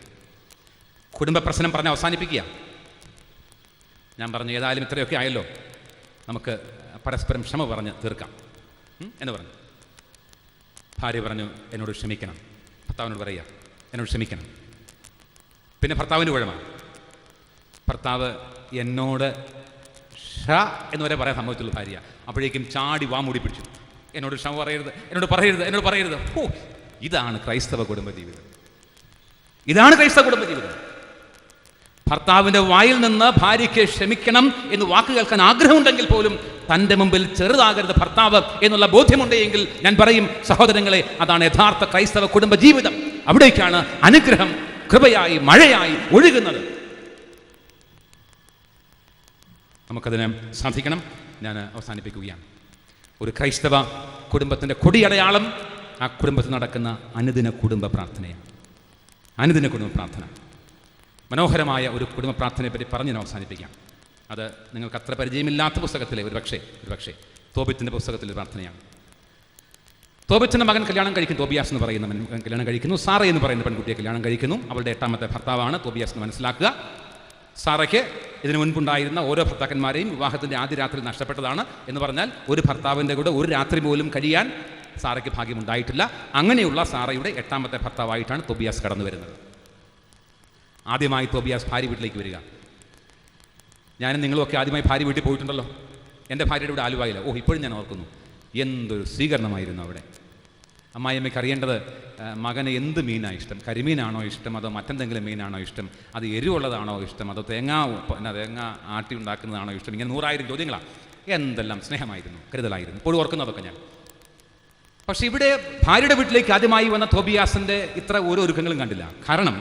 കുടുംബ പ്രശ്നം പറഞ്ഞ് അവസാനിപ്പിക്കുക. ഞാൻ പറഞ്ഞു, ഏതായാലും ഇത്രയൊക്കെ ആയല്ലോ, നമുക്ക് പരസ്പരം ക്ഷമ പറഞ്ഞ് തീർക്കാം എന്ന് പറഞ്ഞു. ഭാര്യ പറഞ്ഞു, എന്നോട് ക്ഷമിക്കണം. ഭർത്താവിനോട് പറയുക, എന്നോട് ക്ഷമിക്കണം. പിന്നെ ഭർത്താവിൻ്റെ കുഴമാണ്. ഭർത്താവ് എന്നോട് എന്ന് വരെ പറയാൻ സമ്മതിച്ചുള്ളൂ ഭാര്യ. അപ്പോഴേക്കും ചാടി വാമൂടി പിടിച്ചു. എന്നോട് ക്ഷമ പറയരുത്, എന്നോട് പറയരുത്. ഇതാണ് ക്രൈസ്തവ കുടുംബജീവിതം. ഭർത്താവിൻ്റെ വായിൽ നിന്ന് ഭാര്യയ്ക്ക് ക്ഷമിക്കണം എന്ന് വാക്ക് കേൾക്കാൻ ആഗ്രഹമുണ്ടെങ്കിൽ പോലും തൻ്റെ മുമ്പിൽ ചെറുതാകരുത് ഭർത്താവ് എന്നുള്ള ബോധ്യമുണ്ടെങ്കിൽ ഞാൻ പറയും, സഹോദരങ്ങളെ, അതാണ് യഥാർത്ഥ ക്രൈസ്തവ കുടുംബജീവിതം. അവിടേക്കാണ് അനുഗ്രഹം കൃപയായി മഴയായി ഒഴുകുന്നത്. നമുക്കതിനെ സാധിക്കണം. ഞാൻ അവസാനിപ്പിക്കുകയാണ്. ഒരു ക്രൈസ്തവ കുടുംബത്തിൻ്റെ കൊടിയടയാളം ആ കുടുംബത്തിൽ നടക്കുന്ന അനുദിന കുടുംബ പ്രാർത്ഥനയാണ്. അനുദിന കുടുംബ പ്രാർത്ഥന മനോഹരമായ ഒരു കുടുംബ പ്രാർത്ഥനയെപ്പറ്റി പറഞ്ഞ് ഞാൻ അവസാനിപ്പിക്കാം. അത് നിങ്ങൾക്ക് അത്ര പരിചയമില്ലാത്ത പുസ്തകത്തിലെ ഒരു പക്ഷേ തോബിത്തിൻ്റെ പുസ്തകത്തിലെ പ്രാർത്ഥനയാണ്. തോബിത്തിൻ്റെ മകൻ കല്യാണം കഴിക്കുന്നു. തോബിയാസ് എന്ന് പറയുന്ന മകൻ കല്യാണം കഴിക്കുന്നു. സാറ എന്ന് പറയുന്ന പെൺകുട്ടിയെ കല്യാണം കഴിക്കുന്നു. അവളുടെ 8ാമത്തെ ഭർത്താവാണ് തോബിയാസ് എന്ന് മനസ്സിലാക്കുക. സാറയ്ക്ക് ഇതിനു മുൻപുണ്ടായിരുന്ന ഓരോ ഭർത്താക്കന്മാരെയും വിവാഹത്തിൻ്റെ ആദ്യ രാത്രി നഷ്ടപ്പെട്ടതാണ്. എന്ന് പറഞ്ഞാൽ ഒരു ഭർത്താവിൻ്റെ കൂടെ ഒരു രാത്രി പോലും കഴിയാൻ സാറയ്ക്ക് ഭാഗ്യമുണ്ടായിട്ടില്ല. അങ്ങനെയുള്ള സാറയുടെ 8ാമത്തെ ഭർത്താവായിട്ടാണ് തോബിയാസ് കടന്നു വരുന്നത്. ആദ്യമായി തോബിയാസ് ഭാര്യ വീട്ടിലേക്ക് വരിക. ഞാനും നിങ്ങളുമൊക്കെ ആദ്യമായി ഭാര്യ വീട്ടിൽ പോയിട്ടുണ്ടല്ലോ. എൻ്റെ ഭാര്യയുടെ ഇവിടെ ആലുവായില്ല. ഇപ്പോഴും ഞാൻ ഓർക്കുന്നു. എന്തൊരു സ്വീകരണമായിരുന്നു അവിടെ. അമ്മായിയമ്മയ്ക്ക് അറിയേണ്ടത് മകന് എന്ത് മീനാണ് ഇഷ്ടം, കരിമീനാണോ ഇഷ്ടം, അതോ മറ്റെന്തെങ്കിലും മീനാണോ ഇഷ്ടം, അത് എരിവുള്ളതാണോ ഇഷ്ടം, അതോ തേങ്ങ ആട്ടി ഉണ്ടാക്കുന്നതാണോ ഇഷ്ടം, ഇങ്ങനെ 100,000 ചോദ്യങ്ങളാണ്. എന്തെല്ലാം സ്നേഹമായിരുന്നു, കരുതലായിരുന്നു. ഇപ്പോഴും ഓർക്കുന്നതൊക്കെ ഞാൻ. പക്ഷെ ഇവിടെ ഭാര്യയുടെ വീട്ടിലേക്ക് ആദ്യമായി വന്ന തോബിയാസിൻ്റെ ഇത്ര ഓരോ ഒരുക്കങ്ങളും കണ്ടില്ല. കാരണം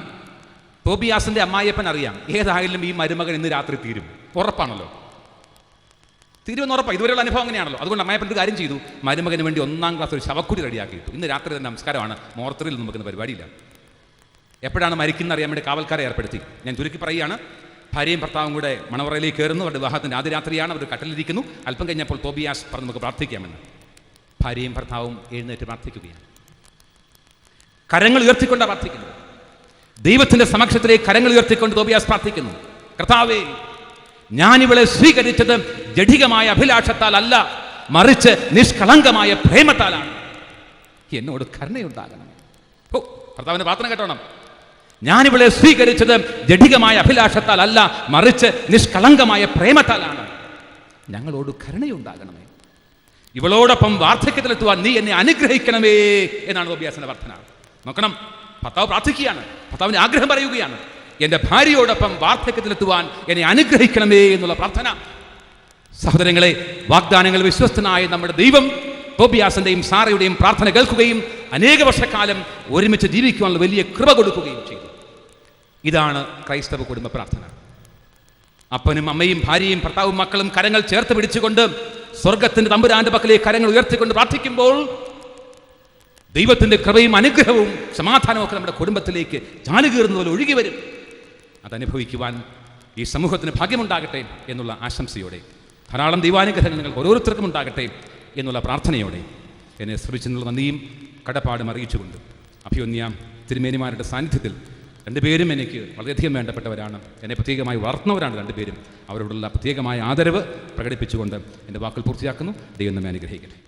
തോബിയാസിൻ്റെ അമ്മായിയപ്പൻ അറിയാം ഏതായാലും ഈ മരുമകൻ ഇന്ന് രാത്രി തീരും, ഉറപ്പാണല്ലോ, തീരുമെന്ന് ഉറപ്പാണ്. ഇതുവരെയുള്ള അനുഭവം അങ്ങനെയാണല്ലോ. അതുകൊണ്ട് അമ്മായിയപ്പൻ ഒരു കാര്യം ചെയ്തു, മരുമകന് വേണ്ടി 1ാം ക്ലാസ് ഒരു ശവക്കുടി റെഡിയാക്കിയിട്ടു. ഇന്ന് രാത്രി തന്നെ നമസ്കാരമാണ്, മോർച്ചറിയിൽ നമുക്കിന്ന് പരിപാടിയില്ല. എപ്പോഴാണ് മരിക്കുന്നത് അറിയാൻ വേണ്ടി കാവൽക്കാരെ ഏർപ്പെടുത്തി. ഞാൻ ചുരുക്കി പറയുകയാണ്, ഭാര്യയും ഭർത്താവും കൂടെ മണവറയിലേക്ക് കയറുന്നു. അവരുടെ വിവാഹത്തിൻ്റെ ആദ്യ രാത്രിയാണ്. അവർ കട്ടിലിരിക്കുന്നു. അല്പം കഴിഞ്ഞപ്പോൾ തോബിയാസ് പറഞ്ഞു നമുക്ക് പ്രാർത്ഥിക്കാമെന്ന്. ഭാര്യയും ഭർത്താവും എഴുന്നേറ്റ് പ്രാർത്ഥിക്കുകയാണ്. കരങ്ങൾ ഉയർത്തിക്കൊണ്ടാണ് പ്രാർത്ഥിക്കുന്നത്. ദൈവത്തിൻ്റെ സമക്ഷത്തിലേക്ക് കരങ്ങൾ ഉയർത്തിക്കൊണ്ട് തോബിയാസ് പ്രാർത്ഥിക്കുന്നു, കർത്താവേ, ഞാനിവളെ സ്വീകരിച്ചത് ജഡികമായ അഭിലാഷത്താൽ അല്ല, മറിച്ച് നിഷ്കളങ്കമായ പ്രേമത്താലാണ്. എന്നോട് കരുണയുണ്ടാകണം. ഓ, ഭർത്താവിൻ്റെ പ്രാർത്ഥന കേട്ടോണം. ഞാനിവളെ സ്വീകരിച്ചത് ജഡികമായ അഭിലാഷത്താൽ അല്ല, മറിച്ച് നിഷ്കളങ്കമായ പ്രേമത്താലാണ്. ഞങ്ങളോട് കരുണയുണ്ടാകണമേ. ഇവളോടൊപ്പം വാർദ്ധക്യത്തിലെത്തുവാൻ നീ എന്നെ അനുഗ്രഹിക്കണമേ എന്നാണ് തോബിയാസിന്റെ പ്രാർത്ഥന. നോക്കണം, ഭർത്താവ് പ്രാർത്ഥിക്കുകയാണ്, ഭർത്താവിന്റെ ആഗ്രഹം പറയുകയാണ്, എൻ്റെ ഭാര്യയോടൊപ്പം വാർദ്ധക്യത്തിലെത്തുവാൻ എന്നെ അനുഗ്രഹിക്കണമേ എന്നുള്ള പ്രാർത്ഥന. സഹോദരങ്ങളെ, വാഗ്ദാനങ്ങൾ വിശ്വസ്തനായ നമ്മുടെ ദൈവം തോബിയാസിന്റെയും സാറയുടെയും പ്രാർത്ഥന കേൾക്കുകയും അനേക വർഷക്കാലം ഒരുമിച്ച് ജീവിക്കുവാനുള്ള വലിയ കൃപ കൊടുക്കുകയും ചെയ്തു. ഇതാണ് ക്രൈസ്തവ കുടുംബ പ്രാർത്ഥന. അപ്പനും അമ്മയും ഭാര്യയും ഭർത്താവും മക്കളും കരങ്ങൾ ചേർത്ത് പിടിച്ചുകൊണ്ട് സ്വർഗത്തിന്റെ തമ്പുരാന്റെ പക്കലേക്ക് കരങ്ങൾ ഉയർത്തിക്കൊണ്ട് പ്രാർത്ഥിക്കുമ്പോൾ ദൈവത്തിന്റെ കൃപയും അനുഗ്രഹവും സമാധാനവും ഒക്കെ നമ്മുടെ കുടുംബത്തിലേക്ക് ചാലുകീറുന്ന പോലെ ഒഴുകി വരും. അതനുഭവിക്കുവാൻ ഈ സമൂഹത്തിന് ഭാഗ്യമുണ്ടാകട്ടെ എന്നുള്ള ആശംസയോടെ, ധാരാളം ദൈവാനുഗ്രഹങ്ങൾ നിങ്ങൾ ഓരോരുത്തർക്കും ഉണ്ടാകട്ടെ എന്നുള്ള പ്രാർത്ഥനയോടെ എന്നെ ശ്രമിച്ചെന്നുള്ള നന്ദിയും കടപ്പാടും അറിയിച്ചുകൊണ്ട് അഭിവന്യ തിരുമേനിമാരുടെ സാന്നിധ്യത്തിൽ രണ്ടുപേരും എനിക്ക് വളരെയധികം വേണ്ടപ്പെട്ടവരാണ്. എന്നെ പ്രത്യേകമായി വളർത്തുന്നവരാണ് രണ്ടുപേരും. അവരോടുള്ള പ്രത്യേകമായ ആദരവ് പ്രകടിപ്പിച്ചുകൊണ്ട് എൻ്റെ വാക്കുകൾ പൂർത്തിയാക്കുന്നു. ദൈവം നമ്മെ അനുഗ്രഹിക്കട്ടെ.